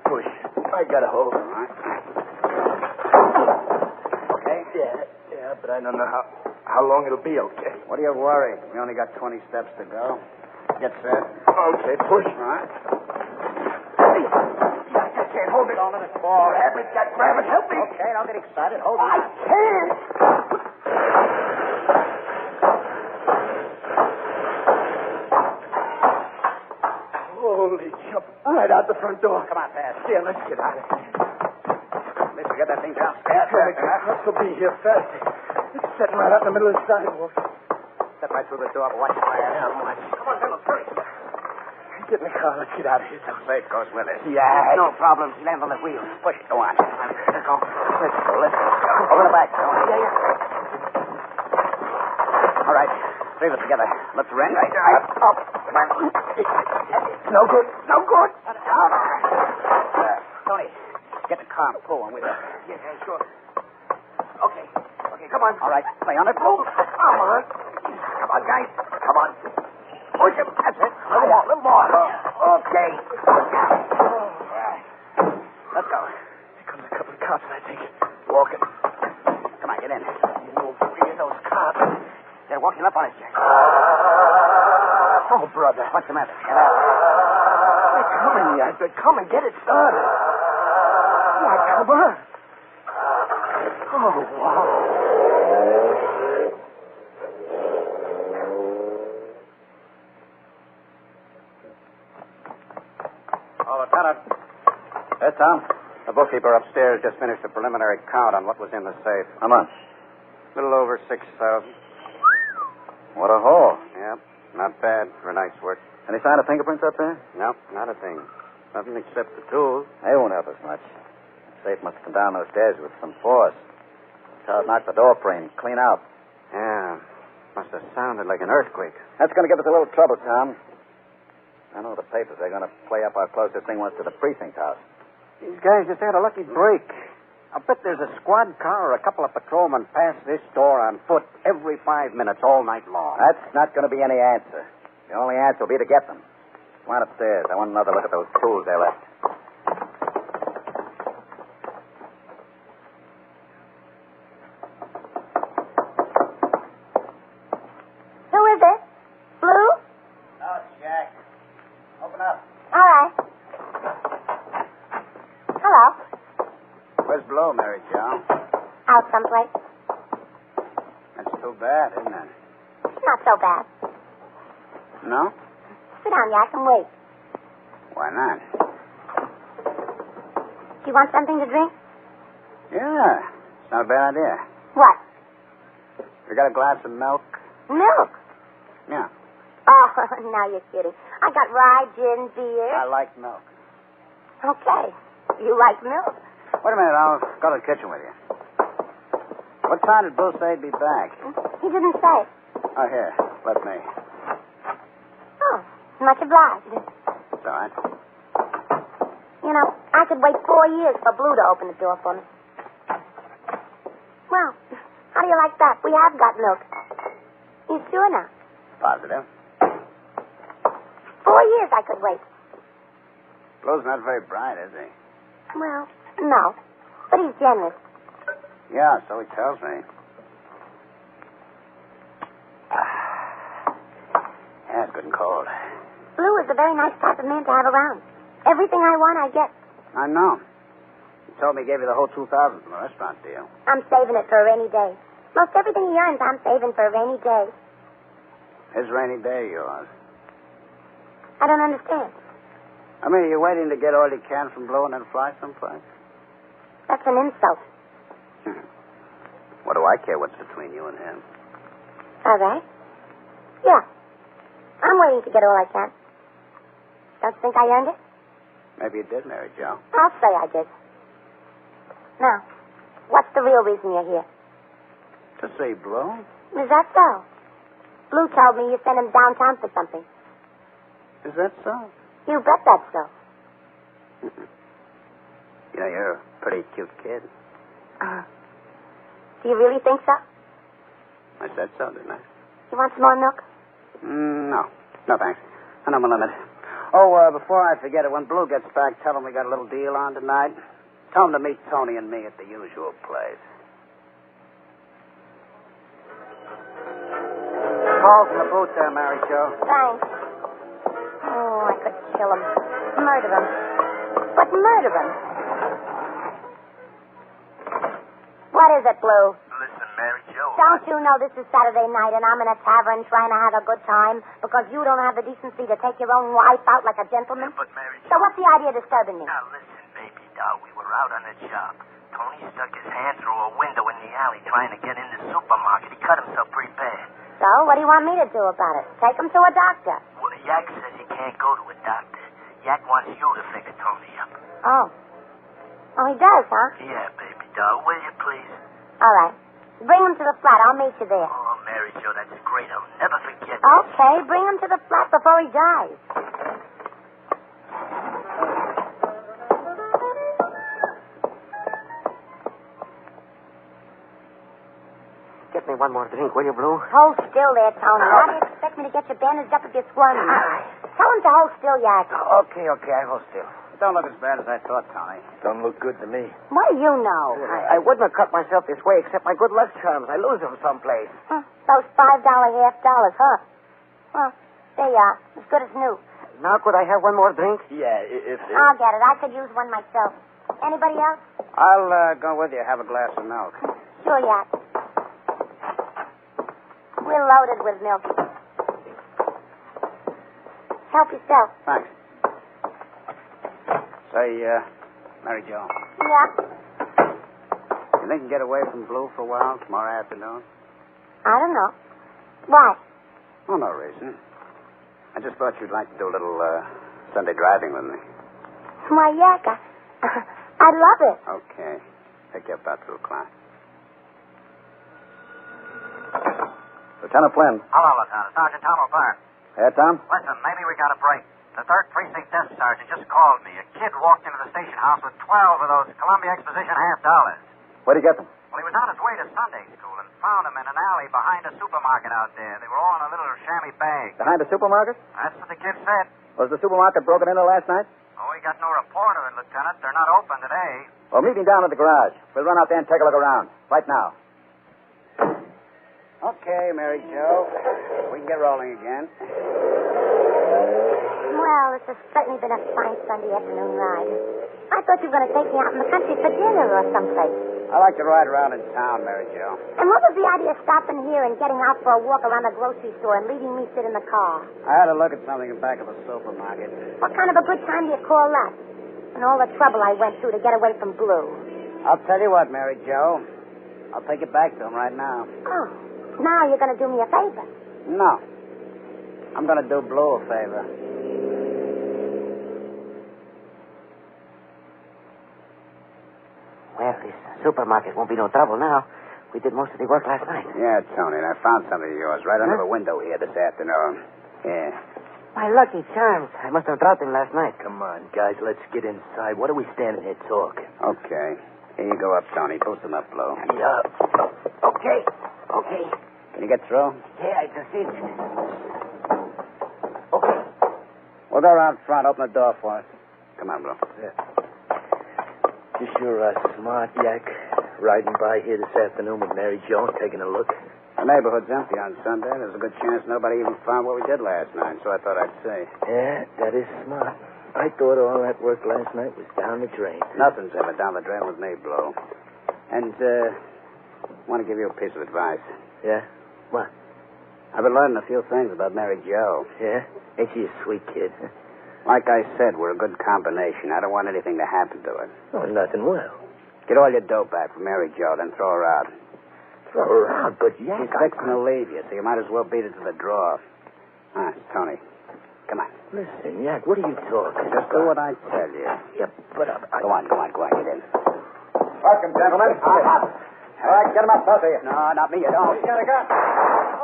Push. I got a hold. All right. Okay? Yeah, but I don't know how long it'll be okay. What are you worried? We only got 20 steps to go. Get set. Okay, push. All right. I can't hold it. Don't let it fall. Grab it, help me. Okay, don't get excited. Hold it. I can't. Holy jump. All right, out the front door. Come on, fast. Yeah, let's get out of here. Let's get that thing downstairs. Cops will be here fast. It's sitting right out in the middle of the sidewalk. Step right through the door, but watch your fire. Yeah, I'm watching. Come on, Bill, hurry. Get in the car. Let's get out of here. The safe goes with us. Yeah. No problem. Land on the wheels. Push it. Go on. Let's go. Let's go. Over the back, Tony. Yeah. All right. Three of us together. Let's run. Up. Come on. No good. Tony, get the car and pull one with us. Yeah, sure. Okay, come on. All right. Play on it. Come on. Come on, guys. Come on. Push him. That's it. A little more. Okay. Let's go. Here comes a couple of cops, I think. Walking. Come on, get in. Oh, three of those cops. They're walking up on us, Jack. Oh, brother. What's the matter? Get out. Come on, Yak. Come and get it started. Yak, come on. Oh, wow. Oh, Lieutenant. Yes, Tom? The bookkeeper upstairs just finished a preliminary count on what was in the safe. How much? A little over 6,000. What a haul. Yep, not bad for a night's work. Any sign of fingerprints up there? No, not a thing. Nothing except the tools. They won't help us much. The safe must have come down those stairs with some force. That's how it knocked the door frame clean out. Yeah, must have sounded like an earthquake. That's going to give us a little trouble, Tom. I know the papers. They're going to play up how close this thing was to the precinct house. These guys just had a lucky break. I bet there's a squad car or a couple of patrolmen pass this door on foot every 5 minutes all night long. That's not going to be any answer. The only answer will be to get them. Come on upstairs. I want another look at those tools they left. Who is it? Blue? No, it's Jack. Open up. All right. Hello. Where's Blue, Mary Jo? Out someplace. That's too bad, isn't it? Not so bad. No? Sit down, Yak, and wait. Why not? Do you want something to drink? Yeah, it's not a bad idea. What? You got a glass of milk? Milk. Yeah. Oh, now you're kidding. I got rye, gin, beer. I like milk. Okay. You like milk? Wait a minute, I'll go to the kitchen with you. What time did Blue say he'd be back? He didn't say. Oh, here, let me. Oh, much obliged. It's all right. You know, I could wait 4 years for Blue to open the door for me. Well, how do you like that? We have got milk. You sure now? Positive. 4 years I could wait. Blue's not very bright, is he? Well, no. But he's generous. Yeah, so he tells me. Yeah, it's good and cold. Blue is a very nice type of man to have around. Everything I want, I get. I know. He told me he gave you the whole 2,000 from the restaurant deal. I'm saving it for a rainy day. Most everything he earns, I'm saving for a rainy day. His rainy day, yours. I don't understand. I mean, are you waiting to get all you can from Blue and then fly someplace? That's an insult. What do I care what's between you and him? All right. Yeah. I'm waiting to get all I can. Don't you think I earned it? Maybe you did, Mary Jo. I'll say I did. Now, what's the real reason you're here? To see Blue? Is that so? Blue told me you sent him downtown for something. Is that so? You bet that's so. You know, you're a pretty cute kid. Do you really think so? I said so, didn't I? You want some more milk? No. No, thanks. I know my limit. Oh, before I forget it, when Blue gets back, tell him we got a little deal on tonight. Tell him to meet Tony and me at the usual place. Call from the booth there, Mary Jo. Thanks. Oh, I could kill him. Murder him. But murder him. What is it, Blue? Listen, Mary Jo. Don't you know this is Saturday night and I'm in a tavern trying to have a good time because you don't have the decency to take your own wife out like a gentleman? But, Mary Jo... So what's the idea of disturbing me? Now, listen, baby doll. We were out on the job. Tony stuck his hand through a window in the alley trying to get in the supermarket. He cut himself pretty bad. So, what do you want me to do about it? Take him to a doctor. Well, Yak says he can't go to a doctor. Yak wants you to fix Tony up. Oh. Oh, he does, huh? Yeah, baby doll. Will you, please? All right. Bring him to the flat. I'll meet you there. Oh, Mary Jo, that's great. I'll never forget it. Okay, bring him to the flat before he dies. Get me one more drink, will you, Blue? Hold still there, Tony. How do you expect me to get you bandaged up if you're squirming? Tell him to hold still, Yak. Okay, I hold still. Don't look as bad as I thought, Tony. Don't look good to me. What do you know? I wouldn't have cut myself this way except my good luck charms. I lose them someplace. Those $5 half dollars, huh? Well, there you are. As good as new. Now could I have one more drink? Yeah, if... I'll get it. I could use one myself. Anybody else? I'll go with you. Have a glass of milk. Sure, Yak. We're loaded with milk. Help yourself. Thanks. Say, Mary Jo. Yeah? You think you can get away from Blue for a while tomorrow afternoon? I don't know. Why? Oh, no reason. I just thought you'd like to do a little Sunday driving with me. Why, Yak, I'd love it. Okay. Pick you up about 2 o'clock. Lieutenant Flynn. Hello, Lieutenant. Sergeant Tom O'Byrne. Yeah, Tom? Listen, maybe we got a break. The 3rd Precinct Desk Sergeant just called me. A kid walked into the station house with 12 of those Columbia Exposition $50. Where'd he get them? Well, he was on his way to Sunday school and found them in an alley behind a supermarket out there. They were all in a little chamois bag. Behind the supermarket? That's what the kid said. Was the supermarket broken into last night? Oh, we got no report of it, Lieutenant. They're not open today. Well, meet me down at the garage. We'll run out there and take a look around. Right now. Okay, Mary Jo. We can get rolling again. Well, this has certainly been a fine Sunday afternoon ride. I thought you were going to take me out in the country for dinner or someplace. I like to ride around in town, Mary Jo. And what was the idea of stopping here and getting out for a walk around the grocery store and leaving me sit in the car? I had to look at something in back of a supermarket. What kind of a good time do you call that? And all the trouble I went through to get away from Blue. I'll tell you what, Mary Jo. I'll take it back to him right now. Oh, now you're going to do me a favor. No. I'm going to do Blue a favor. Well, this supermarket won't be no trouble now. We did most of the work last night. Yeah, Tony, and I found something of yours right under the window here this afternoon. Yeah. My lucky charms. I must have dropped him last night. Come on, guys, let's get inside. What are we standing here talking? Okay. Here you go up, Tony. Boost him up, Blue. Yeah. Okay. Can you get through? Yeah, I just see it. We'll go around front. Open the door for us. Come on, Blue. Yeah. You sure are smart, Yak. Riding by here this afternoon with Mary Jo, taking a look. The neighborhood's empty on Sunday. There's a good chance nobody even found what we did last night, so I thought I'd say. Yeah, that is smart. I thought all that work last night was down the drain. Nothing's ever down the drain with me, Blue. And, I want to give you a piece of advice. Yeah? What? I've been learning a few things about Mary Jo. Yeah? Ain't she a sweet kid? Like I said, we're a good combination. I don't want anything to happen to her. Oh, nothing will. Get all your dough back from Mary Jo, then throw her out. Throw her out? But, Yak, she's fixing to leave you, so you might as well beat it to the draw. Tony, come on. Listen, Yak, what are you talking about? Just do what I tell you. Yeah, but Go on, get in. Welcome, gentlemen. All right, get him up, both of you. No, not me, you don't. He's got a gun.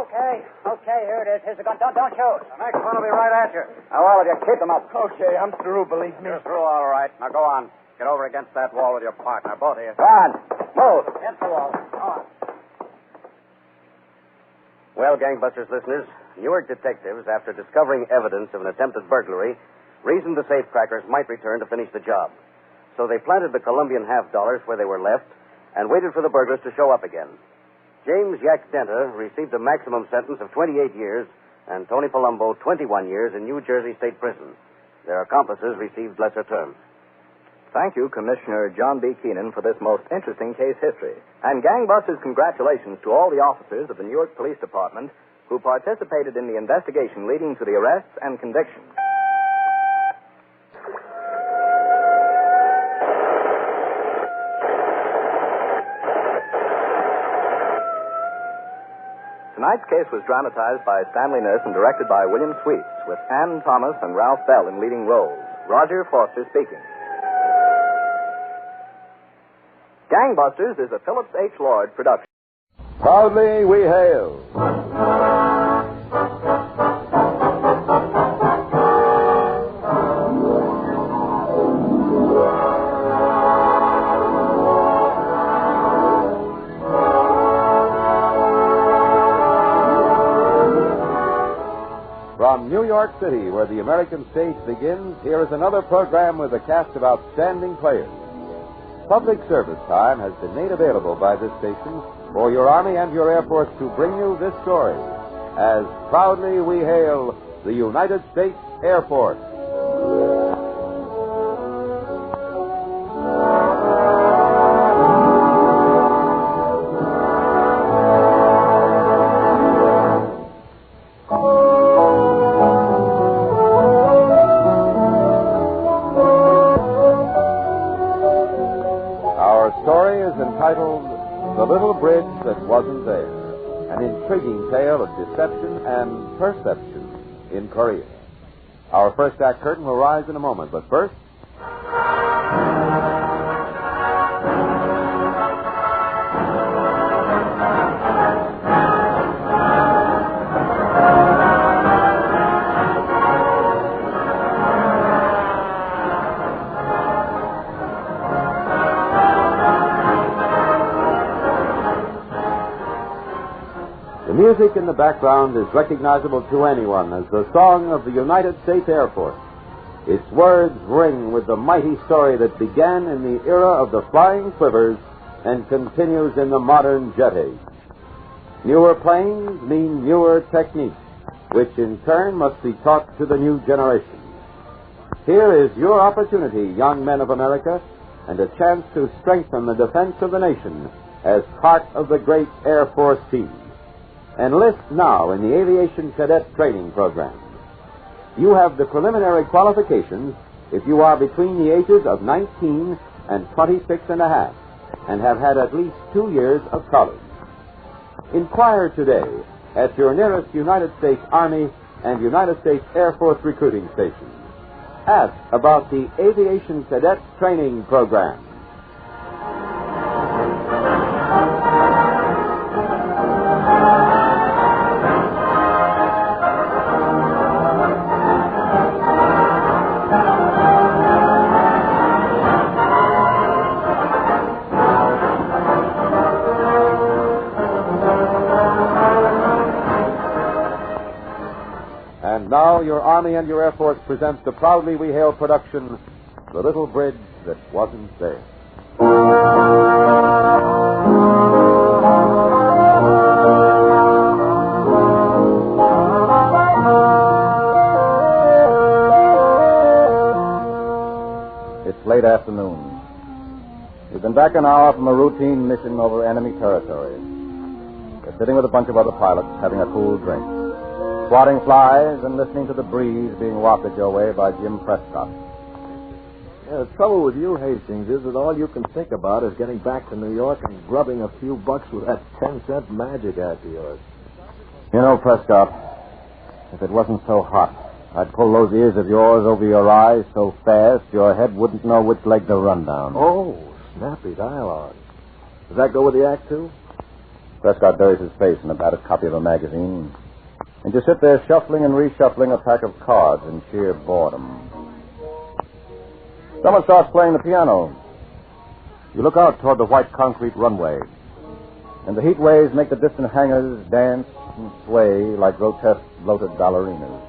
Okay, here it is. Here's the gun. Don't shoot. The next one will be right at you. Now, all of you, keep them up. Okay, I'm through, believe me. You're through, all right. Now, go on. Get over against that wall with your partner, both of you. Go on. Move. Against the wall. Go on. Well, Gangbusters listeners, Newark detectives, after discovering evidence of an attempted burglary, reasoned the safecrackers might return to finish the job. So they planted the Colombian $50 where they were left and waited for the burglars to show up again. James Yak Denta received a maximum sentence of 28 years, and Tony Palumbo 21 years in New Jersey State Prison. Their accomplices received lesser terms. Thank you, Commissioner John B. Keenan, for this most interesting case history. And Gangbusters, congratulations to all the officers of the Newark Police Department who participated in the investigation leading to the arrests and convictions. Tonight's case was dramatized by Stanley Nurse and directed by William Sweets, with Ann Thomas and Ralph Bell in leading roles. Roger Foster speaking. Gangbusters is a Phillips H. Lord production. Proudly we hail. From New York City, where the American stage begins, here is another program with a cast of outstanding players. Public service time has been made available by this station for your Army and your Air Force to bring you this story, as proudly we hail the United States Air Force. Entitled The Little Bridge That Wasn't There, an intriguing tale of deception and perception in Korea. Our first act curtain will rise in a moment, but first... The music in the background is recognizable to anyone as the song of the United States Air Force. Its words ring with the mighty story that began in the era of the flying clippers and continues in the modern jet age. Newer planes mean newer techniques, which in turn must be taught to the new generation. Here is your opportunity, young men of America, and a chance to strengthen the defense of the nation as part of the great Air Force team. Enlist now in the Aviation Cadet Training Program. You have the preliminary qualifications if you are between the ages of 19 and 26 and a half and have had at least 2 years of college. Inquire today at your nearest United States Army and United States Air Force recruiting station. Ask about the Aviation Cadet Training Program. And now your Army and your Air Force present the proudly we hail production, The Little Bridge That Wasn't There. It's late afternoon. We've been back an hour from a routine mission over enemy territory. We're sitting with a bunch of other pilots having a cool drink, swatting flies and listening to the breeze being wafted your way by Jim Prescott. Yeah, the trouble with you, Hastings, is that all you can think about is getting back to New York and grubbing a few bucks with that 10-cent magic act of yours. You know, Prescott, if it wasn't so hot, I'd pull those ears of yours over your eyes so fast your head wouldn't know which leg to run down. Oh, snappy dialogue. Does that go with the act, too? Prescott buries his face in a battered copy of a magazine, and you sit there shuffling and reshuffling a pack of cards in sheer boredom. Someone starts playing the piano. You look out toward the white concrete runway, and the heat waves make the distant hangars dance and sway like grotesque bloated ballerinas.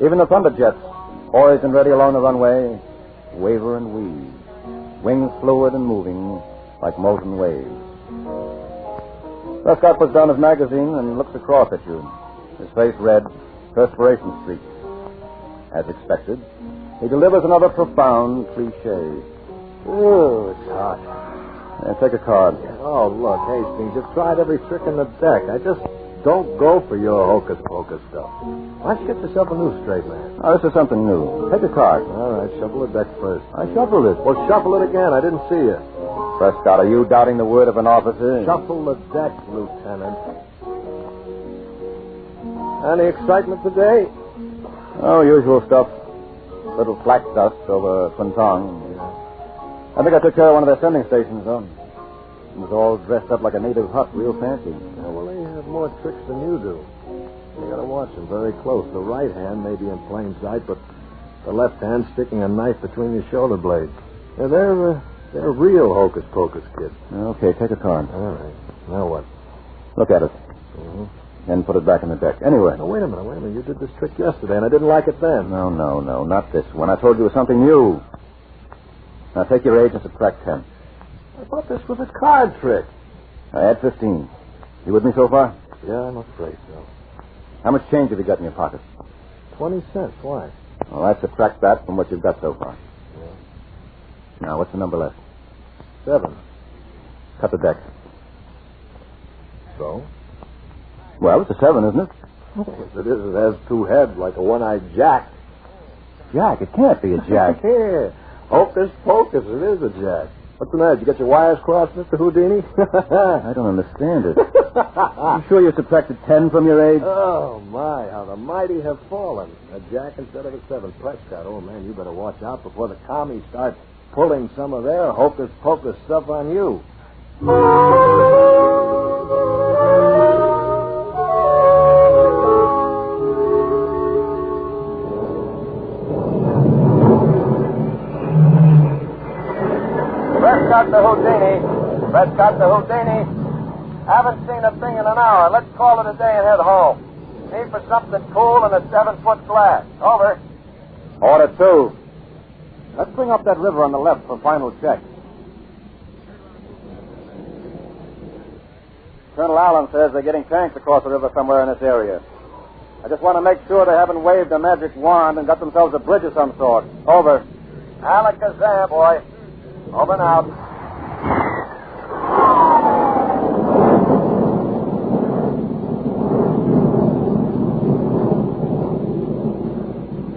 Even the thunderjets, poised and ready along the runway, waver and weave, wings fluid and moving like molten waves. Prescott puts down his magazine and looks across at you, his face red, perspiration streaked. As expected, he delivers another profound cliche. Ooh, it's hot. Take a card. Oh, look, Hastings, you've tried every trick in the deck. I just don't go for your hocus-pocus stuff. Why don't you get yourself a new straight man? Oh, this is something new. Take a card. All right, shuffle the deck first. I shuffled it. Well, shuffle it again. I didn't see you. Prescott, are you doubting the word of an officer? Shuffle the deck, Lieutenant. Any excitement today? Oh, usual stuff. Little flak dust over Quintong. I think I took care of one of their sending stations, though. It was all dressed up like a native hut, real fancy. Yeah, well, they have more tricks than you do. You got to watch them very close. The right hand may be in plain sight, but the left hand sticking a knife between your shoulder blades. Yeah, they're real hocus-pocus, kid. Okay, take a card. All right. Now what? Look at it. Mm-hmm. And put it back in the deck. Anyway. Now, wait a minute. You did this trick yesterday, and I didn't like it then. No, not this one. I told you it was something new. Now, take your age and subtract 10. I thought this was a card trick. I add 15. You with me so far? Yeah, I'm afraid so. How much change have you got in your pocket? 20 cents. Why? Well, I subtract that from what you've got so far. Yeah. Now, what's the number left? 7. Cut the deck. So? Well, it's a 7, isn't it? Yes, it is. It has 2 heads like a one-eyed jack. Jack? It can't be a jack. Here. Hocus pocus. It is a jack. What's the matter? Did you get your wires crossed, Mr. Houdini? I don't understand it. You sure you subtracted 10 from your age? Oh, my. How the mighty have fallen. A jack instead of a 7. Prescott, oh, man, you better watch out before the commies start pulling some of their hocus pocus stuff on you. Prescott the Houdini. Prescott the Houdini. Haven't seen a thing in an hour. Let's call it a day and head home. Need for something cool and a 7-foot glass. Over. Order 2. Let's bring up that river on the left for final check. Colonel Allen says they're getting tanks across the river somewhere in this area. I just want to make sure they haven't waved a magic wand and got themselves a bridge of some sort. Over. Alakazam, boy. Over and out.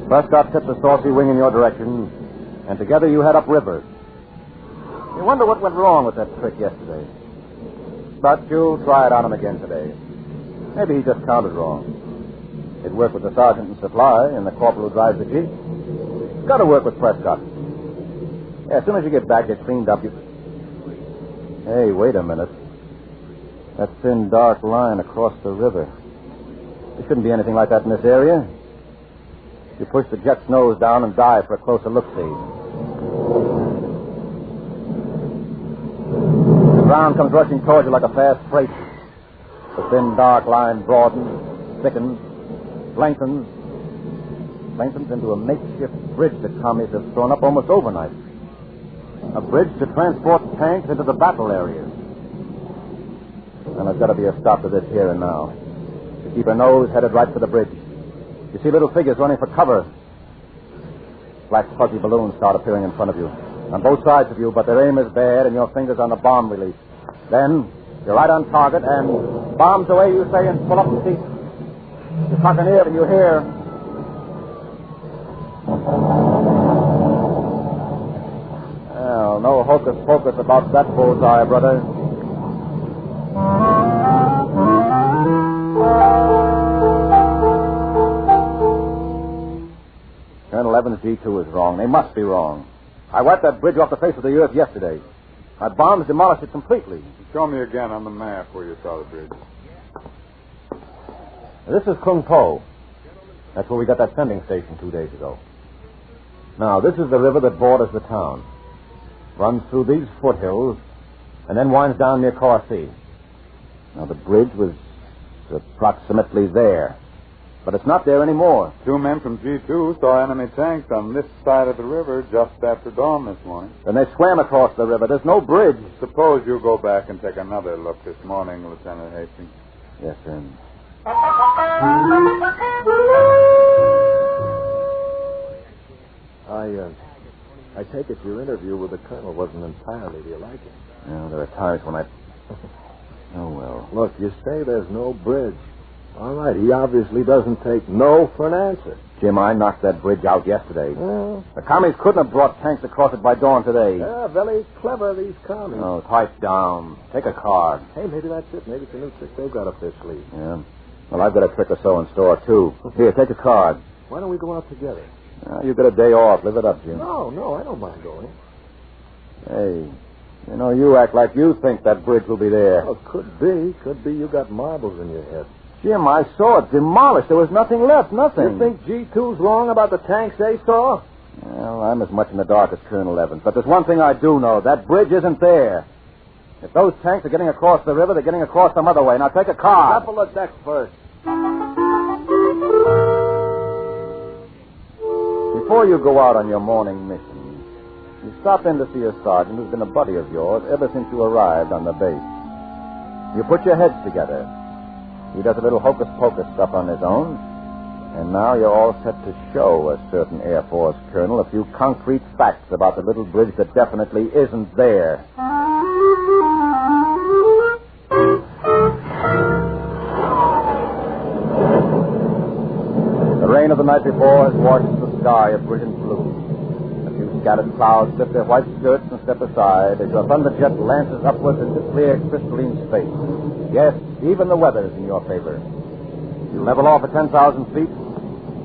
Prescott tips a saucy wing in your direction, and together you head upriver. You wonder what went wrong with that trick yesterday. But you'll try it on him again today. Maybe he just counted wrong. It worked with the sergeant in supply and the corporal who drives the jeep. It's got to work with Prescott. Yeah, as soon as you get back, get cleaned up. Hey, wait a minute. That thin, dark line across the river. There shouldn't be anything like that in this area. You push the jet's nose down and dive for a closer look-see. The ground comes rushing towards you like a fast freight. The thin, dark line broadens, thickens, lengthens into a makeshift bridge the commies have thrown up almost overnight. A bridge to transport tanks into the battle areas. And there's got to be a stop to this here and now. You keep your nose headed right for the bridge. You see little figures running for cover. Black fuzzy balloons start appearing in front of you. On both sides of you, but their aim is bad and your fingers on the bomb release. Then, you're right on target and bombs away, you say, and pull up the seat. You cock an ear and you hear. Well, no hocus pocus about that bullseye, brother. Colonel Evans' G2 is wrong. They must be wrong. I wiped that bridge off the face of the earth yesterday. My bombs demolished it completely. Show me again on the map where you saw the bridge. This is Kung Po. That's where we got that sending station 2 days ago. Now, this is the river that borders the town. Runs through these foothills and then winds down near Corsi. Now, the bridge was approximately there. But it's not there anymore. 2 men from G2 saw enemy tanks on this side of the river just after dawn this morning. Then they swam across the river. There's no bridge. Suppose you go back and take another look this morning, Lieutenant Hastings. Yes, sir. I take it your interview with the colonel wasn't entirely to your liking. Well, there are times when I... Oh, well. Look, you say there's no bridge. All right, he obviously doesn't take no for an answer. Jim, I knocked that bridge out yesterday. Well, the commies couldn't have brought tanks across it by dawn today. Yeah, very clever, these commies. Oh, pipe down. Take a card. Hey, maybe that's it. Maybe it's a new trick they've got up their sleeve. Yeah. Well, I've got a trick or so in store, too. Here, take a card. Why don't we go out together? You got a day off. Live it up, Jim. No, I don't mind going. Hey, you know, you act like you think that bridge will be there. Oh, could be. Could be you got marbles in your head. Jim, I saw it demolished. There was nothing left, nothing. You think G2's wrong about the tanks they saw? Well, I'm as much in the dark as Colonel Evans. But there's one thing I do know. That bridge isn't there. If those tanks are getting across the river, they're getting across some other way. Now, take a car. Couple of decks first. Before you go out on your morning mission, you stop in to see a sergeant who's been a buddy of yours ever since you arrived on the base. You put your heads together. He does a little hocus-pocus stuff on his own, And now you're all set to show a certain Air Force colonel a few concrete facts about the little bridge that definitely isn't there. The rain of the night before has washed the sky a brilliant blue. A few scattered clouds lift their white skirts and step aside as your thunderjet lances upwards into clear, crystalline space. Yes, even the weather's in your favor. You level off at 10,000 feet,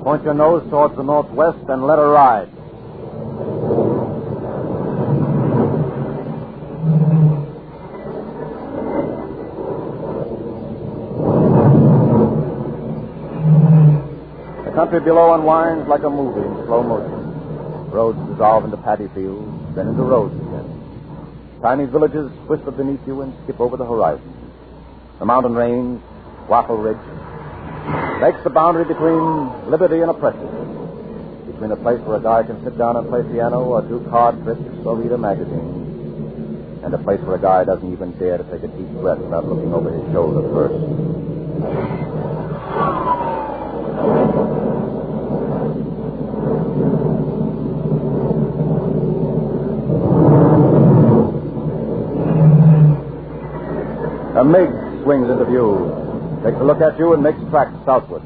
point your nose towards the northwest, and let her ride. The country below unwinds like a movie in slow motion. Roads dissolve into paddy fields, then into roads again. Tiny villages whisper beneath you and skip over the horizon. The mountain range, Waffle Ridge, makes the boundary between liberty and oppression. Between a place where a guy can sit down and play piano or do card tricks or read a magazine, and a place where a guy doesn't even dare to take a deep breath without looking over his shoulder first. A MiG swings into view, takes a look at you, and makes tracks southward.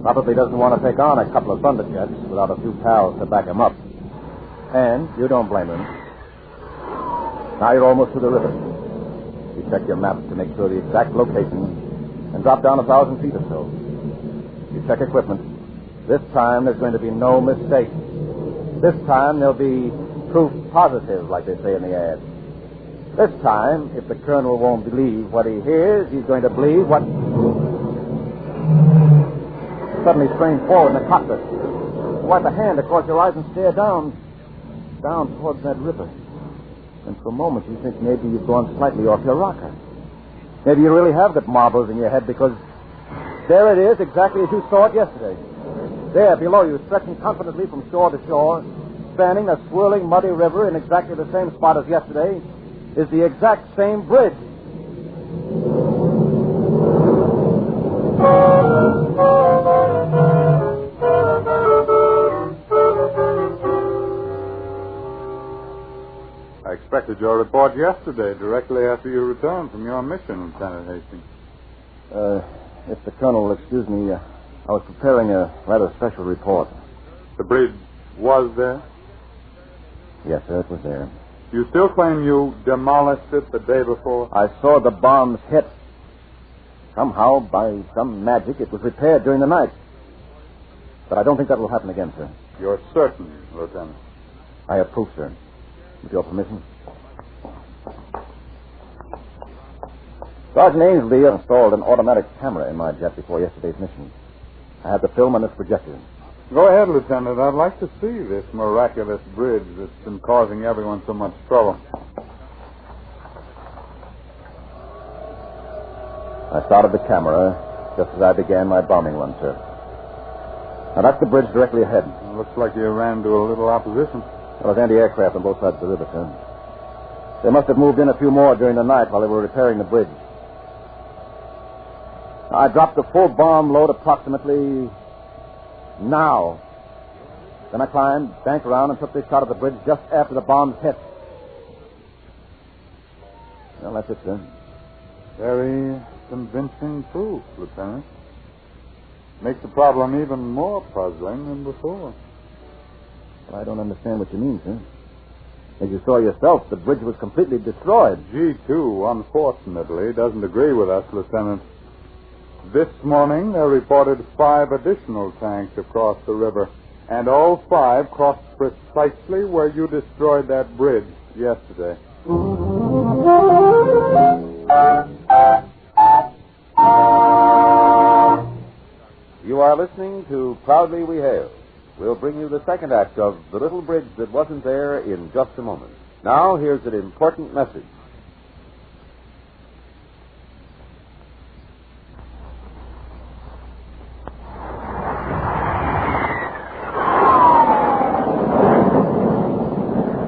Probably doesn't want to take on a couple of thunderjets without a few pals to back him up. And you don't blame him. Now you're almost to the river. You check your map to make sure the exact location and drop down 1,000 feet or so. You check equipment. This time there's going to be no mistake. This time there'll be proof positive, like they say in the ad. This time, if the colonel won't believe what he hears, he's going to believe what... Suddenly strain forward in the cockpit. Wipe a hand across your eyes and stare down towards that river. And for a moment you think maybe you've gone slightly off your rocker. Maybe you really have got marbles in your head because there it is, exactly as you saw it yesterday. There, below you, stretching confidently from shore to shore, spanning a swirling, muddy river in exactly the same spot as yesterday, is the exact same bridge. I expected your report yesterday, directly after you returned from your mission, Lieutenant Hastings. If the colonel will excuse me, I was preparing a rather special report. The bridge was there? Yes, sir, it was there. You still claim you demolished it the day before? I saw the bombs hit. Somehow, by some magic, it was repaired during the night. But I don't think that will happen again, sir. You're certain, Lieutenant? I have proof, sir. With your permission. Sergeant Ainsley installed an automatic camera in my jet before yesterday's mission. I had the film on this projector. Go ahead, Lieutenant. I'd like to see this miraculous bridge that's been causing everyone so much trouble. I started the camera just as I began my bombing run, sir. Now, that's the bridge directly ahead. It looks like you ran into a little opposition. There was anti-aircraft on both sides of the river, sir. They must have moved in a few more during the night while they were repairing the bridge. I dropped the full bomb load approximately now. Then I climbed, banked around, and took this shot of the bridge just after the bombs hit. Well, that's it, sir. Very convincing proof, Lieutenant. Makes the problem even more puzzling than before. Well, I don't understand what you mean, sir. As you saw yourself, the bridge was completely destroyed. G2, unfortunately, doesn't agree with us, Lieutenant. This morning, they reported 5 additional tanks across the river, and all 5 crossed precisely where you destroyed that bridge yesterday. You are listening to Proudly We Hail. We'll bring you the second act of The Little Bridge That Wasn't There in just a moment. Now, here's an important message.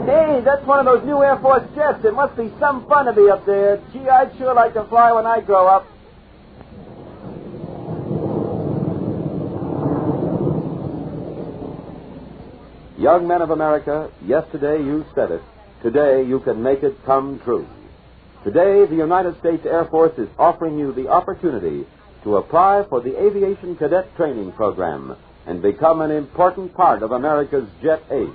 Hey, that's one of those new Air Force jets. It must be some fun to be up there. Gee, I'd sure like to fly when I grow up. Young men of America, yesterday you said it. Today you can make it come true. Today, the United States Air Force is offering you the opportunity to apply for the Aviation Cadet Training Program and become an important part of America's jet age.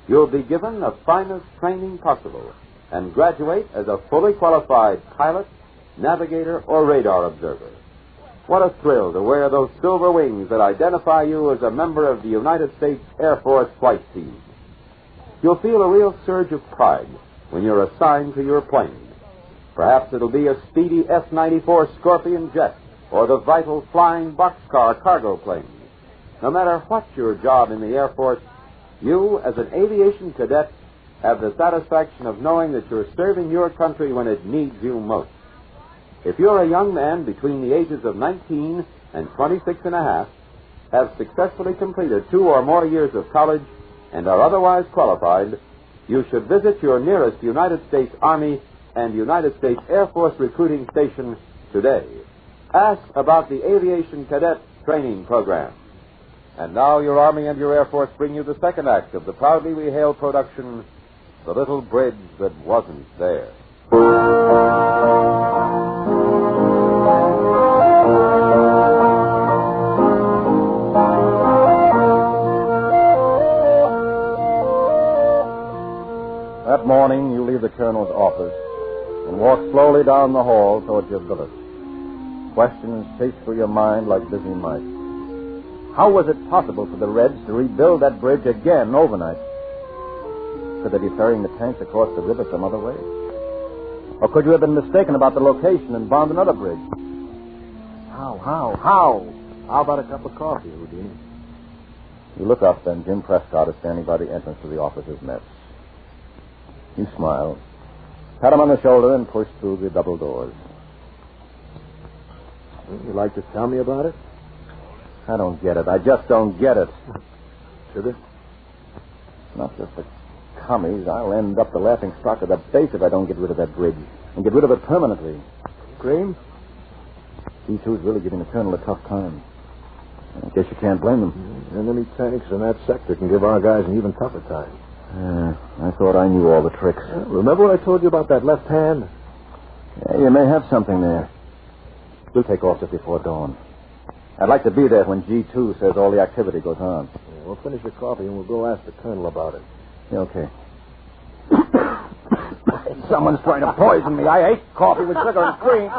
You'll be given the finest training possible and graduate as a fully qualified pilot, navigator, or radar observer. What a thrill to wear those silver wings that identify you as a member of the United States Air Force flight team. You'll feel a real surge of pride when you're assigned to your plane. Perhaps it'll be a speedy S-94 Scorpion jet or the vital flying boxcar cargo plane. No matter what your job in the Air Force, you, as an aviation cadet, have the satisfaction of knowing that you're serving your country when it needs you most. If you're a young man between the ages of 19 and 26 and a half, have successfully completed 2 or more years of college, and are otherwise qualified, you should visit your nearest United States Army and United States Air Force recruiting station today. Ask about the Aviation Cadet Training Program. And now your Army and your Air Force bring you the second act of the proudly we hail production, The Little Bridge That Wasn't There. That morning, you leave the colonel's office and walk slowly down the hall towards your billet. Questions chase through your mind like busy mice. How was it possible for the Reds to rebuild that bridge again overnight? Could they be ferrying the tanks across the river some other way? Or could you have been mistaken about the location and bombed another bridge? How? How about a cup of coffee, Houdini? You look up, and Jim Prescott is standing by the entrance to the officers' mess. You smile, pat him on the shoulder, and push through the double doors. You'd like to tell me about it? I don't get it. I just don't get it. Sugar? Not just the commies. I'll end up the laughing stock of the base if I don't get rid of that bridge. And get rid of it permanently. Cream? These two's really giving the colonel a tough time. I guess you can't blame them. Enemy tanks in that sector can give our guys an even tougher time. I thought I knew all the tricks. Remember what I told you about that left hand? Yeah, you may have something there. We'll take off just before dawn. I'd like to be there when G2 says all the activity goes on. Yeah, we'll finish your coffee and we'll go ask the colonel about it. Yeah, okay. Someone's trying to poison me. I hate coffee with sugar and cream.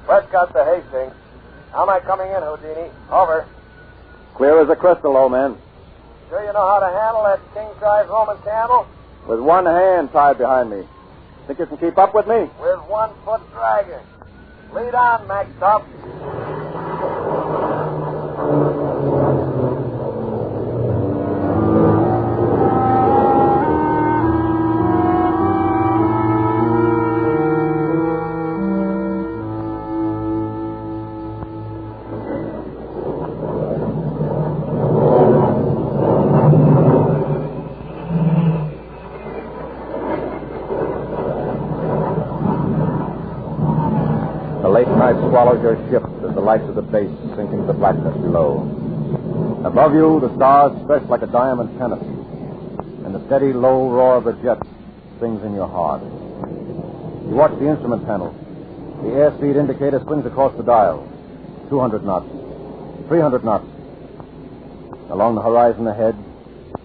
Prescott to Hastings. How am I coming in, Houdini? Over. Clear as a crystal, old man. Sure you know how to handle that king-size Roman candle? With one hand tied behind me. Think you can keep up with me? With 1 foot dragging. Lead on, Mac Top. Swallows your ship as the lights of the base sink into the blackness below. Above you, the stars stretch like a diamond canopy, and the steady, low roar of the jet sings in your heart. You watch the instrument panel. The airspeed indicator swings across the dial. 200 knots. 300 knots. Along the horizon ahead,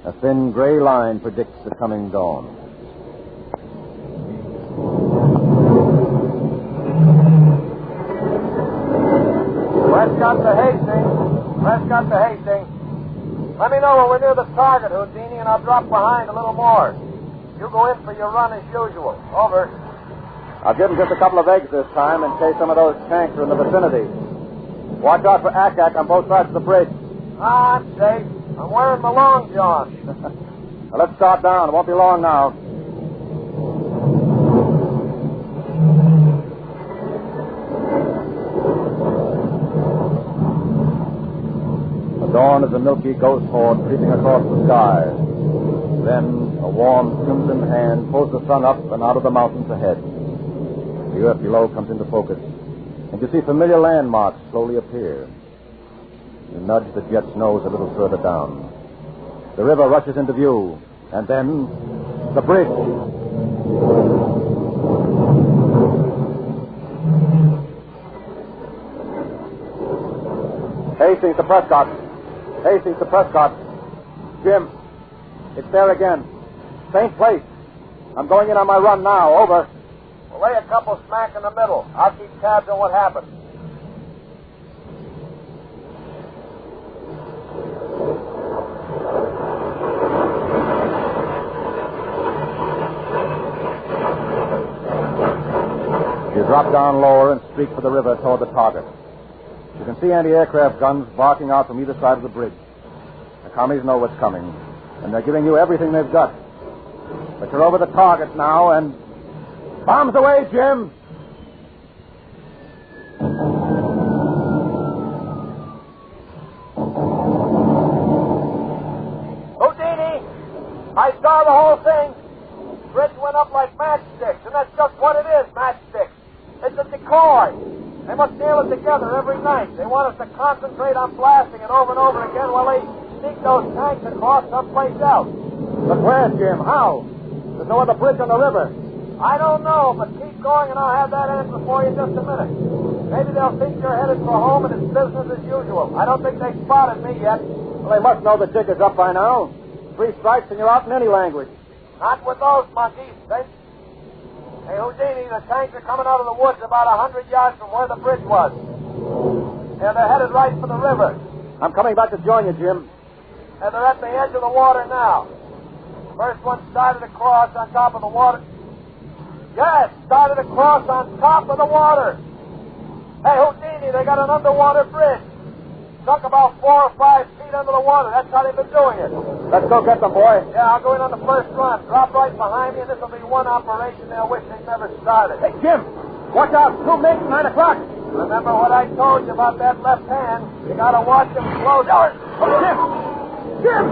a thin gray line predicts the coming dawn. Prescott to Hastings. Let me know when we're near the target, Houdini, and I'll drop behind a little more. You go in for your run as usual. Over. I'll give them just a couple of eggs this time in case some of those tanks are in the vicinity. Watch out for ack-ack on both sides of the bridge. I'm safe. I'm wearing my long johns. Well, let's start down. It won't be long now. Dawn is a milky ghost horde creeping across the sky. Then a warm crimson hand pulls the sun up and out of the mountains ahead. The earth below comes into focus, and you see familiar landmarks slowly appear. You nudge the jet's nose a little further down. The river rushes into view, and then the bridge. Hastings to Prescott. Hastings to Prescott. Jim, it's there again. Same place. I'm going in on my run now. Over. We'll lay a couple smack in the middle. I'll keep tabs on what happened. You drop down lower and streak for the river toward the target. You can see anti-aircraft guns barking out from either side of the bridge. The commies know what's coming, and they're giving you everything they've got. But you're over the target now, and... Bombs away, Jim! Houdini! I saw the whole thing. Bridge went up like matchsticks, and that's just what it is, matchsticks. It's a decoy. They must nail it together every night. They want us to concentrate on blasting it over and over again while they sneak those tanks across someplace else. But where, Jim? How? There's no other bridge on the river. I don't know, but keep going and I'll have that answer for you in just a minute. Maybe they'll think you're headed for home and it's business as usual. I don't think they've spotted me yet. Well, they must know the jig is up by now. 3 strikes and you're out in any language. Not with those monkeys, Finch. Hey, Houdini, the tanks are coming out of the woods about 100 yards from where the bridge was. And they're headed right for the river. I'm coming back to join you, Jim. And they're at the edge of the water now. First one started across on top of the water. Yes, started across on top of the water. Hey, Houdini, they got an underwater bridge. Sunk about 4 or 5 feet under the water. That's how they've been doing it. Let's go get them, boy. Yeah, I'll go in on the first run. Drop right behind me, and this will be one operation they'll wish they'd never started. Hey, Jim, watch out. 2 minutes, 9 o'clock. Remember what I told you about that left hand. You gotta watch him close. Oh, Jim! Jim!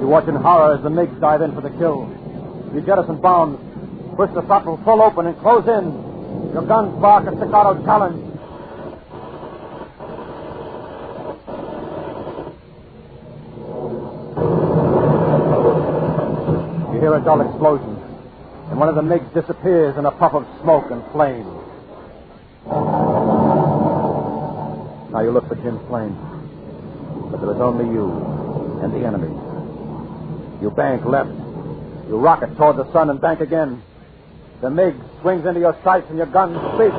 You watch in horror as the MiGs dive in for the kill. You jettison bombs, push the throttle full open and close in. Your guns bark a staccato challenge. You hear a dull explosion, and one of the MiGs disappears in a puff of smoke and flame. Now you look for Jim's plane, but there is only you and the enemy. You bank left. You rocket toward the sun and bank again. The MiG swings into your sights and your gun speaks.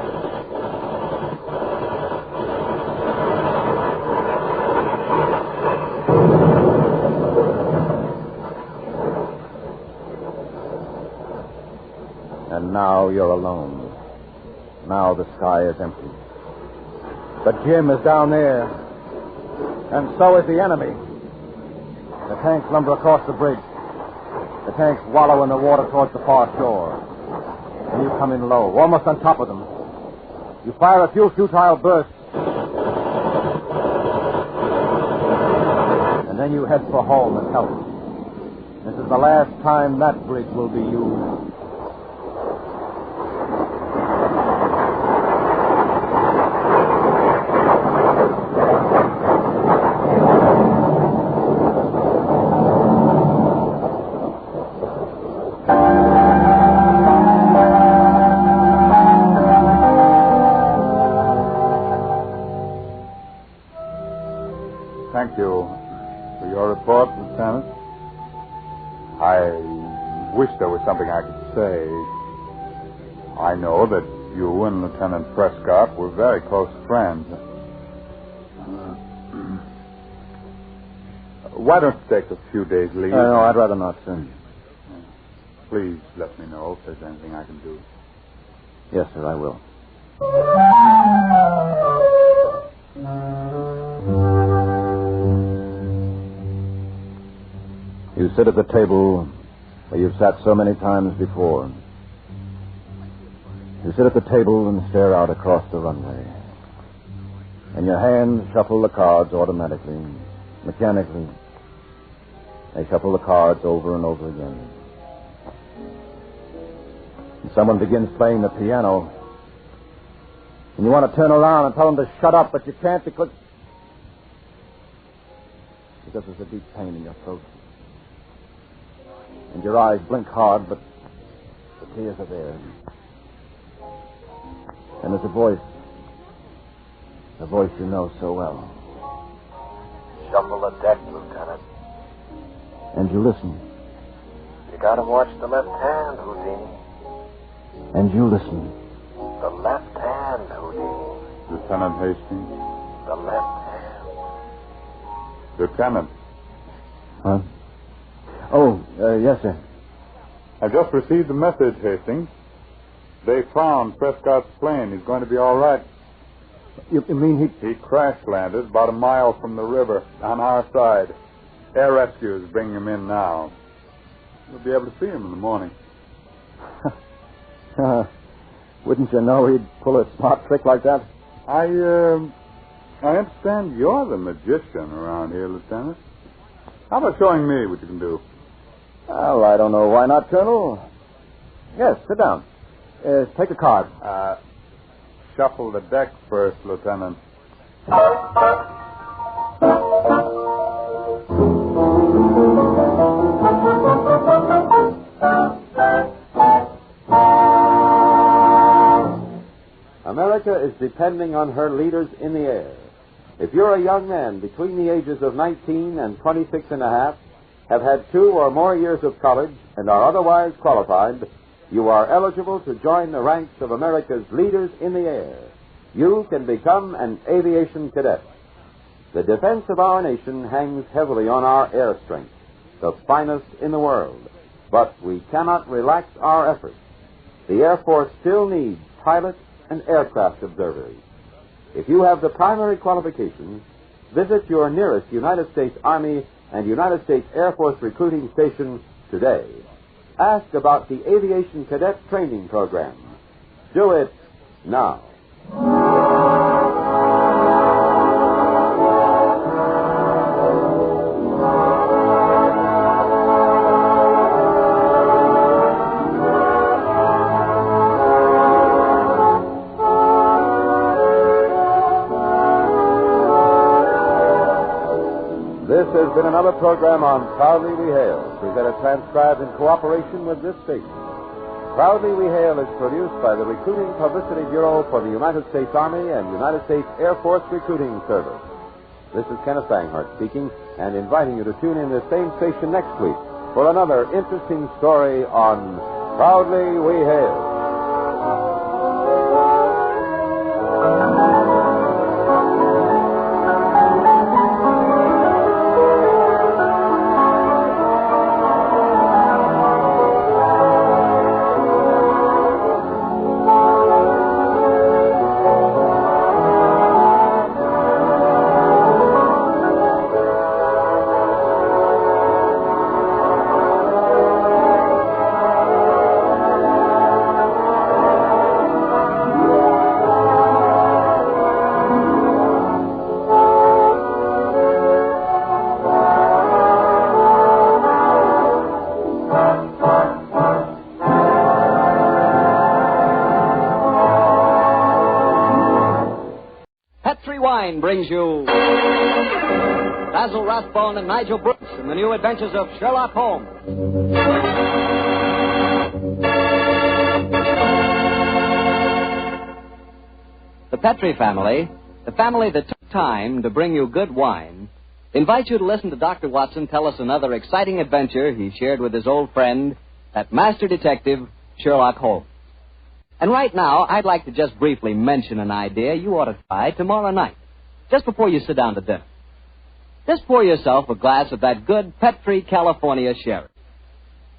And now you're alone. Now the sky is empty. But Jim is down there. And so is the enemy. The tanks lumber across the bridge. The tanks wallow in the water towards the far shore. And you come in low, almost on top of them. You fire a few futile bursts. And then you head for home and help. This is the last time that bridge will be used. Thank you for your report, Lieutenant. I wish there was something I could say. I know that you and Lieutenant Prescott were very close friends. Why don't you take a few days' leave? No, I'd rather not, sir. Please let me know if there's anything I can do. Yes, sir, I will. You sit at the table where you've sat so many times before. You sit at the table and stare out across the runway. And your hands shuffle the cards automatically, mechanically. They shuffle the cards over and over again. And someone begins playing the piano. And you want to turn around and tell them to shut up, but you can't because there's a deep pain in your throat. And your eyes blink hard, but the tears are there. And there's a voice you know so well. Shuffle the deck, Lieutenant. And you listen. You gotta watch the left hand, Houdini. And you listen. The left hand, Houdini. Lieutenant Hastings? The left hand. Lieutenant. Huh? Oh, yes, sir. I just received a message, Hastings. They found Prescott's plane. He's going to be all right. You mean He crash-landed about a mile from the river on our side. Air Rescue is bringing him in now. You'll be able to see him in the morning. Wouldn't you know he'd pull a smart trick like that? I understand you're the magician around here, Lieutenant. How about showing me what you can do? Well, I don't know. Why not, Colonel? Yes, sit down. Take a card. Shuffle the deck first, Lieutenant. America is depending on her leaders in the air. If you're a young man between the ages of 19 and 26 and a half, have had 2 or more years of college, and are otherwise qualified, you are eligible to join the ranks of America's leaders in the air. You can become an aviation cadet. The defense of our nation hangs heavily on our air strength, the finest in the world. But we cannot relax our efforts. The Air Force still needs pilots and aircraft observers. If you have the primary qualifications, visit your nearest United States Army and United States Air Force recruiting station today. Ask about the Aviation Cadet Training Program. Do it now. This has been another program on Proudly We Hail, presented transcribed in cooperation with this station. Proudly We Hail is produced by the Recruiting Publicity Bureau for the United States Army and United States Air Force Recruiting Service. This is Kenneth Banghart speaking and inviting you to tune in this same station next week for another interesting story on Proudly We Hail. Brings you Basil Rathbone and Nigel Brooks in the new adventures of Sherlock Holmes. The Petrie family, the family that took time to bring you good wine, invites you to listen to Dr. Watson tell us another exciting adventure he shared with his old friend, that master detective, Sherlock Holmes. And right now, I'd like to just briefly mention an idea you ought to try tomorrow night, just before you sit down to dinner. Just pour yourself a glass of that good Petrie California sherry.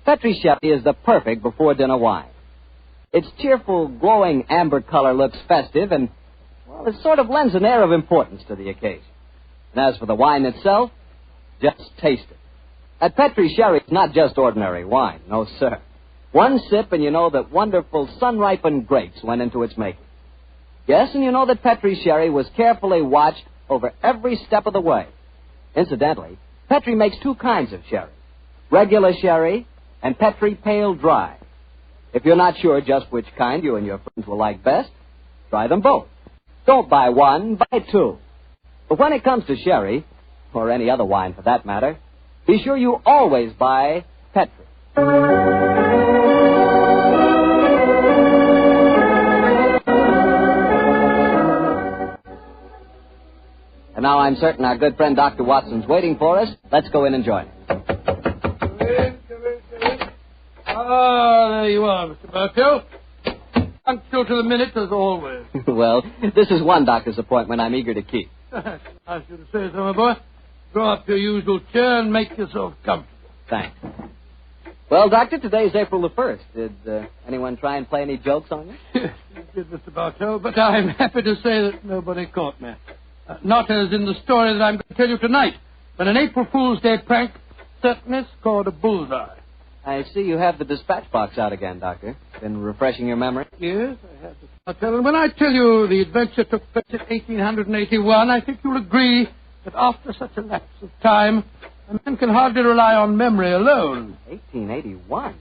Petrie sherry is the perfect before-dinner wine. Its cheerful, glowing amber color looks festive and, well, it sort of lends an air of importance to the occasion. And as for the wine itself, just taste it. That Petrie sherry is not just ordinary wine, no, sir. One sip and you know that wonderful sun-ripened grapes went into its making. Yes, and you know that Petri sherry was carefully watched over every step of the way. Incidentally, Petri makes two kinds of sherry, regular sherry and Petri Pale Dry. If you're not sure just which kind you and your friends will like best, try them both. Don't buy one, buy two. But when it comes to sherry, or any other wine for that matter, be sure you always buy Petri. And now I'm certain our good friend Dr. Watson's waiting for us. Let's go in and join him. Ah, there you are, Mr. Bartell. Punctual to the minute, as always. Well, this is one doctor's appointment I'm eager to keep. I should have said so, my boy. Draw up your usual chair and make yourself comfortable. Thanks. Well, Doctor, today's April the 1st. Did anyone try and play any jokes on you? Yes, you did, Mr. Bartell, but I'm happy to say that nobody caught me. Not as in the story that I'm going to tell you tonight, but an April Fool's Day prank certainly scored a bullseye. I see you have the dispatch box out again, Doctor. Been refreshing your memory? Yes, I have, Mr. Bartell. And when I tell you the adventure took place in 1881, I think you'll agree that after such a lapse of time, a man can hardly rely on memory alone. 1881?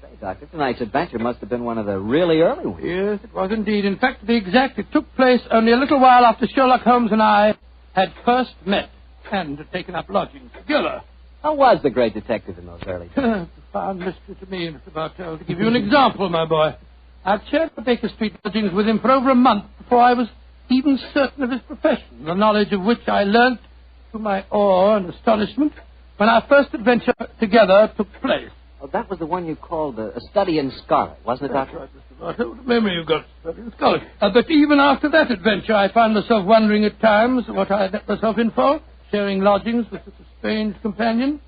Say, Doctor, tonight's adventure must have been one of the really early ones. Yes, it was indeed. In fact, to be exact, it took place only a little while after Sherlock Holmes and I had first met and had taken up lodgings together. How was the great detective in those early days? A profound mystery to me, Mr. Bartell. To give you an example, my boy, I'd shared the Baker Street lodgings with him for over a month before I was even certain of his profession, the knowledge of which I learnt to my awe and astonishment when our first adventure together took place. Oh, that was the one you called a study in scarlet, wasn't it, Doctor? That's right, Mr. Bartell. What a memory you've got, study in scarlet. But even after that adventure, I found myself wondering at times what I had let myself in for, sharing lodgings with such a strange companion.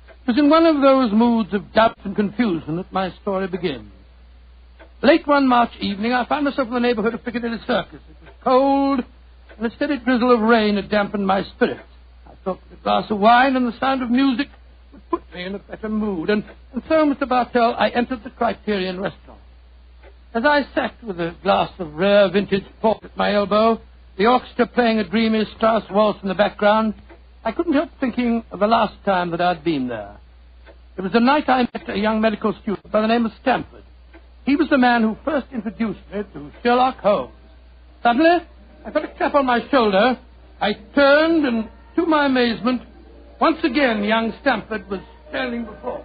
It was in one of those moods of doubt and confusion that my story begins. Late one March evening, I found myself in the neighborhood of Piccadilly Circus. It was cold, and a steady drizzle of rain had dampened my spirits. I thought that a glass of wine and the sound of music would put me in a better mood. And so, Mr. Bartell, I entered the Criterion restaurant. As I sat with a glass of rare vintage port at my elbow, the orchestra playing a dreamy Strauss waltz in the background, I couldn't help thinking of the last time that I'd been there. It was the night I met a young medical student by the name of Stanford. He was the man who first introduced me to Sherlock Holmes. Suddenly, I felt a tap on my shoulder. I turned, and to my amazement, once again young Stanford was standing before me.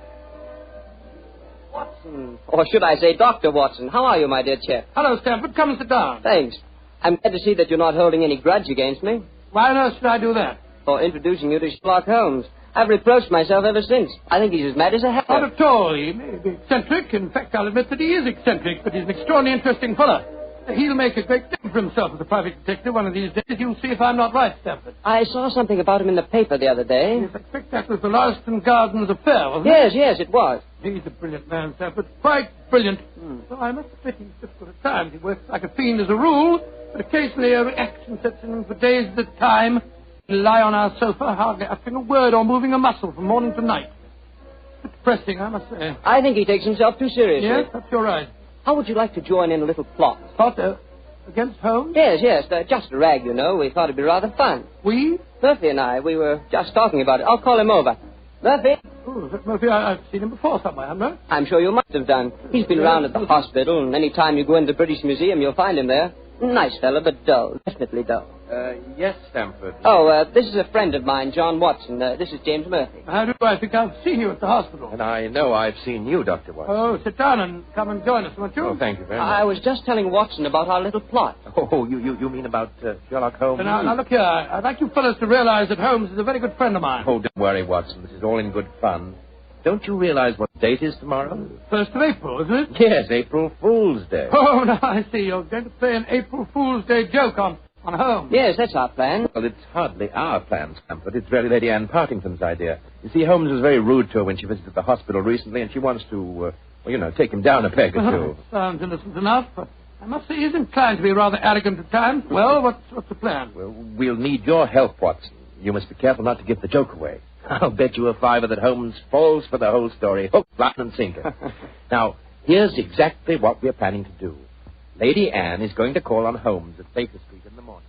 Watson. Or should I say Dr. Watson. How are you, my dear chap? Hello, Stanford. Come and sit down. Thanks. I'm glad to see that you're not holding any grudge against me. Why on earth should I do that? For introducing you to Sherlock Holmes. I've reproached myself ever since. I think he's as mad as a hatter. Not at all. He may be eccentric. In fact, I'll admit that he is eccentric, but he's an extraordinarily interesting fellow. He'll make a great name for himself as a private detective one of these days. You'll see if I'm not right, Stanford. I saw something about him in the paper the other day. Yes, I expect that was the Lauriston Gardens affair, wasn't it? Yes, yes, it was. He's a brilliant man, Stanford. Quite brilliant. Though I must admit he's difficult at times. He works like a fiend as a rule, but occasionally a reaction sets in for days at a time. He'll lie on our sofa, hardly uttering a word or moving a muscle from morning to night. It's depressing, I must say. I think he takes himself too seriously. Yes, that's your right. How would you like to join in a little plot? Plot against Holmes? Yes, just a rag, you know. We thought it'd be rather fun. We? Murphy and I, we were just talking about it. I'll call him over. Murphy? Oh, Murphy, I've seen him before somewhere, haven't I? I'm sure you must have done. He's been around at the hospital, and any time you go into the British Museum, you'll find him there. Nice fellow, but dull. Definitely dull. Yes, Stamford. Oh, this is a friend of mine, John Watson. This is James Murphy. How do I think I've seen you at the hospital? And I know I've seen you, Dr. Watson. Oh, sit down and come and join us, won't you? Oh, thank you very much. I was just telling Watson about our little plot. Oh, you mean about Sherlock Holmes? Now, look here. I'd like you fellows to realize that Holmes is a very good friend of mine. Oh, don't worry, Watson. This is all in good fun. Don't you realize what date is tomorrow? 1st of April, isn't it? Yes, April Fool's Day. Oh, now I see. You're going to play an April Fool's Day joke on Holmes. Yes, that's our plan. Well, it's hardly our plan, Stamford. It's really Lady Anne Partington's idea. You see, Holmes was very rude to her when she visited the hospital recently, and she wants to, take him down a peg or two. Sounds innocent enough, but I must say he's inclined to be rather arrogant at times. Well, what's the plan? Well, we'll need your help, Watson. You must be careful not to give the joke away. I'll bet you a $5 that Holmes falls for the whole story, hook, line, and sinker. Now, here's exactly what we're planning to do. Lady Anne is going to call on Holmes at Baker Street in the morning.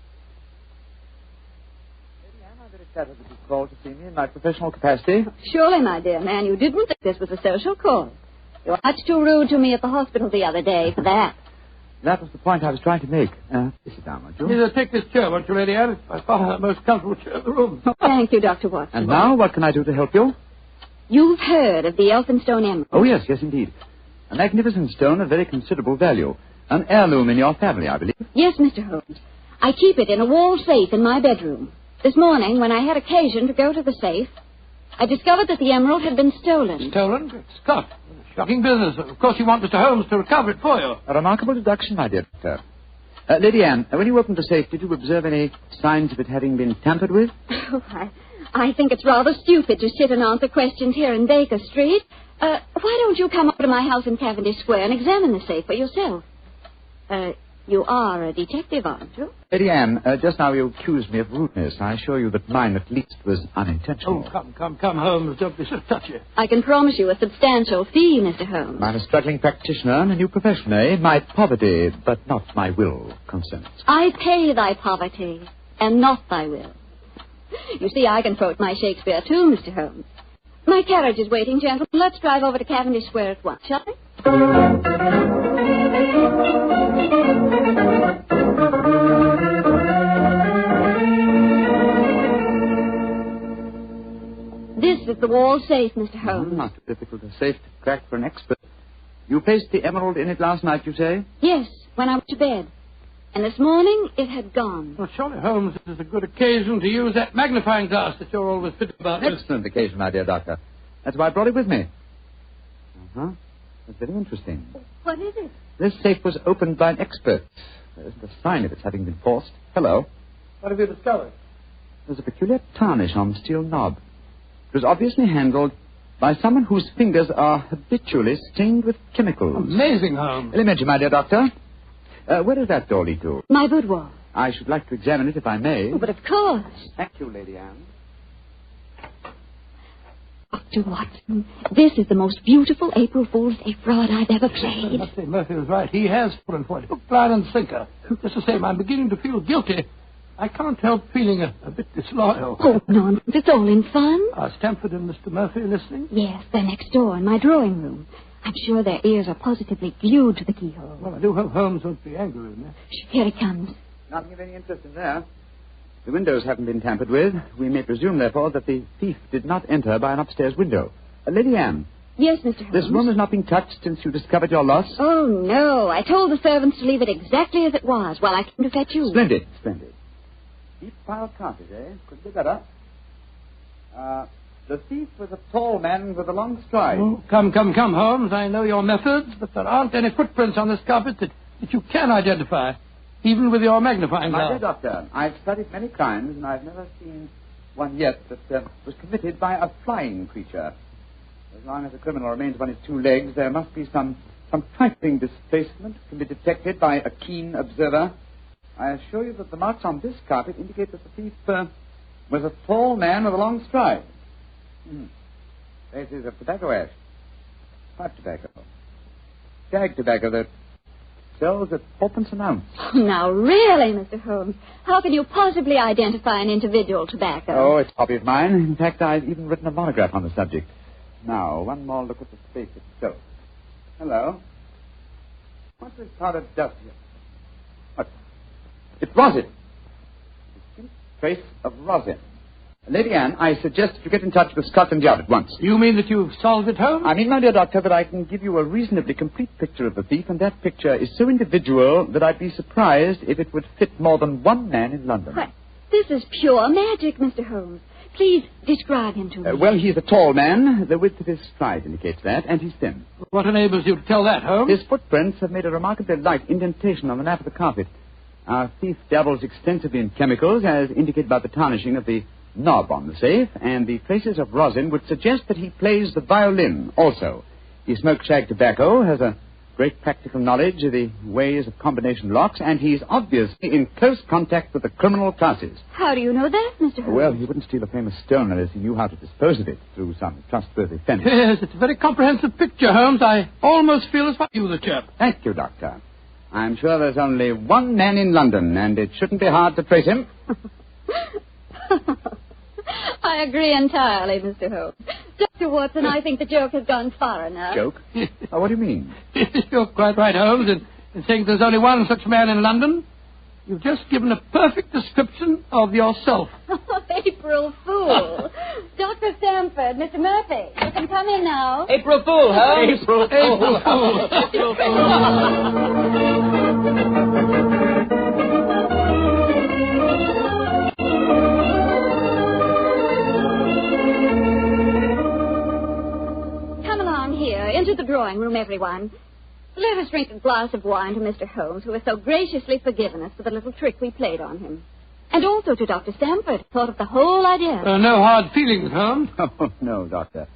Lady Anne, I'm very flattered that you called to see me in my professional capacity. Surely, my dear man, you didn't think this was a social call. You were much too rude to me at the hospital the other day for that. That was the point I was trying to make. Sit down, won't you? Either take this chair, won't you, Lady Anne? It's by far the most comfortable chair in the room. Thank you, Dr. Watson. And now, what can I do to help you? You've heard of the Elphinstone Emerald. Oh, yes, indeed. A magnificent stone of very considerable value. An heirloom in your family, I believe. Yes, Mr. Holmes. I keep it in a wall safe in my bedroom. This morning, when I had occasion to go to the safe, I discovered that the emerald had been stolen. Stolen? Good Scott. Shocking business. Of course, you want Mr. Holmes to recover it for you. A remarkable deduction, my dear doctor. Lady Anne, when you opened the safe, did you observe any signs of it having been tampered with? Oh, I think it's rather stupid to sit and answer questions here in Baker Street. Why don't you come up to my house in Cavendish Square and examine the safe for yourself? You are a detective, aren't you? Lady Anne, just now you accused me of rudeness. I assure you that mine, at least, was unintentional. Oh, come, Holmes. Don't be so touchy. I can promise you a substantial fee, Mr. Holmes. I'm a struggling practitioner and a new profession, eh? My poverty, but not my will, consents. I pay thy poverty, and not thy will. You see, I can quote my Shakespeare, too, Mr. Holmes. My carriage is waiting, gentlemen. Let's drive over to Cavendish Square at once, shall we? This is the wall safe, Mr. Holmes. Not too difficult a safe to crack for an expert. You placed the emerald in it last night, you say? Yes, when I went to bed. And this morning, it had gone. Well, surely, Holmes, this is a good occasion to use that magnifying glass that you're always fitting about. Excellent occasion, my dear doctor. That's why I brought it with me. Uh-huh. That's very interesting. What is it? This safe was opened by an expert. There isn't a sign of its having been forced. Hello. What have you discovered? There's a peculiar tarnish on the steel knob. It was obviously handled by someone whose fingers are habitually stained with chemicals. Amazing, Holmes. Elementary, my dear doctor. Where does that door lead to? My boudoir. I should like to examine it if I may. Oh, but of course. Thank you, Lady Anne. Dr. Watson, this is the most beautiful April Fool's Day fraud I've ever played. I must say, Murphy was right. He has fallen for it. Hook, line, and sinker. Just the same, I'm beginning to feel guilty. I can't help feeling a bit disloyal. Oh, nonsense. It's all in fun. Are Stamford and Mr. Murphy listening? Yes, they're next door in my drawing room. I'm sure their ears are positively glued to the keyhole. Well, I do hope Holmes won't be angry with me. Here he comes. Nothing of any interest in there. The windows haven't been tampered with. We may presume, therefore, that the thief did not enter by an upstairs window. Lady Anne. Yes, Mr. Holmes. This room has not been touched since you discovered your loss? Oh, no. I told the servants to leave it exactly as it was while I came to fetch you. Splendid. Deep pile of carpet, eh? Could be better. The thief was a tall man with a long stride. Oh, come, Holmes. I know your methods, but there aren't any footprints on this carpet that you can identify, even with your magnifying glass. My dear doctor, I've studied many crimes, and I've never seen one yet that was committed by a flying creature. As long as a criminal remains on his two legs, there must be some trifling displacement can be detected by a keen observer. I assure you that the marks on this carpet indicate that the thief was a tall man with a long stride. Traces of tobacco ash. Pipe tobacco. Shag tobacco that sells at 4p an ounce. Oh, now, really, Mr. Holmes, how can you possibly identify an individual tobacco? Oh, it's a hobby of mine. In fact, I've even written a monograph on the subject. Now, one more look at the space itself. Hello. What's this powdered dust here? What? It's rosin. Distinct trace of rosin. Lady Anne, I suggest that you get in touch with Scotland Yard at once. You mean that you've solved it, Holmes? I mean, my dear doctor, that I can give you a reasonably complete picture of the thief, and that picture is so individual that I'd be surprised if it would fit more than one man in London. What? This is pure magic, Mr. Holmes. Please describe him to me. Well, he's a tall man. The width of his stride indicates that, and he's thin. What enables you to tell that, Holmes? His footprints have made a remarkably light indentation on the nap of the carpet. Our thief dabbles extensively in chemicals, as indicated by the tarnishing of the knob on the safe, and the traces of rosin would suggest that he plays the violin also. He smokes shag tobacco, has a great practical knowledge of the ways of combination locks, and he's obviously in close contact with the criminal classes. How do you know that, Mr. Holmes? Well, he wouldn't steal a famous stone unless he knew how to dispose of it through some trustworthy fence. Yes, it's a very comprehensive picture, Holmes. I almost feel as if you the chap. Thank you, Doctor. I'm sure there's only one man in London, and it shouldn't be hard to trace him. I agree entirely, Mr. Holmes. Dr. Watson, I think the joke has gone far enough. Joke? Oh, what do you mean? You're quite right, Holmes, in saying there's only one such man in London. You've just given a perfect description of yourself. April Fool. Dr. Stamford, Mr. Murphy, you can come in now. April Fool, Holmes. April Fool. Into the drawing room, everyone. Let us drink a glass of wine to Mr. Holmes, who has so graciously forgiven us for the little trick we played on him. And also to Dr. Stamford, who thought of the whole idea. No hard feelings, Holmes. Oh, no, Doctor.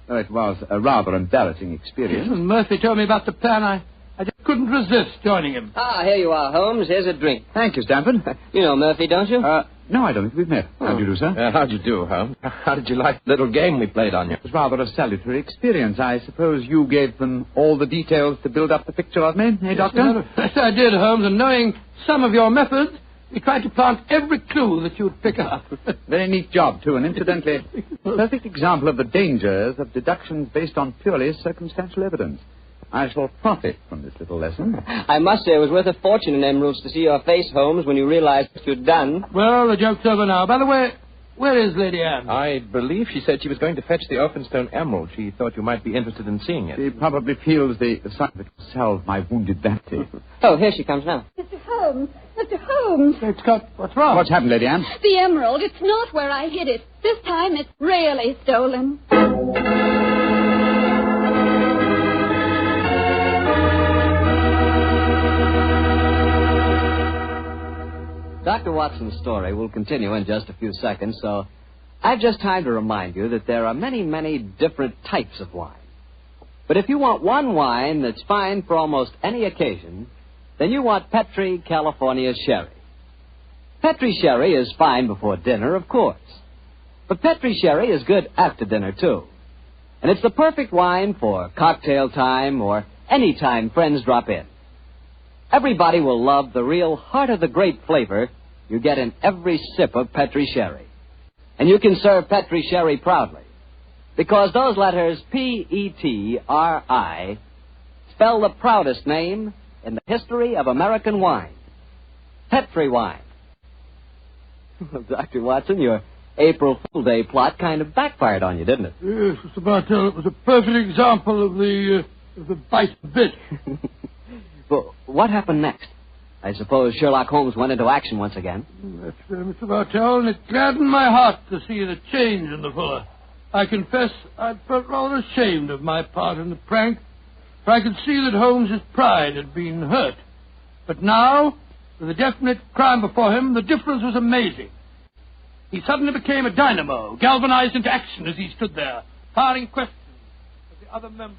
No, it was a rather embarrassing experience. Yes, Murphy told me about the plan. I just couldn't resist joining him. Ah, here you are, Holmes. Here's a drink. Thank you, Stamford. You know Murphy, don't you? No, I don't think we've met. How do you do, sir? How'd you do, Holmes? How did you like the little game we played on you? It was rather a salutary experience. I suppose you gave them all the details to build up the picture of me, eh, Doctor? Yes, I did, Holmes, and knowing some of your methods, we tried to plant every clue that you'd pick up. Very neat job, too, and incidentally, a perfect example of the dangers of deductions based on purely circumstantial evidence. I shall profit from this little lesson. I must say it was worth a fortune in emeralds to see your face, Holmes, when you realized what you'd done. Well, the joke's over now. By the way, where is Lady Anne? I believe she said she was going to fetch the Elphinstone emerald. She thought you might be interested in seeing it. She probably feels the sight of it will salve my wounded vanity. Oh, here she comes now. Mr. Holmes! Mr. Holmes! It's got... What's wrong? What's happened, Lady Anne? The emerald. It's not where I hid it. This time it's really stolen. Dr. Watson's story will continue in just a few seconds, so I've just time to remind you that there are many, many different types of wine. But if you want one wine that's fine for almost any occasion, then you want Petri California Sherry. Petri Sherry is fine before dinner, of course. But Petri Sherry is good after dinner, too. And it's the perfect wine for cocktail time or any time friends drop in. Everybody will love the real heart-of-the-grape flavor you get in every sip of Petri Sherry. And you can serve Petri Sherry proudly, because those letters P-E-T-R-I spell the proudest name in the history of American wine. Petri wine. Well, Dr. Watson, your April Fool Day plot kind of backfired on you, didn't it? Yes, Mr. Bartell, it was a perfect example of the bite bit. Well, what happened next? I suppose Sherlock Holmes went into action once again. That's fair, Mr. Bartell, and it gladdened my heart to see the change in the fella. I confess I felt rather ashamed of my part in the prank, for I could see that Holmes's pride had been hurt. But now, with a definite crime before him, the difference was amazing. He suddenly became a dynamo, galvanized into action as he stood there, firing questions at the other members.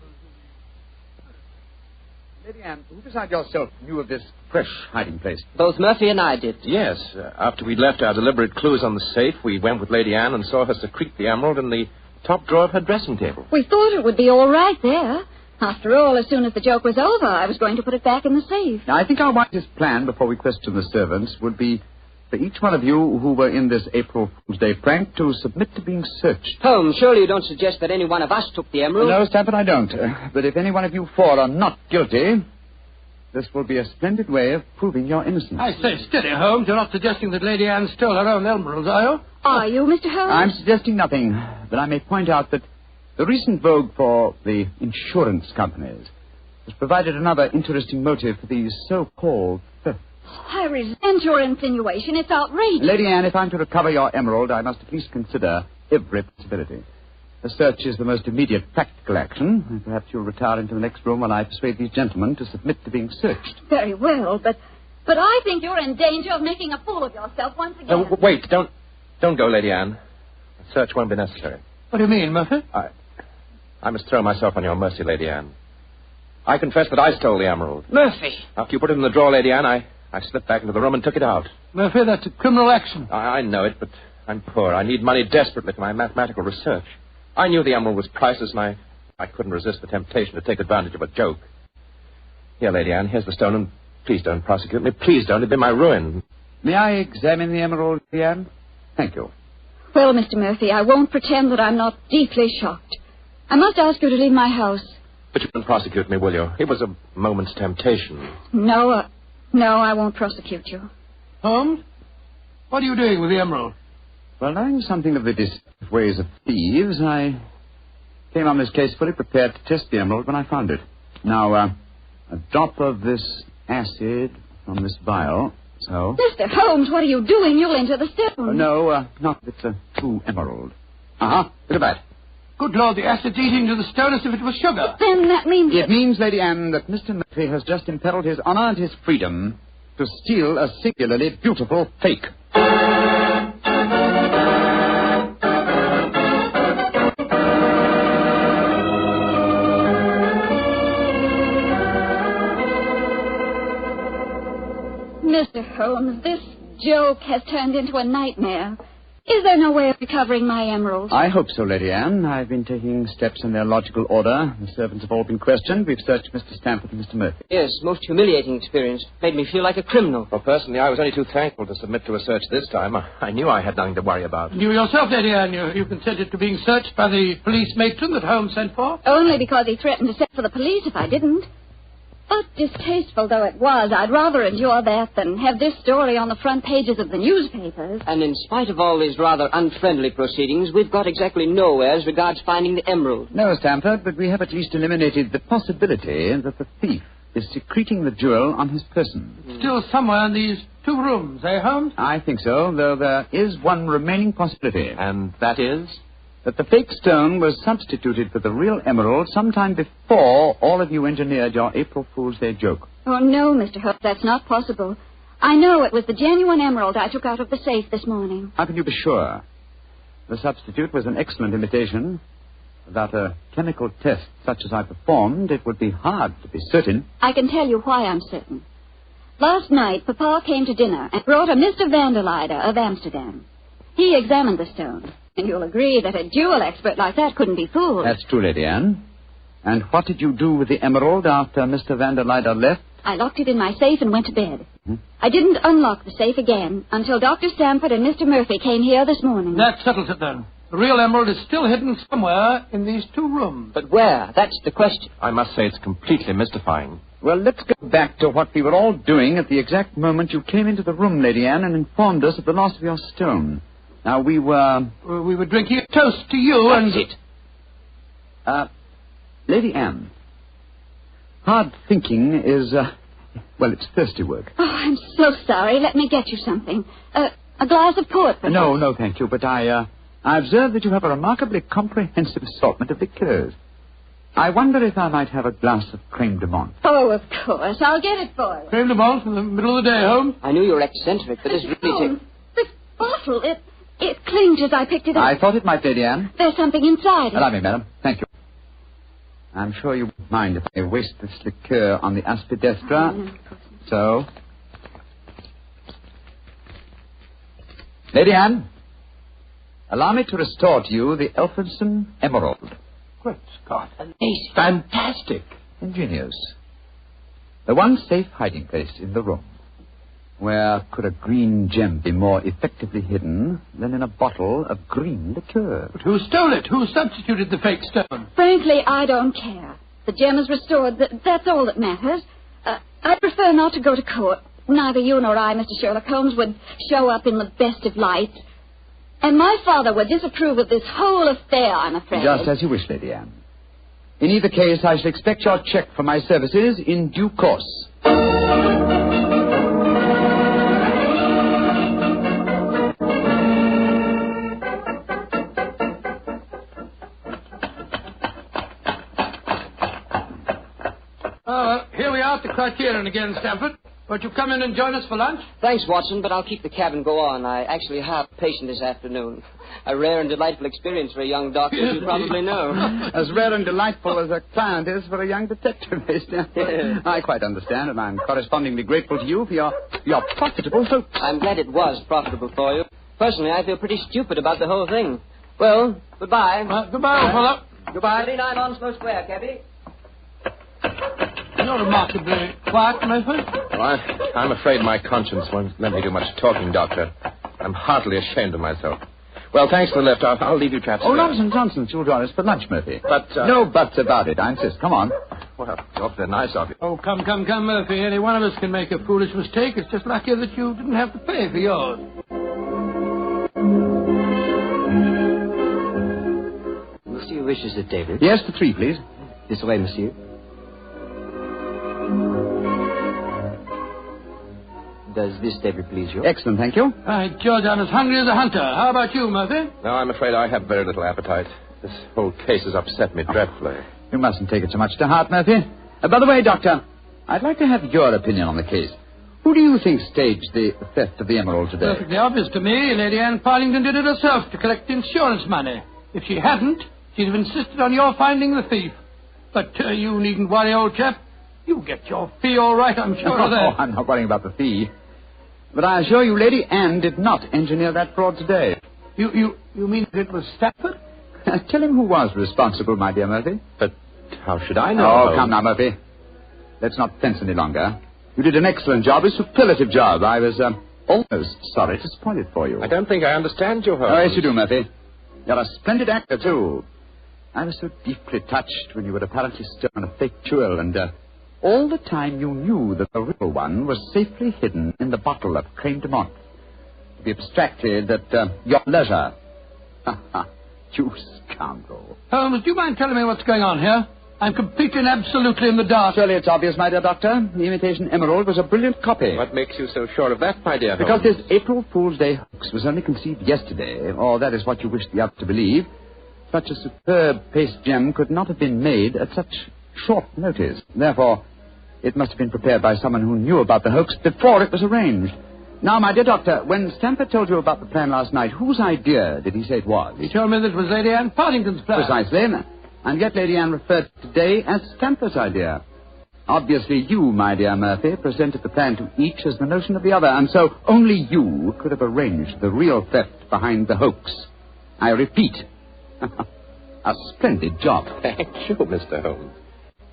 Lady Anne, who besides yourself knew of this fresh hiding place? Both Murphy and I did. Yes. After we'd left our deliberate clues on the safe, we went with Lady Anne and saw her secrete the emerald in the top drawer of her dressing table. We thought it would be all right there. After all, as soon as the joke was over, I was going to put it back in the safe. Now, I think our wisest plan before we question the servants would be for each one of you who were in this April Fool's Day prank to submit to being searched. Holmes, surely you don't suggest that any one of us took the emerald? No, Stamford, I don't. But if any one of you four are not guilty, this will be a splendid way of proving your innocence. I say, steady, Holmes. You're not suggesting that Lady Anne stole her own emeralds, are you? Are you, Mr. Holmes? I'm suggesting nothing, but I may point out that the recent vogue for the insurance companies has provided another interesting motive for these so-called thefts. I resent your insinuation. It's outrageous. Lady Anne, if I'm to recover your emerald, I must at least consider every possibility. A search is the most immediate practical action. And perhaps you'll retire into the next room while I persuade these gentlemen to submit to being searched. Very well, but I think you're in danger of making a fool of yourself once again. Wait, don't go, Lady Anne. A search won't be necessary. What do you mean, Murphy? I must throw myself on your mercy, Lady Anne. I confess that I stole the emerald. Murphy. After you put it in the drawer, Lady Anne, I slipped back into the room and took it out. Murphy, that's a criminal action. I know it, but I'm poor. I need money desperately for my mathematical research. I knew the emerald was priceless, and I couldn't resist the temptation to take advantage of a joke. Here, Lady Anne, here's the stone, and please don't prosecute me. Please don't. It'd be my ruin. May I examine the emerald, Lady Anne? Thank you. Well, Mr. Murphy, I won't pretend that I'm not deeply shocked. I must ask you to leave my house. But you won't prosecute me, will you? It was a moment's temptation. No, I won't prosecute you. Holmes? What are you doing with the emerald? Well, knowing something of the deceptive ways of thieves, I came on this case fully prepared to test the emerald when I found it. Now, a drop of this acid from this vial, so... Mr. Holmes, what are you doing? You'll enter the stone. No, not if it's a true emerald. Uh-huh. Look at that. Good Lord, the acid's eating to the stone as if it was sugar. Then that means... It means, Lady Anne, that Mr. Murphy has just imperiled his honor and his freedom to steal a singularly beautiful fake. Mr. Holmes, this joke has turned into a nightmare. Is there no way of recovering my emerald? I hope so, Lady Anne. I've been taking steps in their logical order. The servants have all been questioned. We've searched Mr. Stamford and Mr. Murphy. Yes, most humiliating experience. Made me feel like a criminal. Well, personally, I was only too thankful to submit to a search this time. I knew I had nothing to worry about. You yourself, Lady Anne, you consented to being searched by the police matron that Holmes sent for? Only because he threatened to send for the police if I didn't. But distasteful though it was, I'd rather endure that than have this story on the front pages of the newspapers. And in spite of all these rather unfriendly proceedings, we've got exactly nowhere as regards finding the emerald. No, Stamford, but we have at least eliminated the possibility that the thief is secreting the jewel on his person. Still somewhere in these 2 rooms, eh, Holmes? I think so, though there is one remaining possibility. And that is? That the fake stone was substituted for the real emerald sometime before all of you engineered your April Fool's Day joke. Oh, no, Mr. Hook, that's not possible. I know it was the genuine emerald I took out of the safe this morning. How can you be sure? The substitute was an excellent imitation. Without a chemical test such as I performed, it would be hard to be certain. I can tell you why I'm certain. Last night, Papa came to dinner and brought a Mr. Vanderleider of Amsterdam. He examined the stone. And you'll agree that a jewel expert like that couldn't be fooled. That's true, Lady Anne. And what did you do with the emerald after Mr. Vanderleider left? I locked it in my safe and went to bed. I didn't unlock the safe again until Dr. Stamford and Mr. Murphy came here this morning. That settles it, then. The real emerald is still hidden somewhere in these 2 rooms. But where? That's the question. I must say it's completely mystifying. Well, let's go back to what we were all doing at the exact moment you came into the room, Lady Anne, and informed us of the loss of your stone. Now, we were... We were drinking a toast to you and... That's it. Lady Anne, hard thinking is, well, it's thirsty work. Oh, I'm so sorry. Let me get you something. A glass of port, perhaps. No, thank you. But I observe that you have a remarkably comprehensive assortment of liqueurs. I wonder if I might have a glass of creme de menthe. Oh, of course. I'll get it for you. Creme de menthe in the middle of the day, Holmes? I knew you were eccentric, but this really... This bottle, it clinked as I picked it up. I thought it might, Lady Anne. There's something inside it. Allow me, madam. Thank you. I'm sure you won't mind if I waste this liqueur on the aspidestra. No, of course not. So... Lady Anne, allow me to restore to you the Elphinstone Emerald. Great Scott. Amazing. Fantastic. Ingenious. The one safe hiding place in the room. Where could a green gem be more effectively hidden than in a bottle of green liqueur? But who stole it? Who substituted the fake stone? Frankly, I don't care. The gem is restored. That's all that matters. I prefer not to go to court. Neither you nor I, Mr. Sherlock Holmes, would show up in the best of lights. And my father would disapprove of this whole affair, I'm afraid. Just as you wish, Lady Anne. In either case, I shall expect your check for my services in due course. Here we are at the Criterion again, Stamford. Won't you come in and join us for lunch? Thanks, Watson, but I'll keep the cab and go on. I actually have a patient this afternoon. A rare and delightful experience for a young doctor, as you probably know. As rare and delightful as a client is for a young detective, Mr. I quite understand, and I'm correspondingly grateful to you for your profitable hoax. I'm glad it was profitable for you. Personally, I feel pretty stupid about the whole thing. Well, goodbye. Goodbye, old fellow. Goodbye. 39 Onslow Square, cabby. You're remarkably quiet, Murphy. Well, I'm afraid my conscience won't let me do much talking, Doctor. I'm heartily ashamed of myself. Well, thanks for the lift. I'll leave you chaps. Oh, nonsense. You'll join us for lunch, Murphy. But, No buts about it. I insist. Come on. Well, awfully nice of you. Oh, come, Murphy. Any one of us can make a foolish mistake. It's just lucky that you didn't have to pay for yours. Monsieur wishes a table. Yes, for 3, please. This way, monsieur. Does this table please you? Excellent, thank you. By George, I'm as hungry as a hunter. How about you, Murphy? No, I'm afraid I have very little appetite. This whole case has upset me dreadfully. You mustn't take it so much to heart, Murphy. By the way, Doctor, I'd like to have your opinion on the case. Who do you think staged the theft of the emerald today? Perfectly obvious to me. Lady Anne Partington did it herself to collect insurance money. If she hadn't, she'd have insisted on your finding the thief. But you needn't worry, old chap. You'll get your fee all right, I'm sure of that. Oh, I'm not worrying about the fee. But I assure you, Lady Anne did not engineer that fraud today. You mean it was Stafford? Tell him who was responsible, my dear Murphy. But how should I know? Oh, come now, Murphy. Let's not fence any longer. You did an excellent job, a superlative job. I was almost sorry to spoil it for you. I don't think I understand you, Holmes. Oh, yes, you do, Murphy. You're a splendid actor, too. I was so deeply touched when you had apparently stolen a fake jewel, and all the time you knew that the real one was safely hidden in the bottle of creme de menthe. To be abstracted at your leisure. You scoundrel. Holmes, do you mind telling me what's going on here? I'm completely and absolutely in the dark. Surely it's obvious, my dear Doctor. The imitation emerald was a brilliant copy. What makes you so sure of that, my dear Holmes? Because this April Fool's Day hoax was only conceived yesterday, or that is what you wish the other to believe. Such a superb paste gem could not have been made at such short notice. Therefore, it must have been prepared by someone who knew about the hoax before it was arranged. Now, my dear Doctor, when Stamford told you about the plan last night, whose idea did he say it was? He told me that it was Lady Anne Partington's plan. Precisely. And yet Lady Anne referred today as Stamford's idea. Obviously, you, my dear Murphy, presented the plan to each as the notion of the other, and so only you could have arranged the real theft behind the hoax. I repeat, a splendid job. Thank you, Mr. Holmes.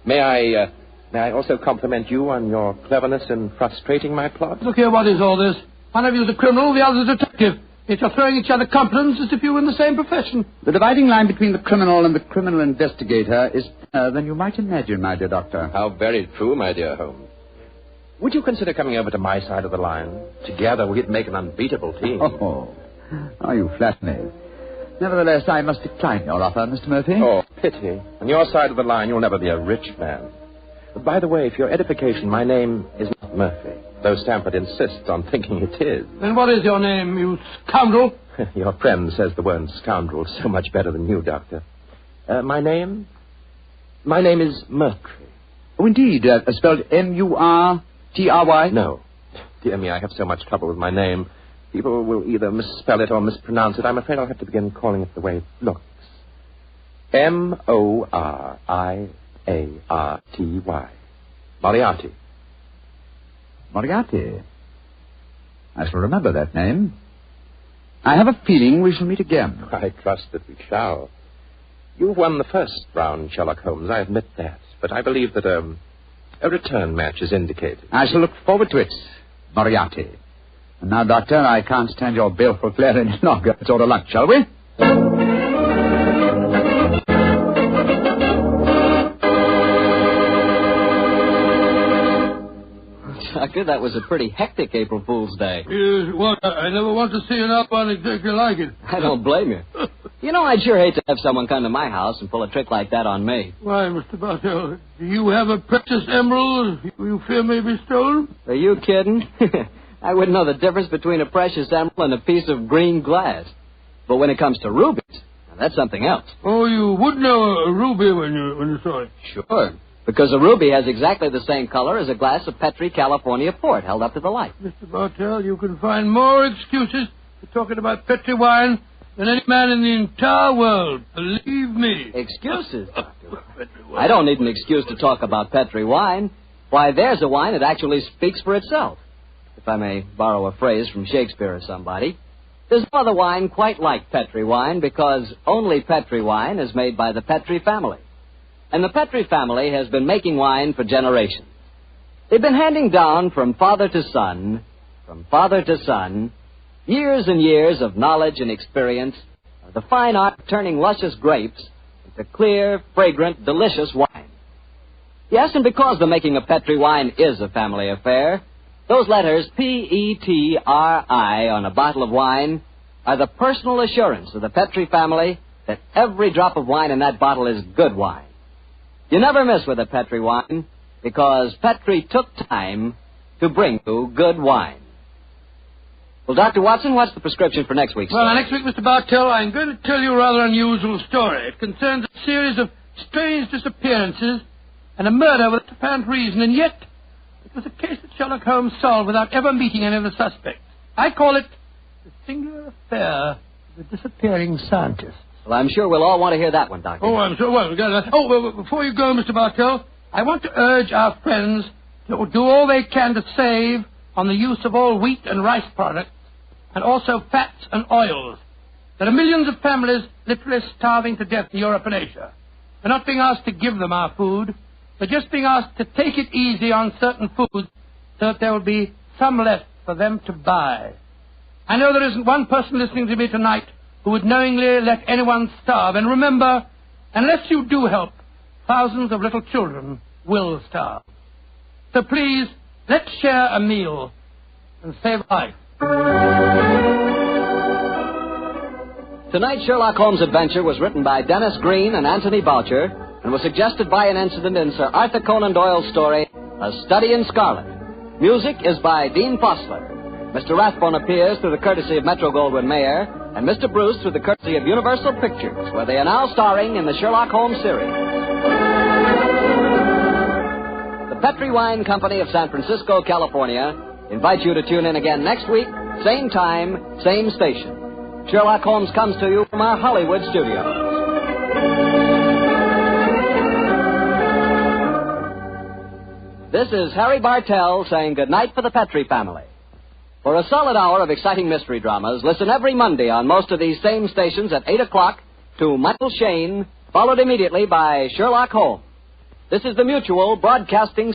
May I also compliment you on your cleverness in frustrating my plot? Look here, what is all this? One of you is a criminal, the other is a detective. Yet you're throwing each other compliments as if you were in the same profession. The dividing line between the criminal and the criminal investigator is thinner than you might imagine, my dear Doctor. How very true, my dear Holmes. Would you consider coming over to my side of the line? Together we'd make an unbeatable team. Oh, you flatter me. Nevertheless, I must decline your offer, Mr. Murphy. Oh, pity. On your side of the line, you'll never be a rich man. But by the way, for your edification, my name is not Murphy, though Stamford insists on thinking it is. Then what is your name, you scoundrel? Your friend says the word scoundrel so much better than you, Doctor. My name is Mercury. Oh, indeed. Spelled M-U-R-T-R-Y? No. Dear me, I have so much trouble with my name. People will either misspell it or mispronounce it. I'm afraid I'll have to begin calling it the way it looks. M-O-R-I-A-R-T-Y. Moriarty. Moriarty. I shall remember that name. I have a feeling we shall meet again. I trust that we shall. You've won the first round, Sherlock Holmes, I admit that. But I believe that a return match is indicated. I shall look forward to it, Moriarty. And now, Doctor, I can't stand your baleful glare any longer. Let's order lunch, shall we? Doctor, that was a pretty hectic April Fool's Day. Yes, what? I never want to see an up on exactly like it. I don't blame you. You know, I'd sure hate to have someone come to my house and pull a trick like that on me. Why, Mr. Bartell, do you have a precious emerald you fear may be stolen? Are you kidding? I wouldn't know the difference between a precious emerald and a piece of green glass. But when it comes to rubies, that's something else. Oh, you would know a ruby when you saw it? Sure. Because a ruby has exactly the same color as a glass of Petri California port held up to the light. Mr. Bartell, you can find more excuses for talking about Petri wine than any man in the entire world. Believe me. Excuses, Doctor? I don't need an excuse to talk about Petri wine. Why, there's a wine that actually speaks for itself. If I may borrow a phrase from Shakespeare or somebody. There's no other wine quite like Petri wine because only Petri wine is made by the Petri family. And the Petri family has been making wine for generations. They've been handing down from father to son, years and years of knowledge and experience of the fine art of turning luscious grapes into clear, fragrant, delicious wine. Yes, and because the making of Petri wine is a family affair, those letters Petri on a bottle of wine are the personal assurance of the Petri family that every drop of wine in that bottle is good wine. You never miss with a Petri wine because Petri took time to bring you good wine. Well, Dr. Watson, what's the prescription for next week's story? Well, next week, Mr. Bartell, I'm going to tell you a rather unusual story. It concerns a series of strange disappearances and a murder without apparent reason, and yet it was a case that Sherlock Holmes solved without ever meeting any of the suspects. I call it the singular affair of the disappearing scientist. Well, I'm sure we'll all want to hear that one, Doctor. Oh, I'm sure. Well, before you go, Mr. Bartell, I want to urge our friends to do all they can to save on the use of all wheat and rice products, and also fats and oils. There are millions of families literally starving to death in Europe and Asia. We're not being asked to give them our food. We're just being asked to take it easy on certain foods so that there will be some left for them to buy. I know there isn't one person listening to me tonight who would knowingly let anyone starve. And remember, unless you do help, thousands of little children will starve. So please, let's share a meal and save life. Tonight's Sherlock Holmes adventure was written by Dennis Green and Anthony Boucher and was suggested by an incident in Sir Arthur Conan Doyle's story, A Study in Scarlet. Music is by Dean Fossler. Mr. Rathbone appears through the courtesy of Metro-Goldwyn-Mayer, and Mr. Bruce through the courtesy of Universal Pictures, where they are now starring in the Sherlock Holmes series. The Petri Wine Company of San Francisco, California, invites you to tune in again next week, same time, same station. Sherlock Holmes comes to you from our Hollywood studios. This is Harry Bartell saying goodnight for the Petri family. For a solid hour of exciting mystery dramas, listen every Monday on most of these same stations at 8 o'clock to Michael Shayne, followed immediately by Sherlock Holmes. This is the Mutual Broadcasting